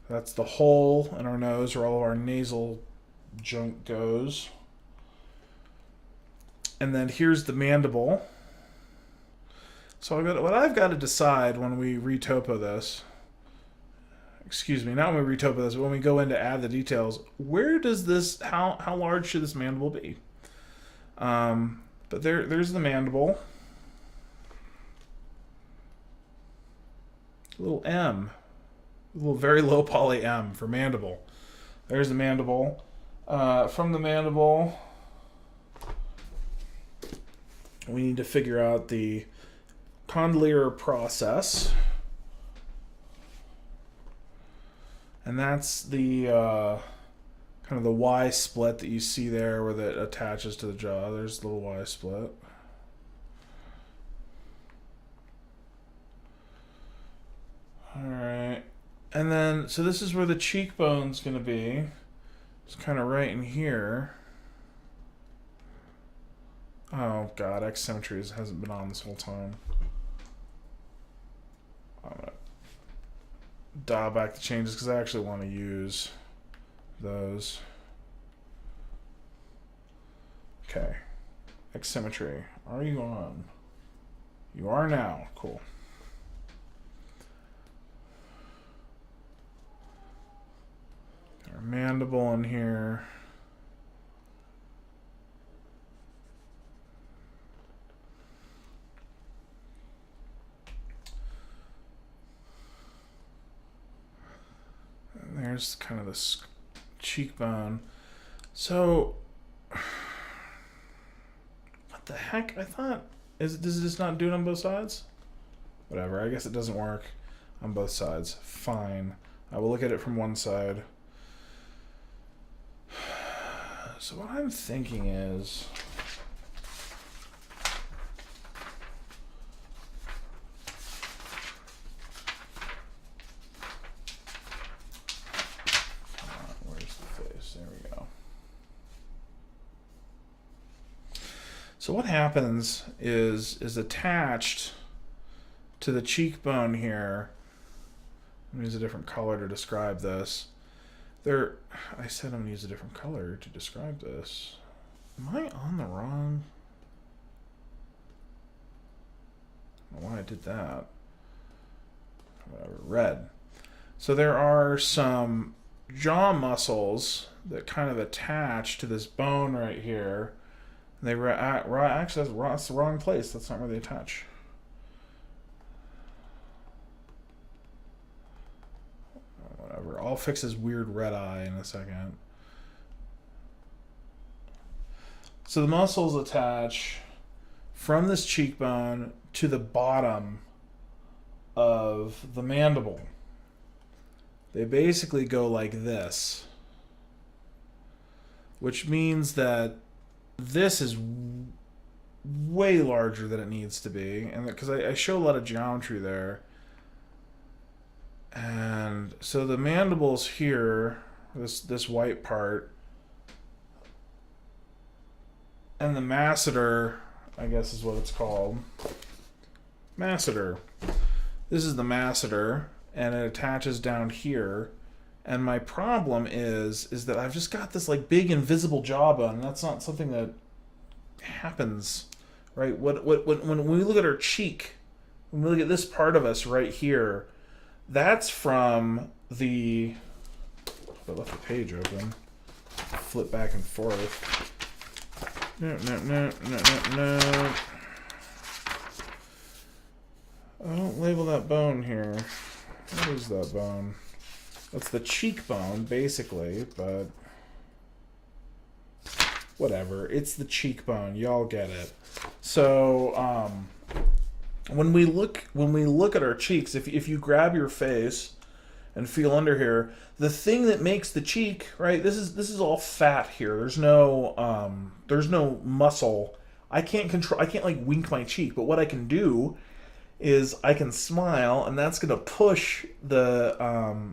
That's the hole in our nose where all of our nasal junk goes. And then here's the mandible. So what I've got to decide when we retopo this, excuse me, not when we retopo this, but when we go in to add the details, where does this, how large should this mandible be? But there's the mandible. A little M. A little very low poly M for mandible. There's the mandible. From the mandible, we need to figure out the condylar process. And that's the kind of the Y split that you see there where that attaches to the jaw. There's the little Y split. Alright. And then, so this is where the cheekbone's going to be. It's kind of right in here. Oh god, X symmetry hasn't been on this whole time. I'm going to dial back the changes because I actually want to use those. Okay. X symmetry. Are you on? You are now. Cool. Our mandible in here. And there's kind of this cheekbone. So, what the heck? I thought, does it just not do it on both sides? Whatever, I guess it doesn't work on both sides. Fine. I will look at it from one side. So what I'm thinking is, where's the face? There we go. So what happens is attached to the cheekbone here. I'm gonna use a different color to describe this. I said I'm gonna use a different color to describe this. Am I on the wrong? I don't know why I did that. Whatever, red. So there are some jaw muscles that kind of attach to this bone right here. They actually, that's the wrong place. That's not where they attach. Whatever. I'll fix his weird red eye in a second. So the muscles attach from this cheekbone to the bottom of the mandible. They basically go like this, which means that this is way larger than it needs to be, and because I show a lot of geometry there. And so the mandible's here, this white part, and the masseter, I guess is what it's called. Masseter. This is the masseter, and it attaches down here. And my problem is that I've just got this like big invisible jawbone, and that's not something that happens, right? When we look at our cheek, when we look at this part of us right here, that's from the. I left the page open. Flip back and forth. No. I don't label that bone here. What is that bone? That's the cheekbone, basically, but whatever. It's the cheekbone. Y'all get it. So, when we look at our cheeks, if you grab your face and feel under here, the thing that makes the cheek, right? This is all fat here. There's no muscle. I can't like wink my cheek, but what I can do is I can smile, and that's gonna push the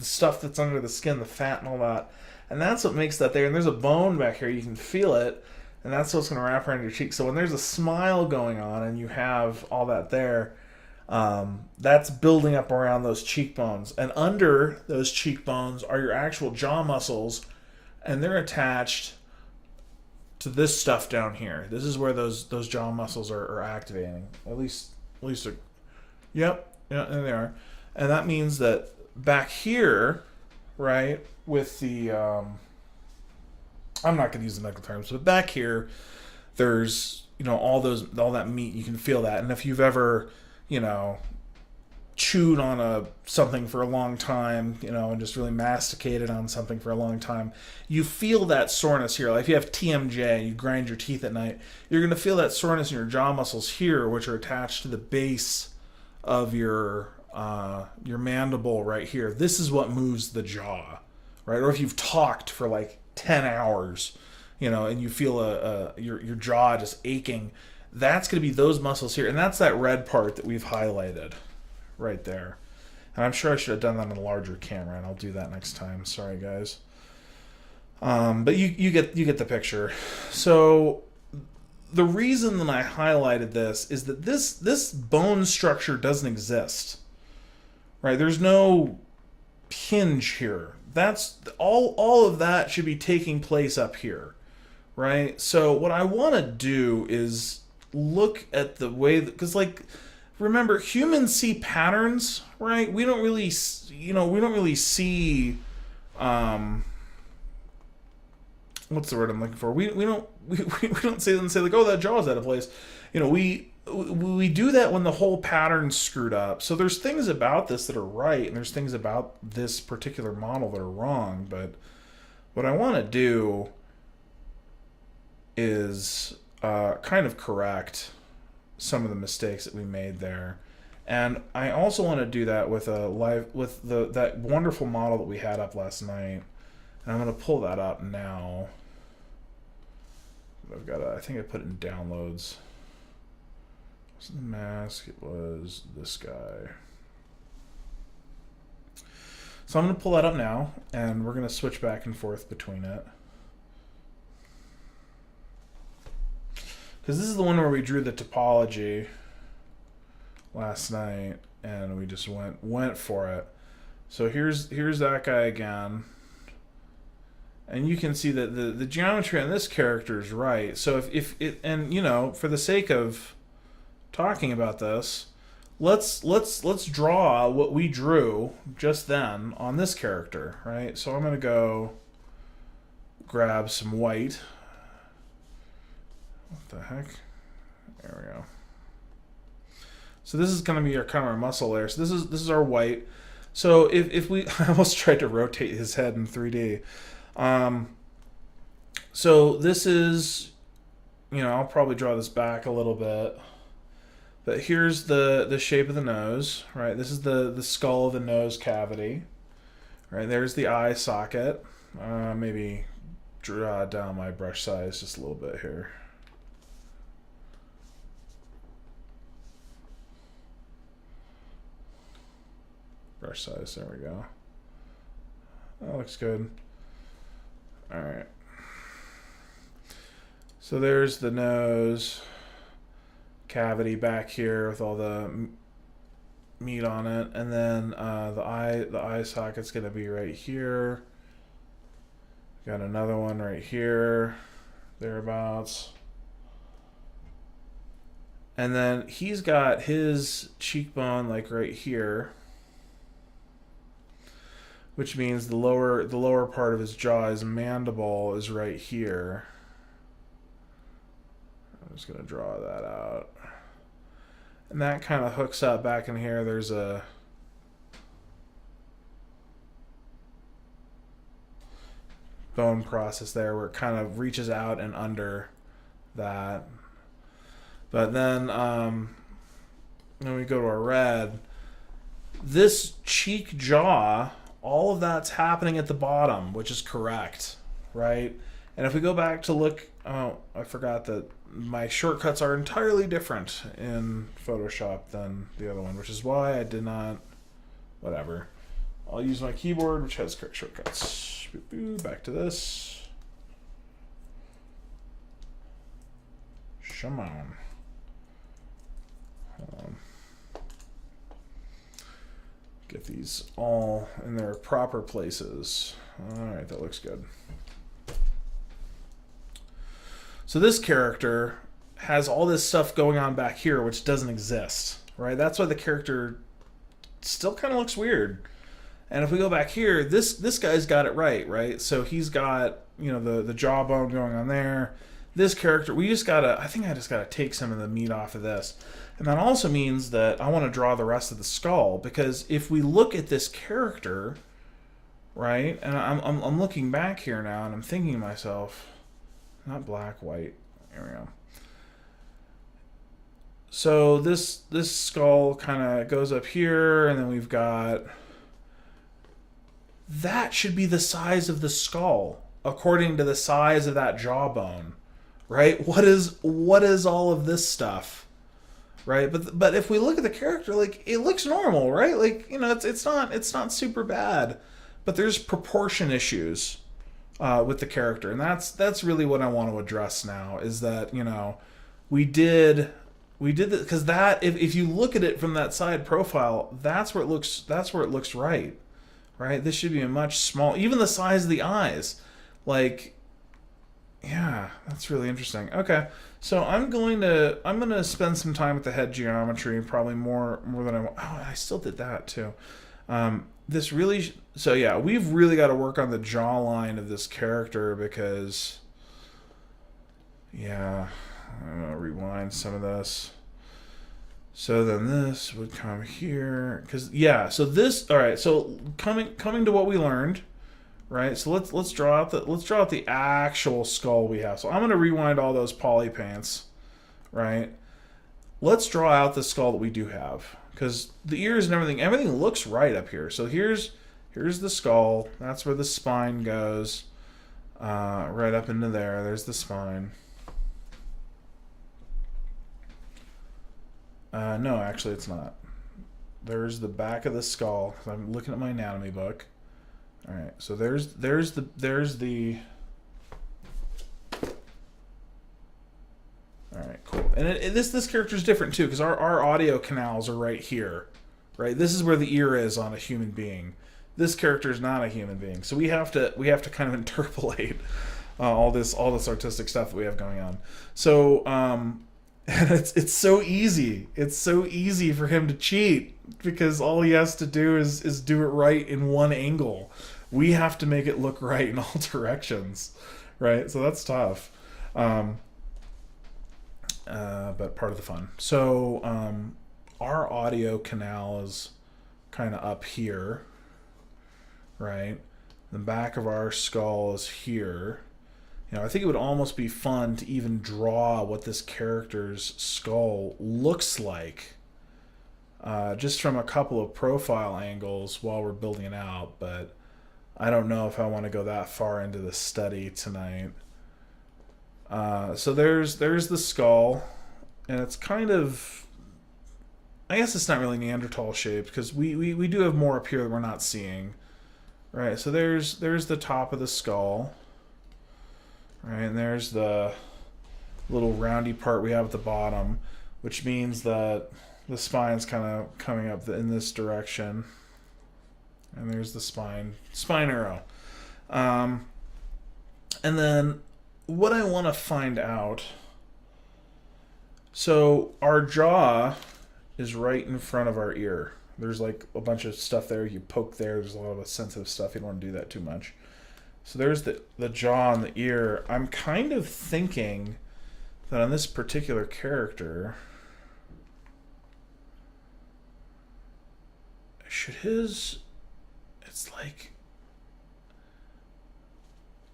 stuff that's under the skin, the fat and all that, and that's what makes that there. And there's a bone back here, you can feel it, and that's what's going to wrap around your cheek. So when there's a smile going on and you have all that there, that's building up around those cheekbones. And under those cheekbones are your actual jaw muscles, and they're attached to this stuff down here. This is where those jaw muscles are activating. At least yep, yeah, there they are. And that means that back here, right, with the I'm not going to use the medical terms, but back here, there's, all that meat, you can feel that. And if you've ever, chewed on something for a long time, and just really masticated on something for a long time, you feel that soreness here. Like if you have TMJ, you grind your teeth at night, you're going to feel that soreness in your jaw muscles here, which are attached to the base of your mandible right here. This is what moves the jaw, right? Or if you've talked for like 10 hours, and you feel your jaw just aching, that's going to be those muscles here. And that's that red part that we've highlighted right there. And I'm sure I should have done that on a larger camera, and I'll do that next time. Sorry, guys. But you get the picture. So the reason that I highlighted this is that this bone structure doesn't exist, right? There's no hinge here. That's all of that should be taking place up here, right? So what I want to do is look at the way that, because remember, humans see patterns, right? We don't really see what's the word I'm looking for? We don't say like, oh, that jaw's out of place. We do that when the whole pattern's screwed up. So there's things about this that are right, and there's things about this particular model that are wrong. But what I want to do is kind of correct some of the mistakes that we made there. And I also want to do that with that wonderful model that we had up last night. And I'm going to pull that up now. I've got I think I put it in downloads. What's the mask? It was this guy. So I'm going to pull that up now, and we're going to switch back and forth between it. Because this is the one where we drew the topology last night, and we just went for it. So here's that guy again. And you can see that the geometry on this character is right. So if it, and you know, for the sake of talking about this, let's draw what we drew just then on this character, right? So I'm gonna go grab some white. What the heck? There we go. So this is gonna be our kind of our muscle layer. So this is our white. So if we, I almost tried to rotate his head in 3D. So this is, you know, I'll probably draw this back a little bit. But here's the shape of the nose, right? This is the skull of the nose cavity. Right, there's the eye socket. Maybe draw down my brush size just a little bit here. Brush size, there we go. That looks good. All right. So there's the nose cavity back here with all the meat on it, and then the eye socket's gonna be right here. Got another one right here, thereabouts. And then he's got his cheekbone like right here, which means the lower part of his jaw, his mandible, is right here. I'm just gonna draw that out. And that kind of hooks up back in here. There's a bone process there where it kind of reaches out and under that. But then when we go to our red, this cheek jaw, all of that's happening at the bottom, which is correct, right? And if we go back to look, oh, I forgot that my shortcuts are entirely different in Photoshop than the other one, which is why I did not, whatever. I'll use my keyboard, which has correct shortcuts. Back to this. Come on. Get these all in their proper places. All right, that looks good. So this character has all this stuff going on back here, which doesn't exist, right? That's why the character still kind of looks weird. And if we go back here, this guy's got it right? So he's got, you know, the jawbone going on there. This character, I think I just gotta take some of the meat off of this. And that also means that I want to draw the rest of the skull, because if we look at this character, right, and I'm looking back here now, and I'm thinking to myself, not black, white. There we go. So this skull kind of goes up here, and then we've got, that should be the size of the skull according to the size of that jawbone, right? What is all of this stuff, right? But if we look at the character, like, it looks normal, right? Like, you know, it's not super bad, but there's proportion issues with the character, and that's really what I want to address now, is that, you know, we did this because that, if you look at it from that side profile, that's where it looks right. This should be a much small, even the size of the eyes, like, yeah, that's really interesting. Okay, so I'm gonna spend some time with the head geometry, probably more than I want. Oh, I still did that too. This really, so yeah, we've really got to work on the jawline of this character, because, yeah, I'm gonna rewind some of this. So then this would come here, because, yeah, so this, all right, so coming to what we learned, right? So let's draw out the actual skull we have. So I'm gonna rewind all those poly paints, right? Let's draw out the skull that we do have, because the ears and everything looks right up here. So here's here's the skull. That's where the spine goes. Right up into there. There's the spine. No, actually it's not. There's the back of the skull. I'm looking at my anatomy book. All right, so there's the. All right, cool. And this character's different too, because our audio canals are right here, right? This is where the ear is on a human being. This character is not a human being, so we have to kind of interpolate all this artistic stuff that we have going on. So it's so easy. It's so easy for him to cheat because all he has to do is do it right in one angle. We have to make it look right in all directions, right? So that's tough. But part of the fun. So our audio canal is kind of up here, right? The back of our skull is here. You know, I think it would almost be fun to even draw what this character's skull looks like, just from a couple of profile angles while we're building it out. But I don't know if I want to go that far into the study tonight. So there's the skull, and it's kind of, I guess it's not really Neanderthal shaped because we do have more up here that we're not seeing, right? So there's the top of the skull, right, and there's the little roundy part we have at the bottom, which means that the spine's kind of coming up in this direction, and there's the spine arrow, and then what I want to find out, so our jaw is right in front of our ear. There's like a bunch of stuff there. You poke there. There's a lot of sensitive stuff. You don't want to do that too much. So there's the jaw and the ear. I'm kind of thinking that on this particular character, it's like,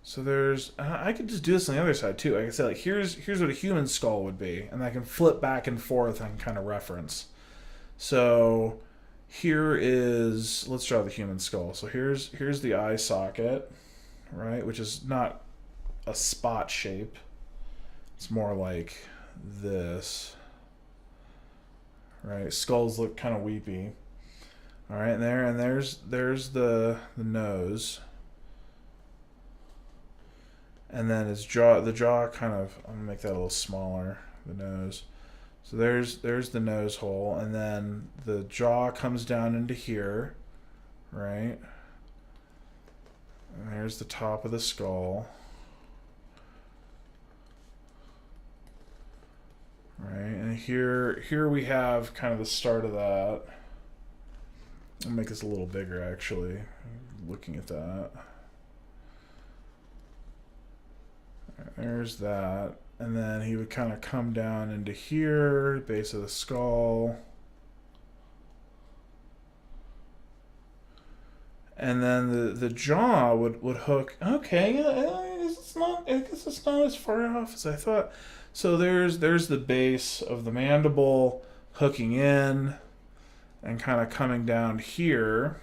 so there's, I could just do this on the other side too. Like I said, like here's what a human skull would be, and I can flip back and forth and kind of reference. So here is, let's draw the human skull. So here's the eye socket, right, which is not a spot shape. It's more like this, right? Skulls look kind of weepy. All right, and there's the nose. And then his jaw, the jaw kind of, I'm gonna make that a little smaller, the nose. So there's the nose hole, and then the jaw comes down into here, right? And there's the top of the skull. Right, and here we have kind of the start of that. I'll make this a little bigger actually, looking at that. There's that, and then he would kind of come down into here, base of the skull, and then the jaw would hook. Okay, I guess it's not as far off as I thought. So there's the base of the mandible hooking in and kind of coming down here,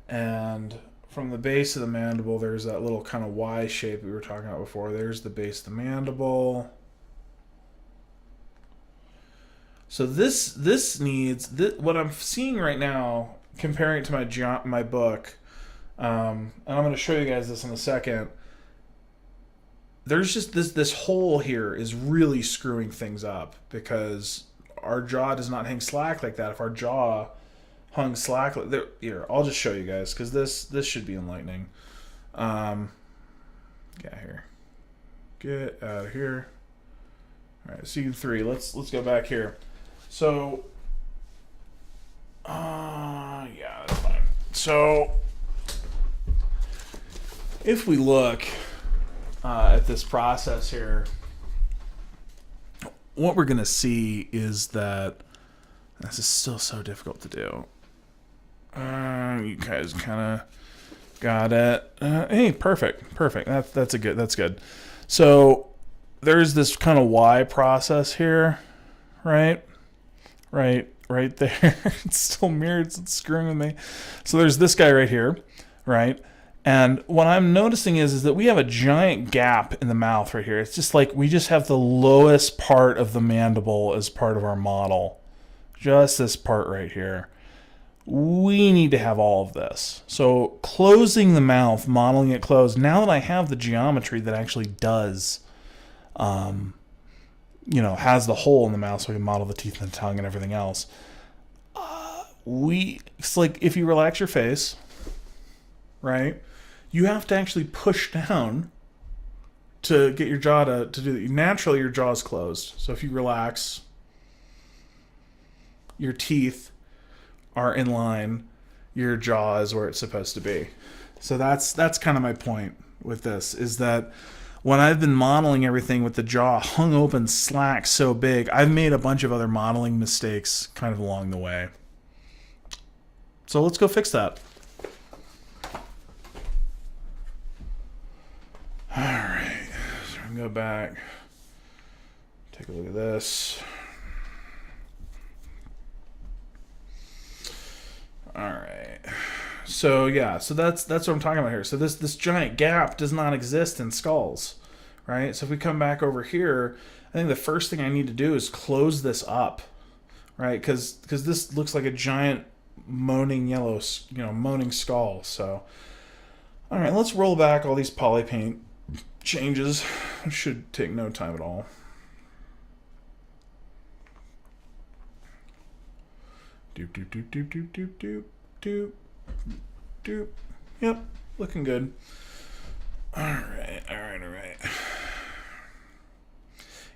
and from the base of the mandible, there's that little kind of Y shape we were talking about before. There's the base of the mandible. So this needs, what I'm seeing right now, comparing it to my book, and I'm going to show you guys this in a second. There's just this hole here is really screwing things up because our jaw does not hang slack like that. If our jaw hung slack, here, I'll just show you guys because this should be enlightening. Yeah, here, get out of here. All right, scene 3. Let's go back here. So, yeah, that's fine. So, if we look at this process here, what we're gonna see is that this is still so difficult to do. You guys kind of got it. Hey, perfect. That's good. So there's this kind of Y process here, right? right there. It's still mirrored. It's screwing with me. So there's this guy right here, right? And what I'm noticing is that we have a giant gap in the mouth right here. It's just like we just have the lowest part of the mandible as part of our model. Just this part right here. We need to have all of this. So closing the mouth, modeling it closed, now that I have the geometry that actually does, has the hole in the mouth so we can model the teeth and the tongue and everything else. It's like if you relax your face, right? You have to actually push down to get your jaw to do that. Naturally, your jaw is closed. So if you relax, your teeth are in line. Your jaw is where it's supposed to be. So that's kind of my point with this, is that when I've been modeling everything with the jaw hung open slack so big, I've made a bunch of other modeling mistakes kind of along the way. So let's go fix that. All right, so I'm gonna go back, take a look at this. All right, so yeah, so that's what I'm talking about here. So this giant gap does not exist in skulls, right? So if we come back over here, I think the first thing I need to do is close this up, right? Because this looks like a giant moaning yellow, moaning skull. So, all right, let's roll back all these poly paint changes. It should take no time at all. Doop doop doop doop doop doop doop doop doop. Yep, looking good. All right.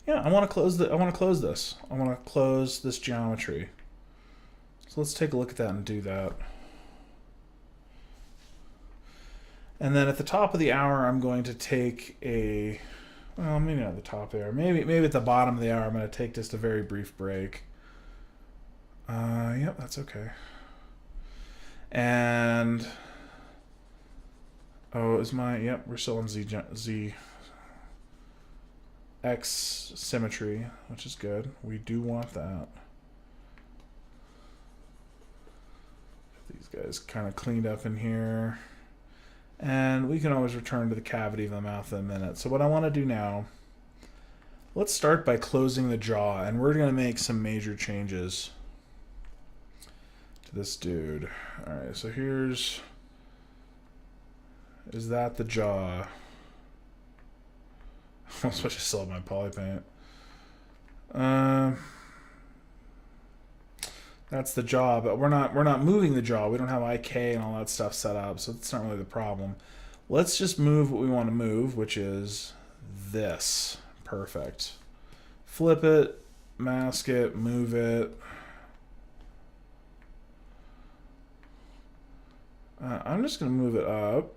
Yeah, I want to close this. I want to close this geometry. So let's take a look at that and do that. And then at the top of the hour, I'm going to take maybe not at the top of the hour. Maybe at the bottom of the hour, I'm going to take just a very brief break. Yep, that's okay. And we're still on Z X symmetry, which is good. We do want that. These guys kind of cleaned up in here. And we can always return to the cavity of the mouth in a minute. So what I want to do now, let's start by closing the jaw, and we're going to make some major changes to this dude. All right, so is that the jaw? I'm supposed to still have my poly paint. That's the jaw, but we're not moving the jaw. We don't have IK and all that stuff set up, so it's not really the problem. Let's just move what we want to move, which is this. Perfect. Flip it, mask it, move it. I'm just going to move it up.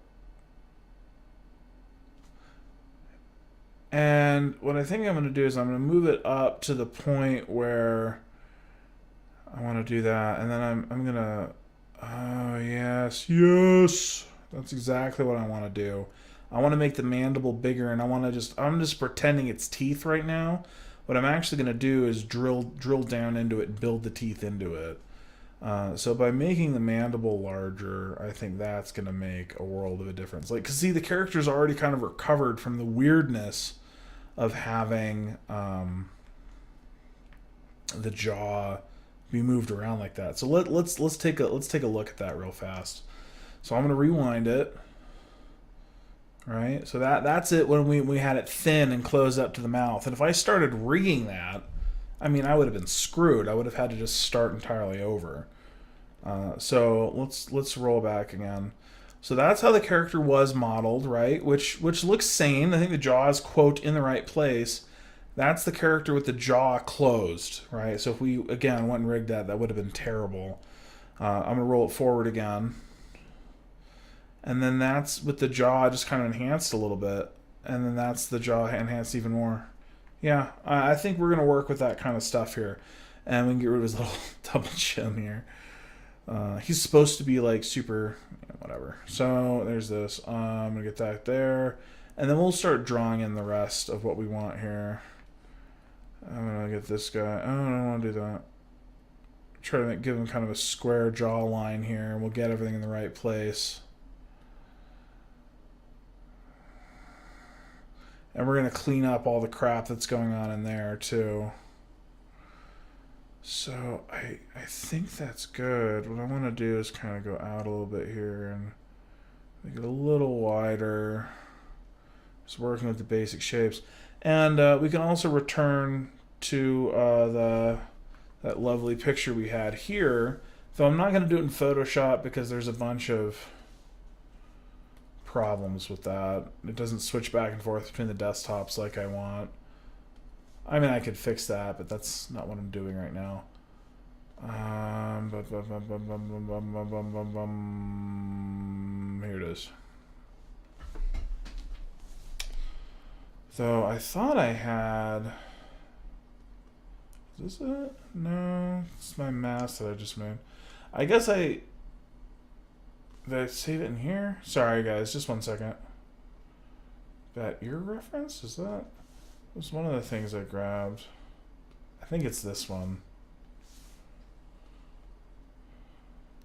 And what I think I'm going to do is I'm going to move it up to the point where I want to do that, and then I'm going to, oh, yes, that's exactly what I want to do. I want to make the mandible bigger, and I'm just pretending it's teeth right now. What I'm actually going to do is drill down into it and build the teeth into it. So by making the mandible larger, I think that's going to make a world of a difference. Like, cause see, the character's already kind of recovered from the weirdness of having the jaw be moved around like that. So let's take a look at that real fast. So I'm going to rewind it. Right? So that's it when we had it thin and closed up to the mouth. And if I started rigging that, I mean, I would have been screwed. I would have had to just start entirely over. So let's roll back again. So that's how the character was modeled, right? Which looks sane. I think the jaw is, quote, in the right place. That's the character with the jaw closed, right? So if we, again, went and rigged that would have been terrible. I'm going to roll it forward again. And then that's with the jaw just kind of enhanced a little bit. And then that's the jaw enhanced even more. Yeah, I think we're going to work with that kind of stuff here. And we can get rid of his little double chin here. He's supposed to be like super, whatever. So there's this. I'm going to get that there. And then we'll start drawing in the rest of what we want here. I'm going to get this guy. Oh, I don't want to do that. try to give him kind of a square jawline here, and we'll get everything in the right place. And we're going to clean up all the crap that's going on in there too. So I think that's good. What I want to do is kind of go out a little bit here and make it a little wider. Just working with the basic shapes. And we can also return to that lovely picture we had here. Though I'm not going to do it in Photoshop because there's a bunch of problems with that. It doesn't switch back and forth between the desktops like I want. I mean, I could fix that, but that's not what I'm doing right now. Here it is. Though I thought I had... Is this it? No, it's my mask that I just made. I guess did I save it in here? Sorry guys, just 1 second. That ear reference? Is that? It was one of the things I grabbed. I think it's this one.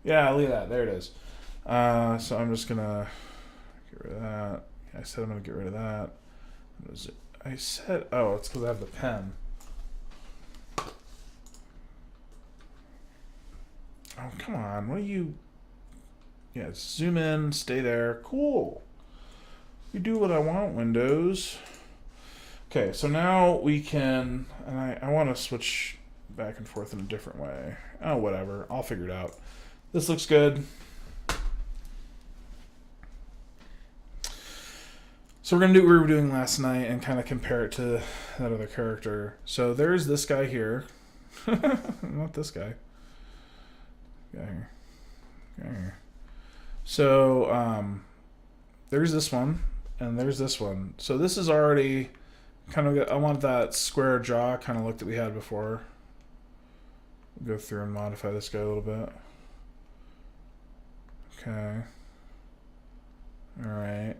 Yeah, look at that. There it is. So I'm just gonna get rid of that. I said I'm gonna get rid of that. What is it? I said, oh, it's because I have the pen. Oh, come on. What are you... Yeah, zoom in, stay there. Cool. You do what I want, Windows. Okay, so now we can... And I want to switch back and forth in a different way. Oh, whatever. I'll figure it out. This looks good. So we're going to do what we were doing last night and kind of compare it to that other character. So there's this guy here. Not this guy. Guy here. Guy here. So there's this one and there's this one. So this is already kind of... I want that square jaw kind of look that we had before. We'll go through and modify this guy a little bit. Okay. All right.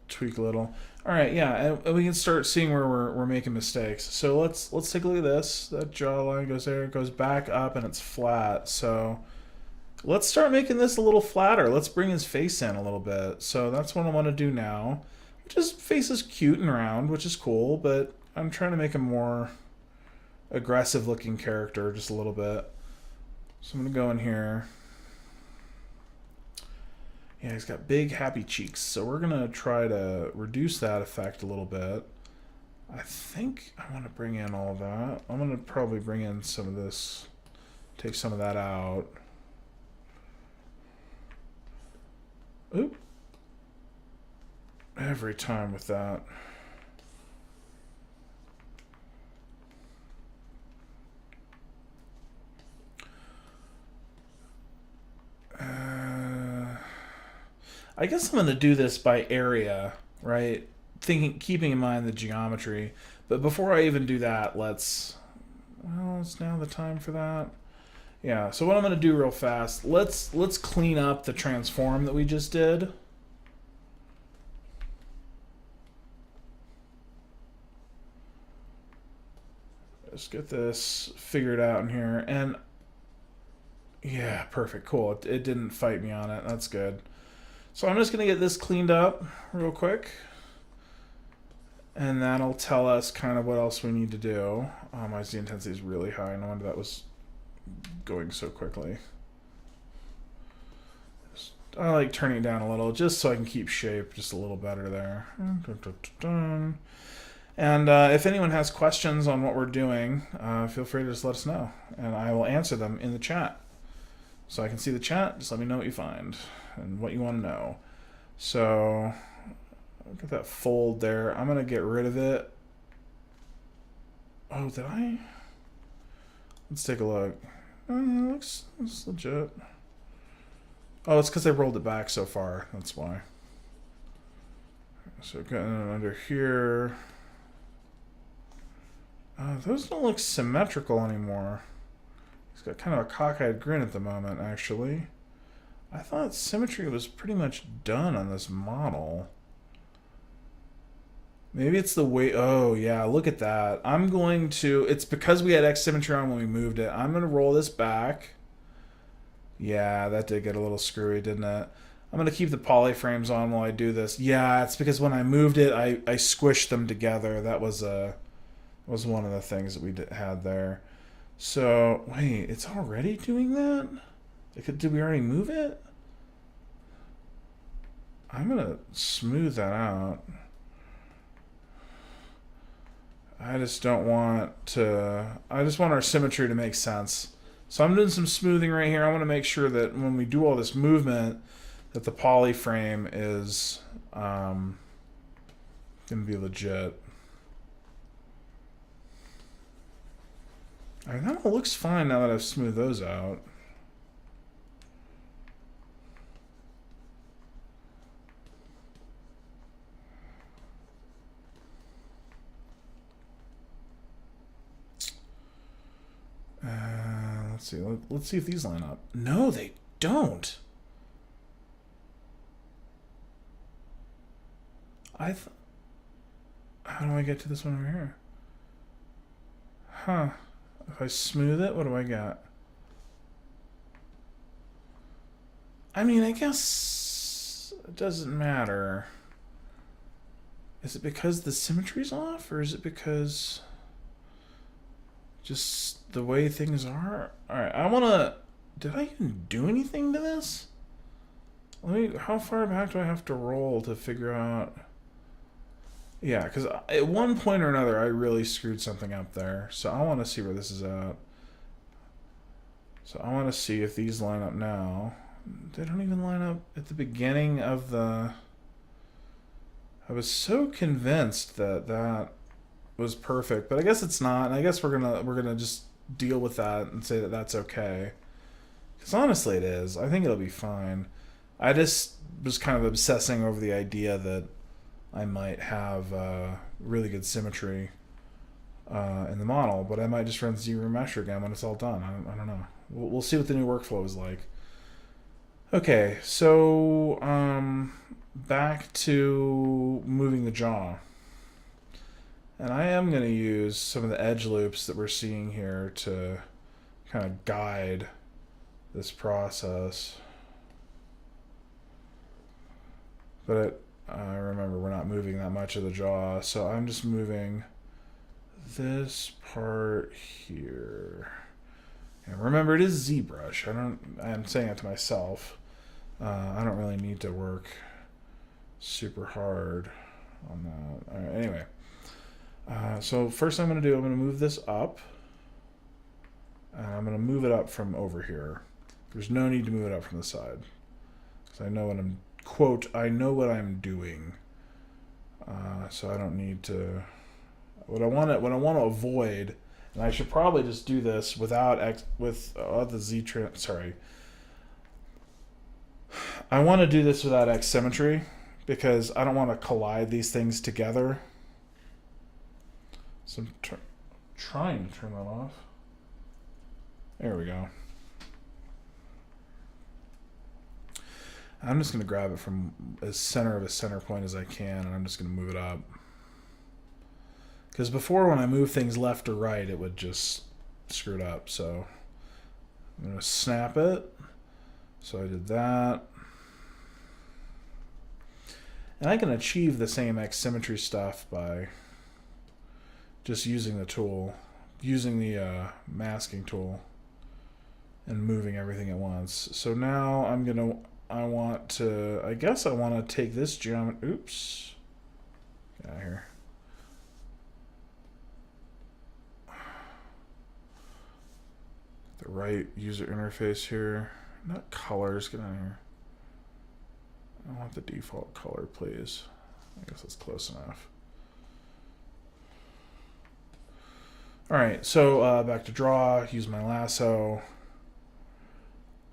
Tweak a little. All right, yeah, and we can start seeing where we're making mistakes. So let's take a look at this. That jawline goes there, it goes back up, and it's flat. So let's start making this a little flatter. Let's bring his face in a little bit. So that's what I want to do now. His face is cute and round, which is cool, but I'm trying to make a more aggressive-looking character just a little bit. So I'm gonna go in here. Yeah, he's got big, happy cheeks. So we're going to try to reduce that effect a little bit. I think I want to bring in all of that. I'm going to probably bring in some of this, take some of that out. Oop. Every time with that. I guess I'm going to do this by area, right? Keeping in mind the geometry. But before I even do that, well, it's now the time for that. Yeah, so what I'm going to do real fast, let's clean up the transform that we just did. Let's get this figured out in here. And yeah, perfect, cool. It didn't fight me on it. That's good. So I'm just going to get this cleaned up real quick. And that'll tell us kind of what else we need to do. My Z intensity is really high. No wonder that was going so quickly. I like turning it down a little just so I can keep shape just a little better there. And if anyone has questions on what we're doing, feel free to just let us know. And I will answer them in the chat. So I can see the chat. Just let me know what you find and what you want to know. So look at that fold there. I'm going to get rid of it. Oh, did I? Let's take a look. Oh, yeah, looks legit. Oh, it's because I rolled it back so far. That's why. So getting under here. Those don't look symmetrical anymore. He's got kind of a cockeyed grin at the moment, actually. I thought symmetry was pretty much done on this model. Maybe it's the way. Oh, yeah, look at that. I'm going to. It's because we had X symmetry on when we moved it. I'm going to roll this back. Yeah, that did get a little screwy, didn't it? I'm going to keep the poly frames on while I do this. Yeah, it's because when I moved it, I squished them together. That was one of the things that we had there. So, wait, it's already doing that? Did we already move it? I'm going to smooth that out. I just don't want to... I just want our symmetry to make sense. So I'm doing some smoothing right here. I want to make sure that when we do all this movement, that the poly frame is going to be legit. I mean, that all looks fine now that I've smoothed those out. Let's see. Let's see if these line up. No, they don't. How do I get to this one over here? Huh. If I smooth it, what do I got? I mean, I guess it doesn't matter. Is it because the symmetry's off, or is it because just the way things are? Alright, I wanna... Did I even do anything to this? How far back do I have to roll to figure out... Yeah, because at one point or another, I really screwed something up there. So I want to see where this is at. So I want to see if these line up now. They don't even line up at the beginning of the... I was so convinced that that was perfect, but I guess it's not. And I guess we're gonna just deal with that and say that that's okay. Because honestly, it is. I think it'll be fine. I just was kind of obsessing over the idea that I might have really good symmetry in the model, but I might just run ZBrush again when it's all done. I don't know. We'll see what the new workflow is like. Okay, so back to moving the jaw. And I am going to use some of the edge loops that we're seeing here to kind of guide this process. But remember, we're not moving that much of the jaw, so I'm just moving this part here. And remember, it is ZBrush. I'm saying it to myself. I don't really need to work super hard on that. All right, anyway. So first I'm going to move this up. And I'm going to move it up from over here. There's no need to move it up from the side. Because I know what I'm... Quote, I know what I'm doing, so I don't need to. What I want to avoid, and I should probably just do this without the Z trim. Sorry, I want to do this without X symmetry because I don't want to collide these things together. So I'm trying to turn that off. There we go. I'm just going to grab it from as center of a center point as I can, and I'm just going to move it up. Because before, when I move things left or right, it would just screw it up. So I'm going to snap it. So I did that. And I can achieve the same X symmetry stuff by just using the tool, using the masking tool, and moving everything at once. So now I want to take this geometry. Oops. Get out of here. The right user interface here. Not colors. Get out of here. I want the default color, please. I guess that's close enough. Alright, so back to draw. Use my lasso.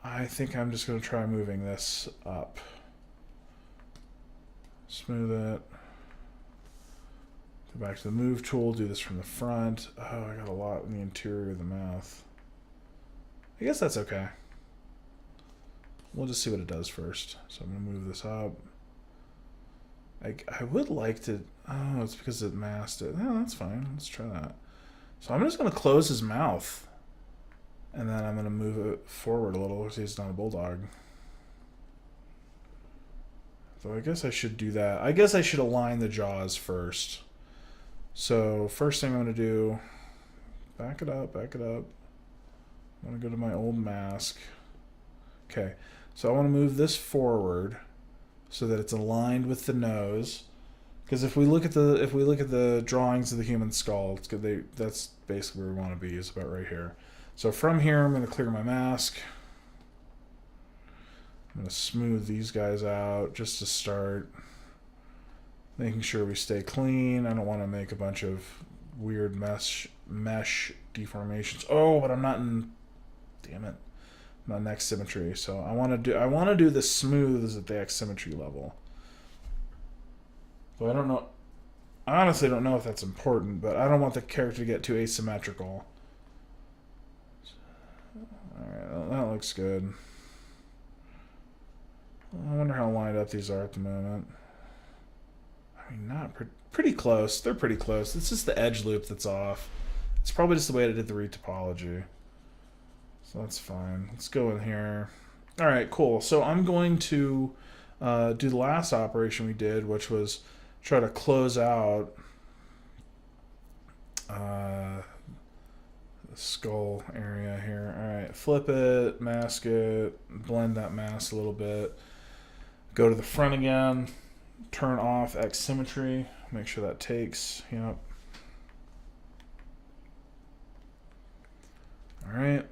I think I'm just going to try moving this up. Smooth it. Go back to the move tool. Do this from the front. Oh, I got a lot in the interior of the mouth. I guess that's okay. We'll just see what it does first. So I'm going to move this up. I would like to. Oh, it's because it masked it. No, that's fine. Let's try that. So I'm just gonna close his mouth, and then I'm gonna move it forward a little so he's not a bulldog. So I guess I should do that. I guess I should align the jaws first. So first thing I'm gonna do, back it up, back it up. I'm gonna go to my old mask. Okay, so I want to move this forward so that it's aligned with the nose. Because if we look at the drawings of the human skull, it's good. That's basically where we want to be. Is about right here. So from here, I'm going to clear my mask. I'm going to smooth these guys out just to start, making sure we stay clean. I don't want to make a bunch of weird mesh deformations. Oh, but I'm not in. Damn it. I'm not in X symmetry. So I want to do the smooths at the X symmetry level. So I don't know. I honestly don't know if that's important, but I don't want the character to get too asymmetrical. Alright, that looks good. I wonder how lined up these are at the moment. I mean, not pretty close. They're pretty close. It's just the edge loop that's off. It's probably just the way I did the retopology. So that's fine. Let's go in here. Alright, cool. So I'm going to do the last operation we did, which was try to close out the skull area here. Alright, flip it, mask it, blend that mask a little bit. Go to the front again, turn off X symmetry, make sure that takes. Yep. Alright,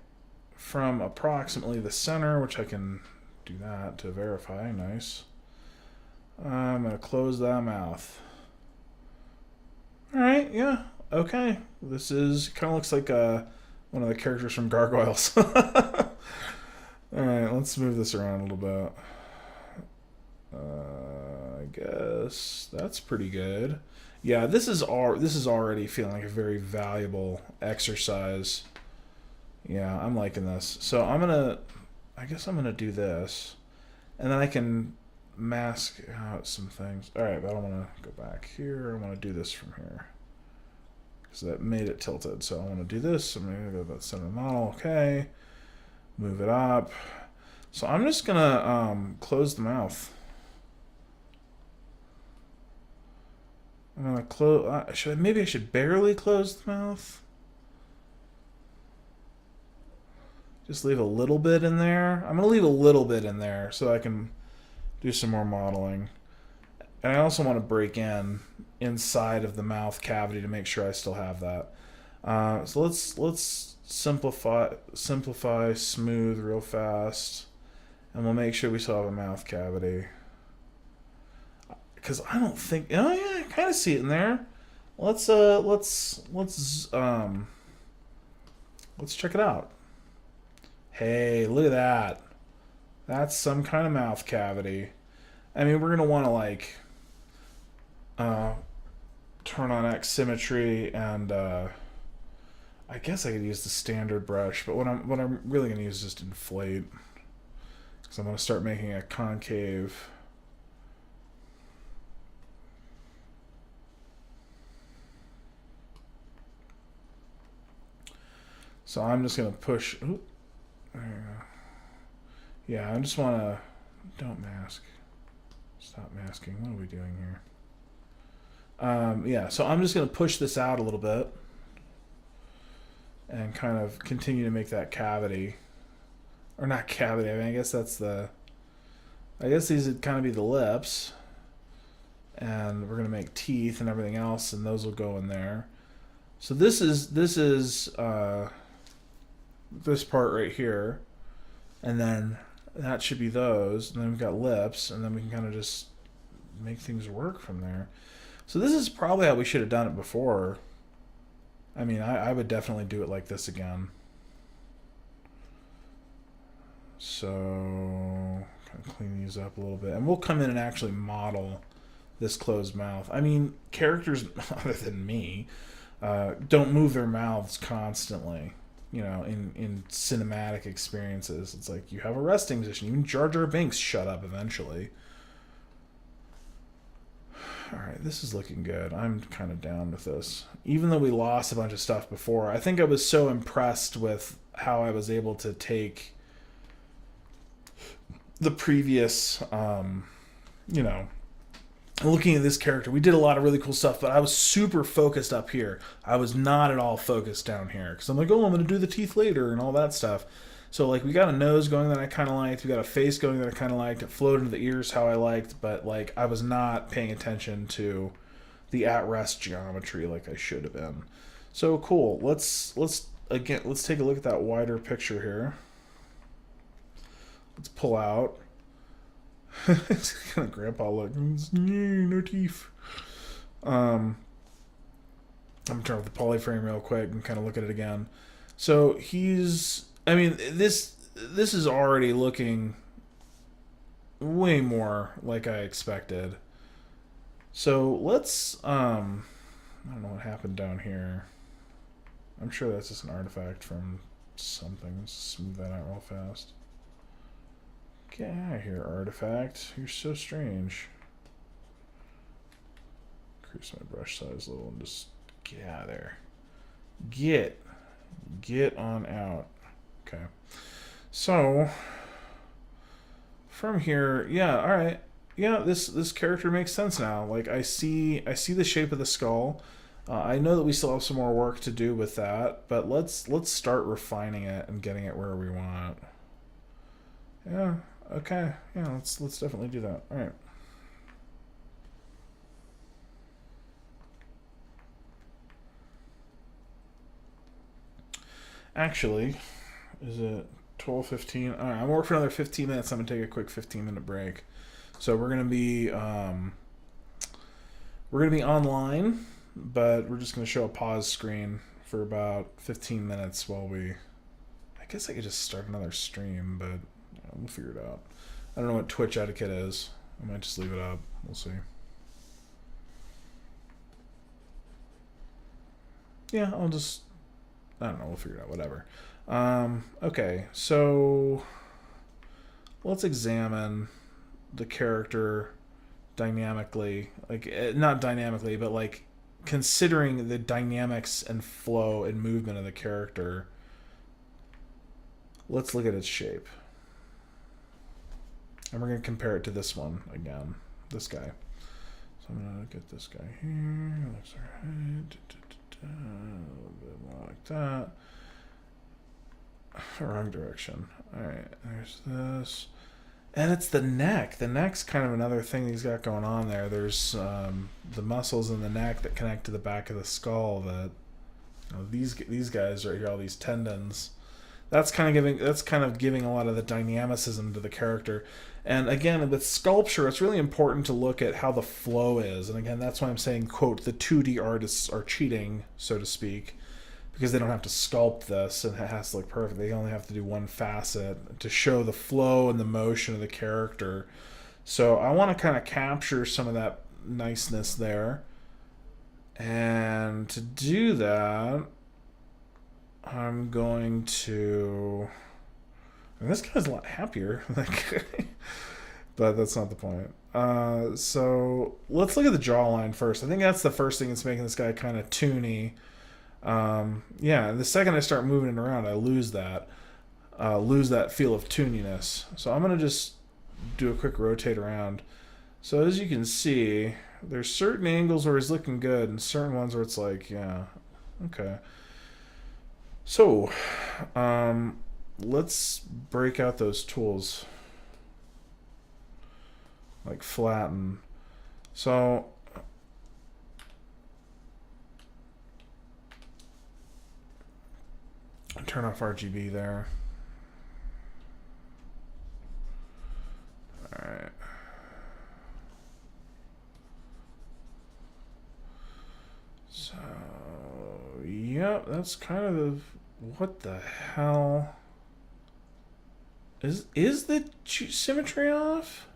from approximately the center, which I can do that to verify, nice. I'm going to close that mouth. Alright, yeah, okay. This is, kind of looks like one of the characters from Gargoyles. Alright, let's move this around a little bit. I guess that's pretty good. Yeah, this is already feeling like a very valuable exercise. Yeah, I'm liking this. So I guess I'm gonna do this. And then I can mask out some things. Alright, but I don't want to go back here. I want to do this from here. Because that made it tilted. So I want to do this. I'm going to go to the center of the model. Okay. Move it up. So I'm just going to close the mouth. I'm going to close... maybe I should barely close the mouth? Just leave a little bit in there. I'm going to leave a little bit in there so I can do some more modeling. And I also want to break inside of the mouth cavity to make sure I still have that. So let's simplify, smooth real fast, and we'll make sure we still have a mouth cavity. Because I don't think, oh yeah, I kind of see it in there. Let's check it out. Hey, look at that. That's some kind of mouth cavity. I mean, we're gonna want to like turn on X symmetry, and I guess I could use the standard brush, but what I'm really gonna use is just inflate, because I'm gonna start making a concave. So I'm just gonna push. Ooh, there you go. Yeah, I just want to... Don't mask. Stop masking. What are we doing here? Yeah, so I'm just going to push this out a little bit and kind of continue to make that cavity. Or not cavity, I mean, I guess that's the... I guess these would kind of be the lips. And we're going to make teeth and everything else, and those will go in there. So this is this part right here. And then that should be those. And then we've got lips. And then we can kind of just make things work from there. So this is probably how we should have done it before. I mean, I would definitely do it like this again. So, kind of clean these up a little bit. And we'll come in and actually model this closed mouth. I mean, characters other than me don't move their mouths constantly. You know, in cinematic experiences, it's like you have a resting position. Even Jar Jar Binks shut up eventually. Alright, this is looking good. I'm kind of down with this. Even though we lost a bunch of stuff before, I think I was so impressed with how I was able to take the previous, you know, looking at this character. We did a lot of really cool stuff, but I was super focused up here. I was not at all focused down here. Because I'm like, oh, I'm going to do the teeth later and all that stuff. So, like, we got a nose going that I kind of liked. We got a face going that I kind of liked. It flowed into the ears how I liked. But, like, I was not paying attention to the at-rest geometry like I should have been. So, cool. Let's take a look at that wider picture here. Let's pull out. It's kind of grandpa look. No teeth. I'm going to turn off the polyframe real quick and kind of look at it again. So, I mean, this is already looking way more like I expected. So let's, I don't know what happened down here. I'm sure that's just an artifact from something. Let's smooth that out real fast. Get out of here, artifact. You're so strange. Increase my brush size a little and just get out of there. Get on out. Okay, so from here, yeah, all right, yeah, this character makes sense now. Like I see the shape of the skull. I know that we still have some more work to do with that, but let's start refining it and getting it where we want. Yeah, okay, yeah, let's definitely do that. All right. Actually, is it 12:15? All right, I'm working for another 15 minutes. I'm gonna take a quick 15-minute break. So we're gonna be online, but we're just gonna show a pause screen for about 15 minutes while we. I guess I could just start another stream, but we'll figure it out. I don't know what Twitch etiquette is. I might just leave it up. We'll see. Yeah, I don't know. We'll figure it out. Whatever. Okay, so let's examine the character dynamically. Like, not dynamically, but like considering the dynamics and flow and movement of the character. Let's look at its shape. And we're going to compare it to this one again. This guy. So I'm going to get this guy here. Looks alright. A little bit more like that. Wrong direction. Alright, there's this. And it's the neck. The neck's kind of another thing he's got going on there. There's the muscles in the neck that connect to the back of the skull that, you know, these guys right here, all these tendons. That's kind of giving a lot of the dynamicism to the character. And again, with sculpture, it's really important to look at how the flow is. And again, that's why I'm saying, quote, the 2D artists are cheating, so to speak, because they don't have to sculpt this and it has to look perfect. They only have to do one facet to show the flow and the motion of the character. So I want to kind of capture some of that niceness there. And to do that, I'm going to... And this guy's a lot happier. But that's not the point. So let's look at the jawline first. I think that's the first thing that's making this guy kind of toony. Yeah, the second I start moving it around, I lose that feel of tooniness. So I'm going to just do a quick rotate around. So as you can see, there's certain angles where he's looking good and certain ones where it's like, yeah, okay. So, let's break out those tools. Like flatten. So, turn off RGB there. Alright. So, yep, that's kind of the... What the hell? Is the symmetry off?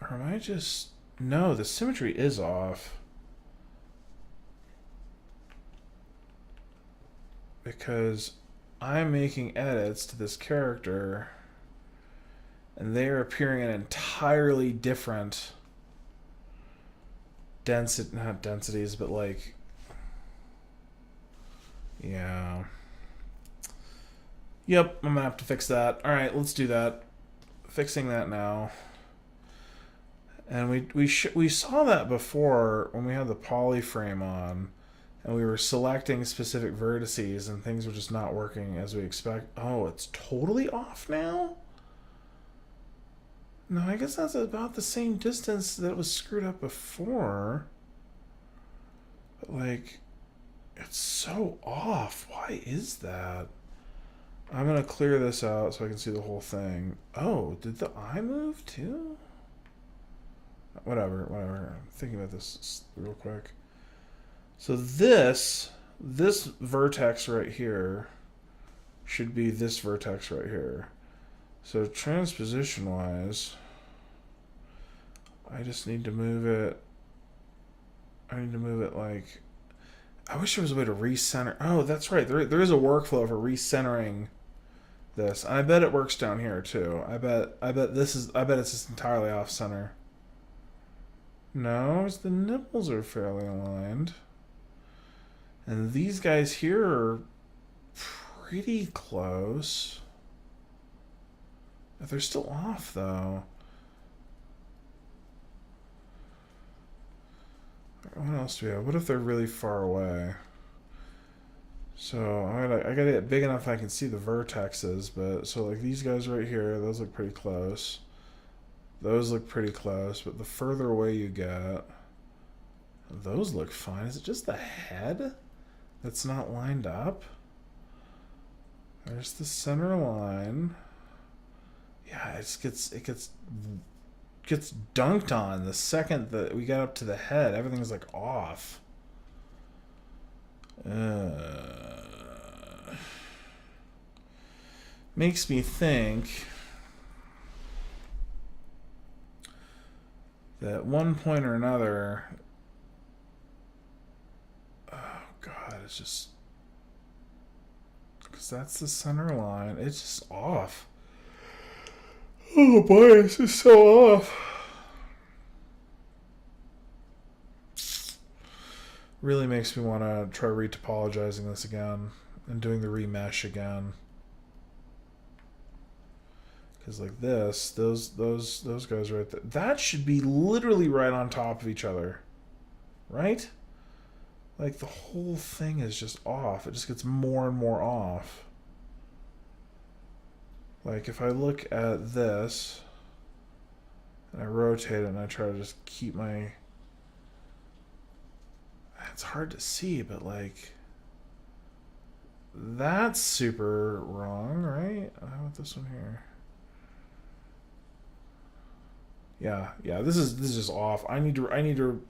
Or am I just... No, the symmetry is off. Because I'm making edits to this character and they're appearing in entirely different not densities, but like, yeah. Yep, I'm gonna have to fix that. All right, let's do that. Fixing that now. And we saw that before when we had the poly frame on, and we were selecting specific vertices, and things were just not working as we expect. Oh, it's totally off now? No, I guess that's about the same distance that was screwed up before. But like, it's so off. Why is that? I'm gonna clear this out so I can see the whole thing. Oh, did the eye move too? Whatever. I'm thinking about this real quick. So this vertex right here should be this vertex right here. So transposition wise, I just need to move it. I need to move it like, I wish there was a way to recenter. Oh, that's right. There is a workflow for recentering this. And I bet it works down here too. I bet it's just entirely off center. No, the nipples are fairly aligned. And these guys here are pretty close. They're still off though. What else do we have? What if they're really far away? So I gotta get big enough I can see the vertexes, but so like these guys right here, those look pretty close. Those look pretty close, but the further away you get, those look fine. Is it just the head that's not lined up? There's the center line. Yeah, it gets dunked on the second that we got up to the head. Everything's like off. Makes me think that at one point or another, oh god, it's just, because that's the center line. It's just off. Oh boy, this is so off. Really makes me want to try retopologizing this again and doing the remesh again. Because like this, those guys right there, that should be literally right on top of each other, right? Like the whole thing is just off. It just gets more and more off. Like if I look at this and I rotate it and I try to just keep my, it's hard to see, but like that's super wrong, right? How about this one here? Yeah, this is just off. I need to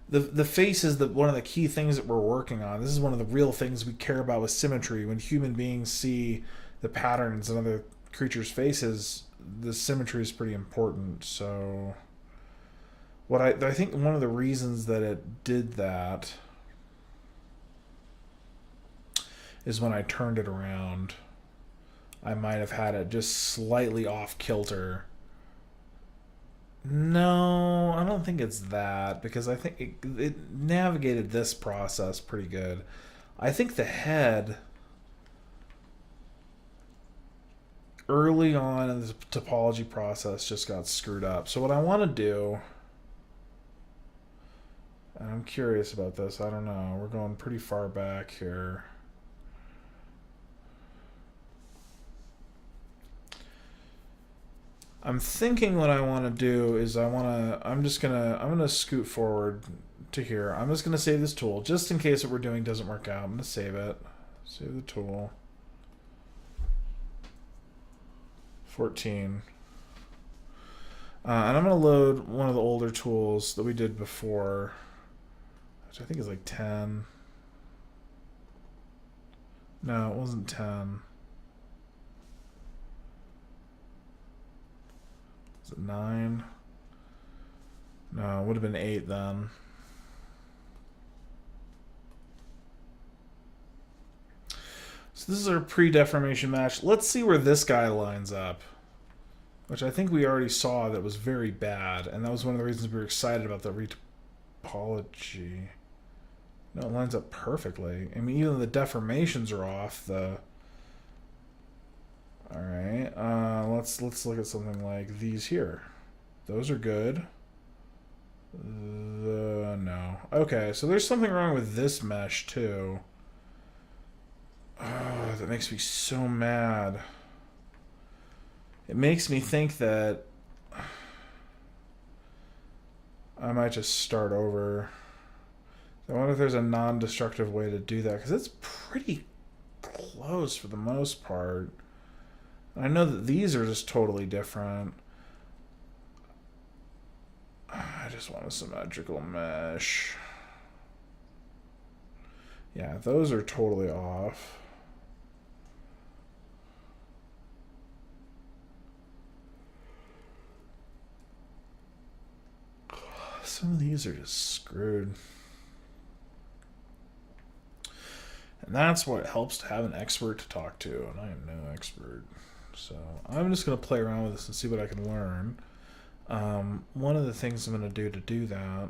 the face is one of the key things that we're working on. This is one of the real things we care about with symmetry. When human beings see the patterns in other creatures' faces, the symmetry is pretty important. So what I think one of the reasons that it did that is when I turned it around, I might have had it just slightly off kilter. No, I don't think it's that, because I think it navigated this process pretty good. I think the head early on in the topology process just got screwed up. So what I want to do, and I'm curious about this, I don't know, we're going pretty far back here. I'm thinking what I want to do is I'm gonna scoot forward to here. I'm just gonna save this tool just in case what we're doing doesn't work out. I'm gonna save it. Save the tool. 14. And I'm gonna load one of the older tools that we did before, which I think is like 10. No, it wasn't 10. Was it 9? No, it would have been 8 then. So this is our pre-deformation match. Let's see where this guy lines up, which I think we already saw that was very bad, and that was one of the reasons we were excited about the topology. No, it lines up perfectly. I mean, even the deformations are off. All right. Let's look at something like these here. Those are good. No. Okay, so there's something wrong with this mesh too. Oh, that makes me so mad. It makes me think that I might just start over. I wonder if there's a non-destructive way to do that, because it's pretty close for the most part. I know that these are just totally different. I just want a symmetrical mesh. Yeah, those are totally off. Some of these are just screwed. And that's what helps to have an expert to talk to, and I am no expert. So I'm just going to play around with this and see what I can learn. One of the things I'm going to do that.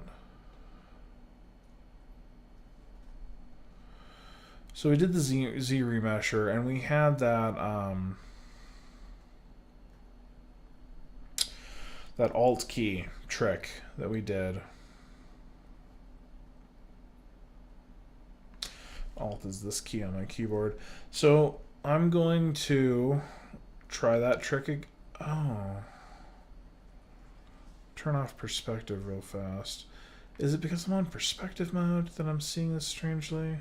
So we did the Z remesher, and we had that that Alt key trick that we did. Alt is this key on my keyboard. So I'm going to try that trick. Oh. Turn off perspective real fast. Is it because I'm on perspective mode that I'm seeing this strangely?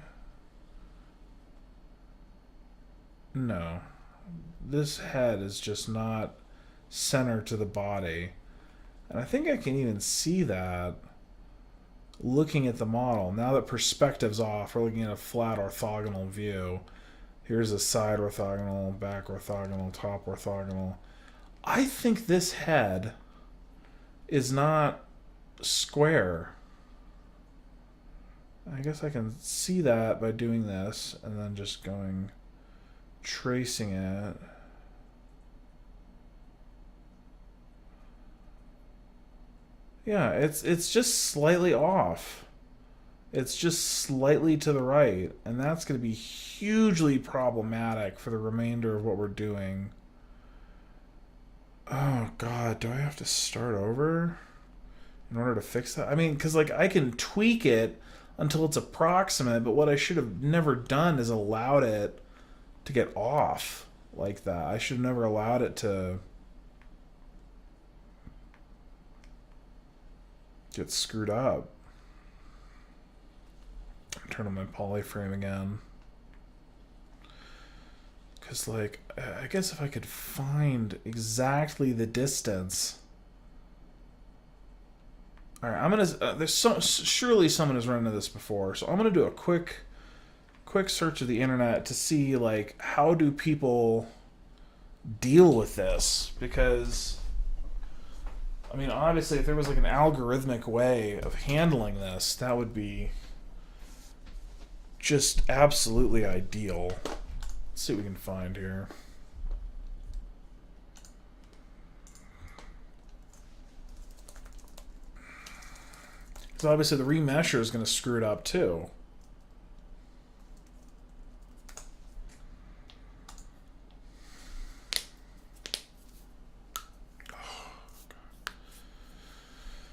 No. This head is just not center to the body. And I think I can even see that looking at the model. Now that perspective's off, we're looking at a flat orthogonal view. Here's a side orthogonal, back orthogonal, top orthogonal. I think this head is not square. I guess I can see that by doing this and then just going, tracing it. Yeah, it's just slightly off. It's just slightly to the right, and that's going to be hugely problematic for the remainder of what we're doing. Oh God, do I have to start over in order to fix that? I mean, because like I can tweak it until it's approximate, but what I should have never done is allowed it to get off like that. I should have never allowed it to get screwed up. Turn on my polyframe again. Because, like, I guess if I could find exactly the distance. All right, I'm gonna. Surely someone has run into this before, so I'm gonna do a quick search of the internet to see like how do people deal with this, because I mean, obviously, if there was like an algorithmic way of handling this, that would be just absolutely ideal. Let's see what we can find here. Because obviously the remesher is going to screw it up too.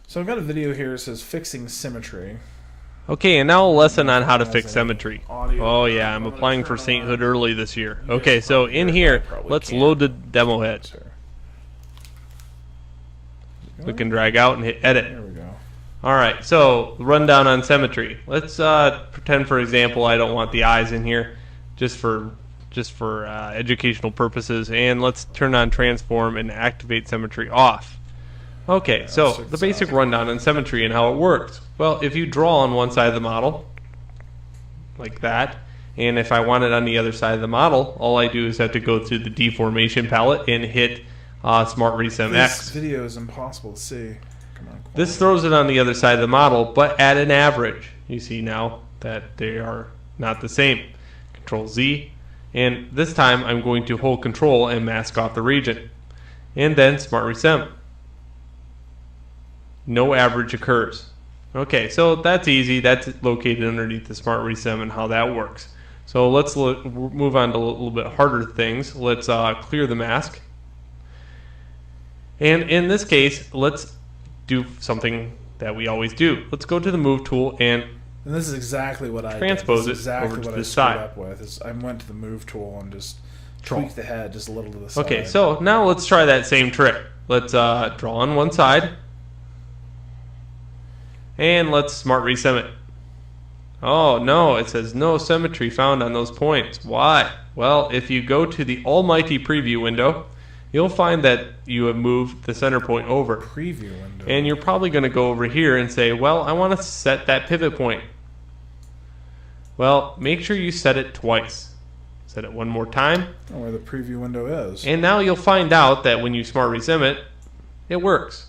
So I've got a video here that says fixing symmetry. Okay, and now a lesson on how to fix symmetry. Oh yeah, I'm applying for sainthood early this year. Okay, so in here, let's load the demo head. We can drag out and hit edit. There we go. Alright, so rundown on symmetry. Let's pretend, for example, I don't want the eyes in here, just for educational purposes, and let's turn on transform and activate symmetry off. Okay, so the basic rundown on symmetry and how it works. Well, if you draw on one side of the model, like that, and if I want it on the other side of the model, all I do is have to go through the deformation palette and hit Smart Resem X. This video is impossible to see. Come on, this throws it on the other side of the model, but at an average. You see now that they are not the same. Control Z, and this time I'm going to hold Control and mask off the region. And then Smart Resem. No average occurs. Okay, so that's easy. That's located underneath the Smart Resem and how that works. So let's move on to a little bit harder things. Let's clear the mask. And in this case, let's do something that we always do. Let's go to the Move tool and this is exactly what I transpose did. it exactly over to what the I screwed side. up with. Is I went to the Move tool and just tweaked the head just a little to the side. Okay, so now let's try that same trick. Let's draw on one side. And let's Smart Resem it. Oh no, it says no symmetry found on those points. Why? Well, if you go to the almighty preview window, you'll find that you have moved the center point over. Preview window. And you're probably going to go over here and say, well, I want to set that pivot point. Well, make sure you set it twice. Set it one more time. Oh, where the preview window is. And now you'll find out that when you Smart Resem it, it works.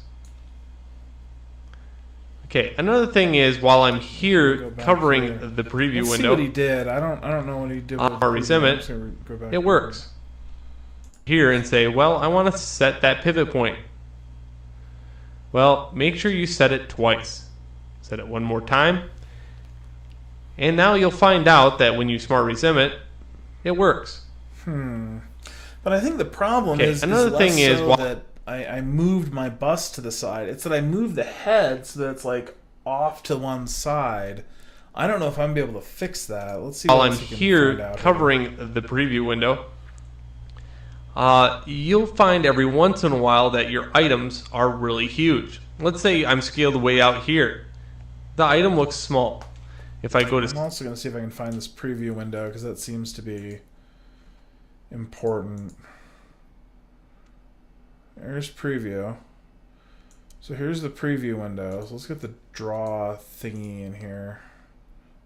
Okay, another thing is while I'm here covering the preview Let's window, see what he did. I don't know what he did. I'll Resem it. It works. Here and say, well, I want to set that pivot point. Well, make sure you set it twice. Set it one more time. And now you'll find out that when you Smart Resem it, it works. But I think the problem is another less thing is so that I moved my bust to the side. It's that I moved the head so that it's like off to one side. I don't know if I'm gonna be able to fix that. Let's see. While what I'm else you can here find out covering the preview window, you'll find every once in a while that your items are really huge. Let's say I'm scaled way out here. The item looks small. If I go to... I'm also going to see if I can find this preview window because that seems to be important. There's preview. So here's the preview window. So let's get the draw thingy in here.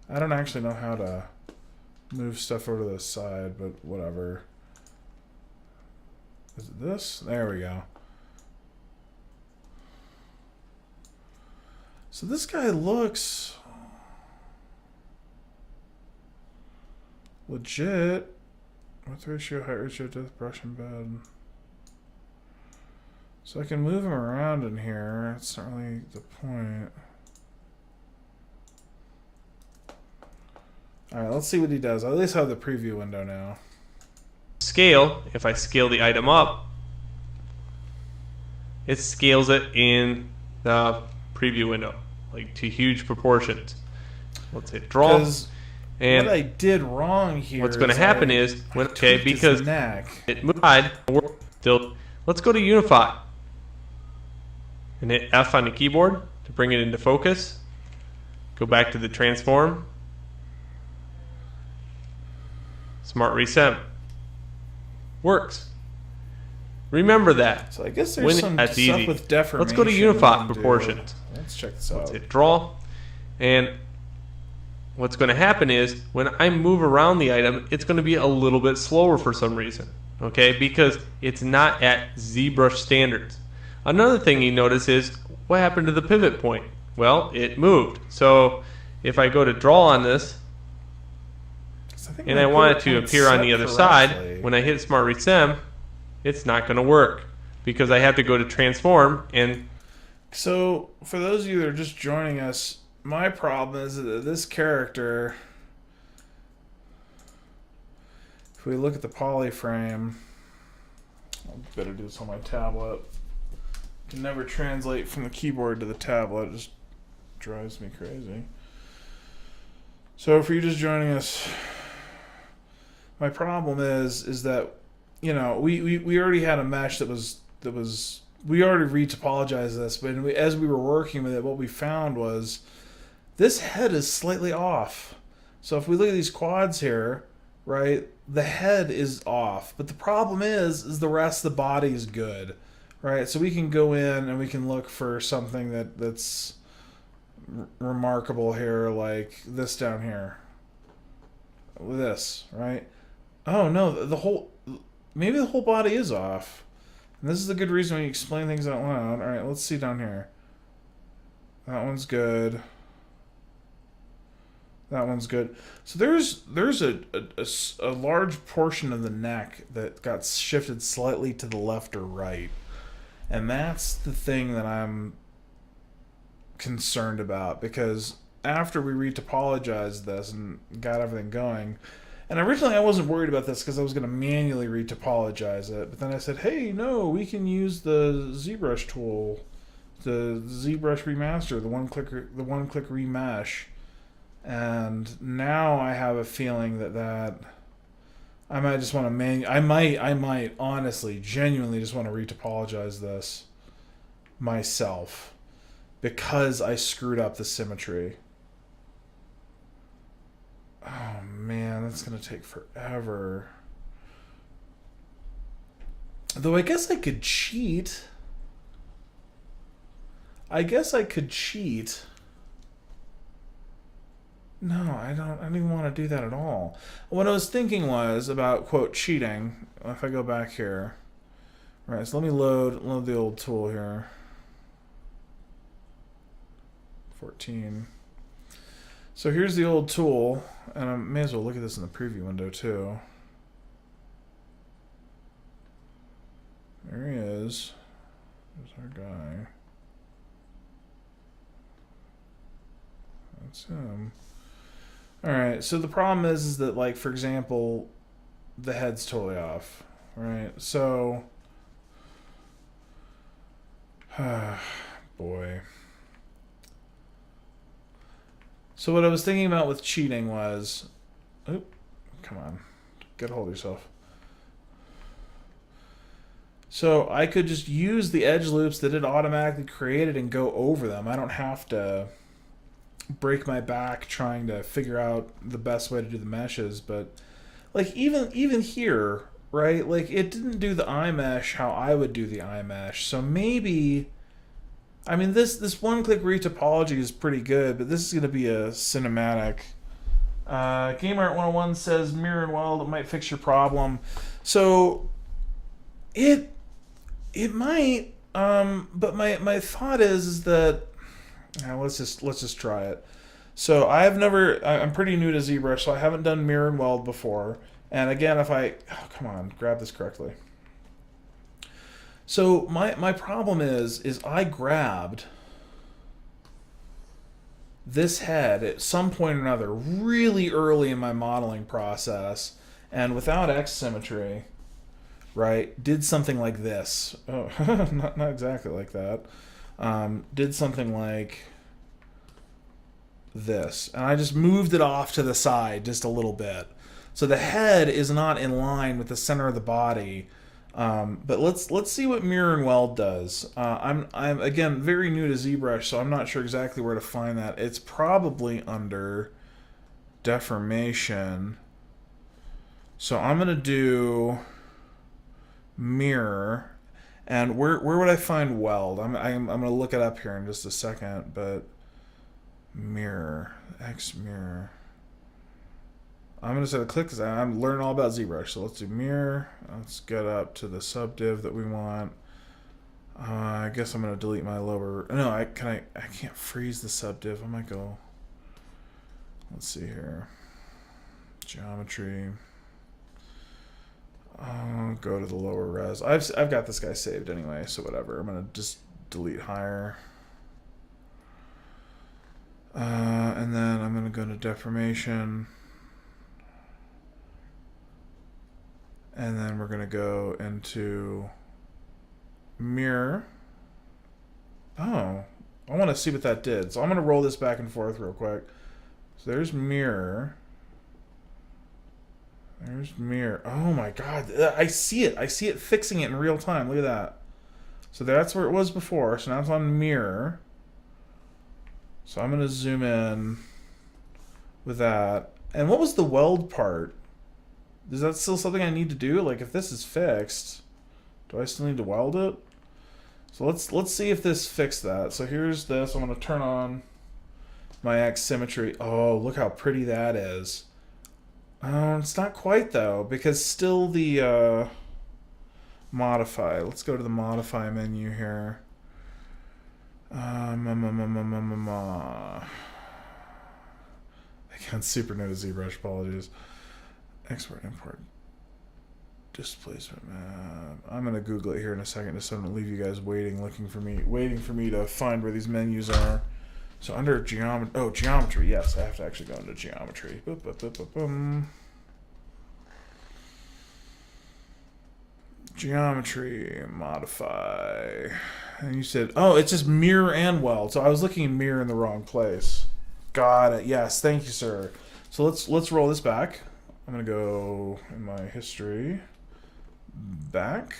I don't actually know how to move stuff over to the side, but whatever. Is it this? There we go. So this guy looks legit. Width ratio, height ratio, depth, brush, and bed. So I can move him around in here. That's not really the point. Alright, let's see what he does. I at least have the preview window now. Scale, if I scale the item up, it scales it in the preview window, like to huge proportions. Let's hit draw. And what I did wrong here. What's going to happen is when because it moved, still. Let's go to Unify and hit F on the keyboard to bring it into focus. Go back to the transform. Smart Resem. Works. Remember that. So I guess there's some stuff easy. with deformation. Let's go to Unify proportions. Let's check this out. Let's hit draw. And what's going to happen is when I move around the item, it's going to be a little bit slower for some reason. Okay, because it's not at ZBrush standards. Another thing you notice is what happened to the pivot point? Well, it moved. So if I go to draw on this, and I want it to appear on the other side, when I hit Smart Resem, it's not going to work because I have to go to transform. And so for those of you that are just joining us, my problem is that this character, if we look at the polyframe, I better do this on my tablet. I can never translate from the keyboard to the tablet. It just drives me crazy. So if you're just joining us, my problem is that, you know, we already had a mesh that was we already retopologized this, but as we were working with it, what we found was this head is slightly off. So if we look at these quads here, right, the head is off, but the problem is the rest of the body is good, right? So we can go in and we can look for something that's remarkable here, like this down here, this, right? Oh no, maybe the whole body is off. And this is a good reason when you explain things out loud. All right, let's see down here. That one's good. That one's good. So there's a large portion of the neck that got shifted slightly to the left or right, and that's the thing that I'm concerned about, because after we retopologized this and got everything going, and originally I wasn't worried about this because I was going to manually retopologize it, but then I said, hey, no, we can use the ZBrush tool, the ZBrush remaster, the one-click remesh, and now I have a feeling that I might just want to I might honestly, genuinely just want to retopologize this myself because I screwed up the symmetry. Oh man, that's gonna take forever. Though I guess I could cheat. No, I don't even want to do that at all. What I was thinking was about, quote, cheating. If I go back here. Right, so let me load the old tool here. 14. So here's the old tool, and I may as well look at this in the preview window too. There he is. There's our guy. That's him. Alright, so the problem is that, like, for example, the head's totally off. Right? So, boy. So what I was thinking about with cheating was, oop, come on, get a hold of yourself. So I could just use the edge loops that it automatically created and go over them. I don't have to break my back trying to figure out the best way to do the meshes. But like even here, right? Like it didn't do the eye mesh how I would do the eye mesh. So maybe, I mean, this one-click retopology is pretty good, but this is going to be a cinematic. Game Art 101 says mirror and weld, it might fix your problem. So it might, but my thought is that let's just try it. So I'm pretty new to ZBrush, so I haven't done mirror and weld before. And again, come on, grab this correctly. So my problem is I grabbed this head at some point or another really early in my modeling process, and without X symmetry, right, did something like this. Oh, not exactly like that. Did something like this, and I just moved it off to the side just a little bit. So the head is not in line with the center of the body. But let's see what mirror and weld does. I'm again very new to ZBrush, so I'm not sure exactly where to find that. It's probably under deformation. So I'm gonna do mirror, and where would I find weld? I'm gonna look it up here in just a second. But mirror, X mirror. I'm going to set a click because I'm learning all about ZBrush. So let's do mirror. Let's get up to the subdiv that we want. I guess I'm going to delete my lower. No, I can't freeze the subdiv. I might go. Let's see here. Geometry. I'll go to the lower res. I've got this guy saved anyway, so whatever. I'm going to just delete higher. And then I'm going to go to deformation. And then we're going to go into mirror. Oh, I want to see what that did. So I'm going to roll this back and forth real quick. So there's mirror. There's mirror. Oh my God. I see it. I see it fixing it in real time. Look at that. So that's where it was before. So now it's on mirror. So I'm going to zoom in with that. And what was the weld part? Is that still something I need to do? Like, if this is fixed, do I still need to weld it? So let's see if this fixed that. So here's this. I'm going to turn on my X symmetry. Oh, look how pretty that is. It's not quite, though, because still the modify. Let's go to the modify menu here. Again, super new to ZBrush, apologies. Export, import, displacement map. I'm gonna Google it here in a second, just so I don't leave you guys waiting, waiting for me to find where these menus are. So under geometry, yes, I have to actually go into geometry. Boop, boop, boop, boop, boom. Geometry, modify. And you said, oh, it's just mirror and weld. So I was looking at mirror in the wrong place. Got it. Yes, thank you, sir. So let's roll this back. I'm gonna go in my history. Back.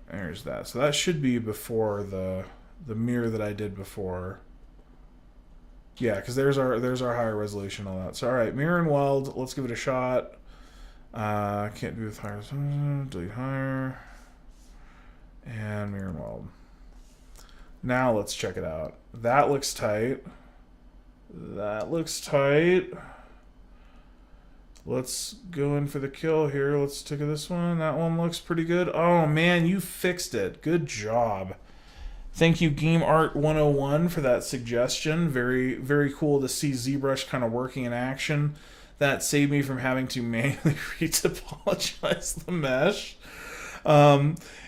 There's that. So that should be before the mirror that I did before. Yeah, because there's our higher resolution on that. So all right, mirror and weld. Let's give it a shot. Can't do with higher. Delete higher. And mirror and weld. Now let's check it out. That looks tight. That looks tight. Let's go in for the kill here. Let's take this one. That one looks pretty good. Oh man, you fixed it. Good job. Thank you, Game Art 101, for that suggestion. Very, very cool to see ZBrush kind of working in action. That saved me from having to manually retopologize the mesh.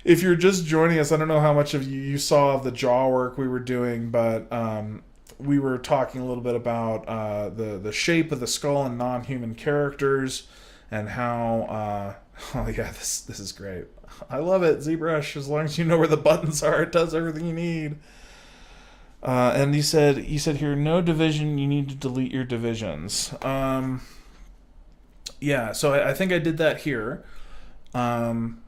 If you're just joining us, I don't know how much of you saw of the jaw work we were doing, but we were talking a little bit about the shape of the skull and non-human characters, and how oh yeah, this is great. I love it, ZBrush. As long as you know where the buttons are, it does everything you need. And you said here, no division, you need to delete your divisions. Yeah, so I think I did that here. And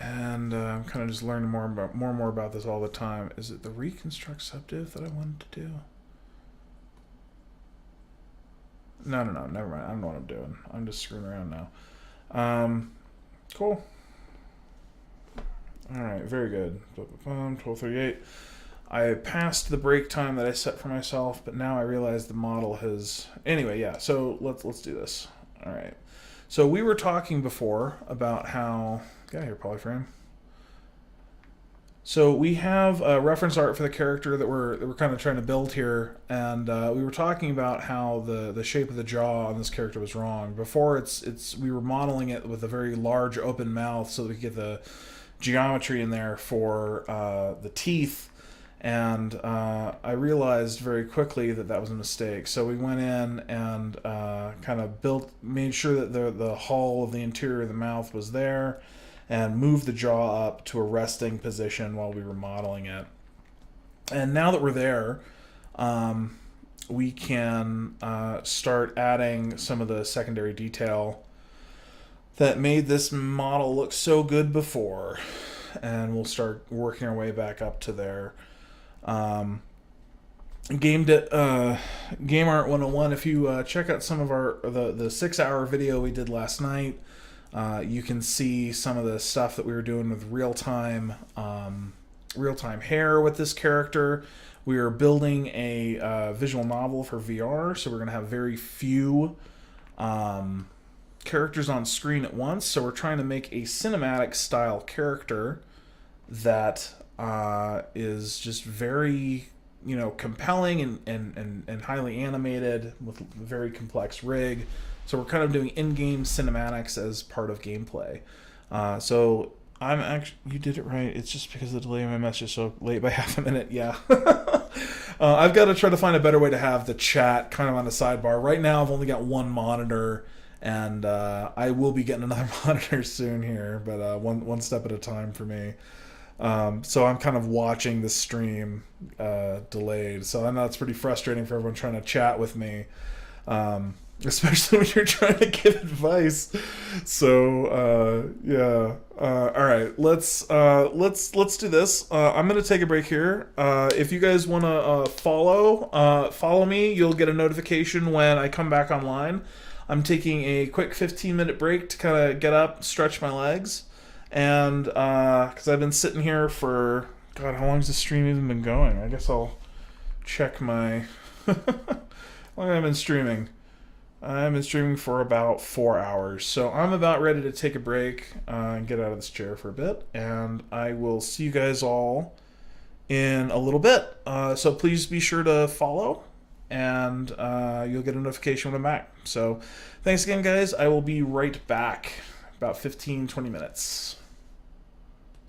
I'm kind of just learning more and more about this all the time. Is it the reconstruct subdiv that I wanted to do? No, never mind. I don't know what I'm doing. I'm just screwing around now. Cool. All right, very good. 12:38. I passed the break time that I set for myself, but now I realize the model has... Anyway, yeah, so let's do this. All right. So we were talking before about how... Get out here, polyframe. So we have reference art for the character that we're kind of trying to build here, and we were talking about how the shape of the jaw on this character was wrong. Before we were modeling it with a very large open mouth so that we could get the geometry in there for the teeth, and I realized very quickly that was a mistake. So we went in and kind of made sure that the hull of the interior of the mouth was there, and moved the jaw up to a resting position while we were modeling it. And now that we're there, we can start adding some of the secondary detail that made this model look so good before. And we'll start working our way back up to there. Game Art 101, if you check out some of the 6-hour video we did last night, you can see some of the stuff that we were doing with real-time hair with this character. We are building a visual novel for VR, so we're going to have very few characters on screen at once. So we're trying to make a cinematic style character that is just very, compelling and highly animated with a very complex rig. So we're kind of doing in-game cinematics as part of gameplay. So I'm actually... You did it right. It's just because the delay of my message is so late by half a minute. Yeah. I've got to try to find a better way to have the chat kind of on the sidebar. Right now I've only got one monitor, and I will be getting another monitor soon here, but one step at a time for me. So I'm kind of watching the stream delayed. So I know it's pretty frustrating for everyone trying to chat with me. Especially when you're trying to give advice. So yeah. All right, let's do this. I'm gonna take a break here. If you guys want to follow me, you'll get a notification when I come back online. I'm taking a quick 15-minute break to kind of get up, stretch my legs, and because I've been sitting here for... God, how long has the stream even been going? I guess I'll check my... How long have I been streaming? I've been streaming for about 4 hours, so I'm about ready to take a break and get out of this chair for a bit, and I will see you guys all in a little bit. So please be sure to follow, and you'll get a notification when I'm back. So thanks again, guys. I will be right back, about 15-20 minutes.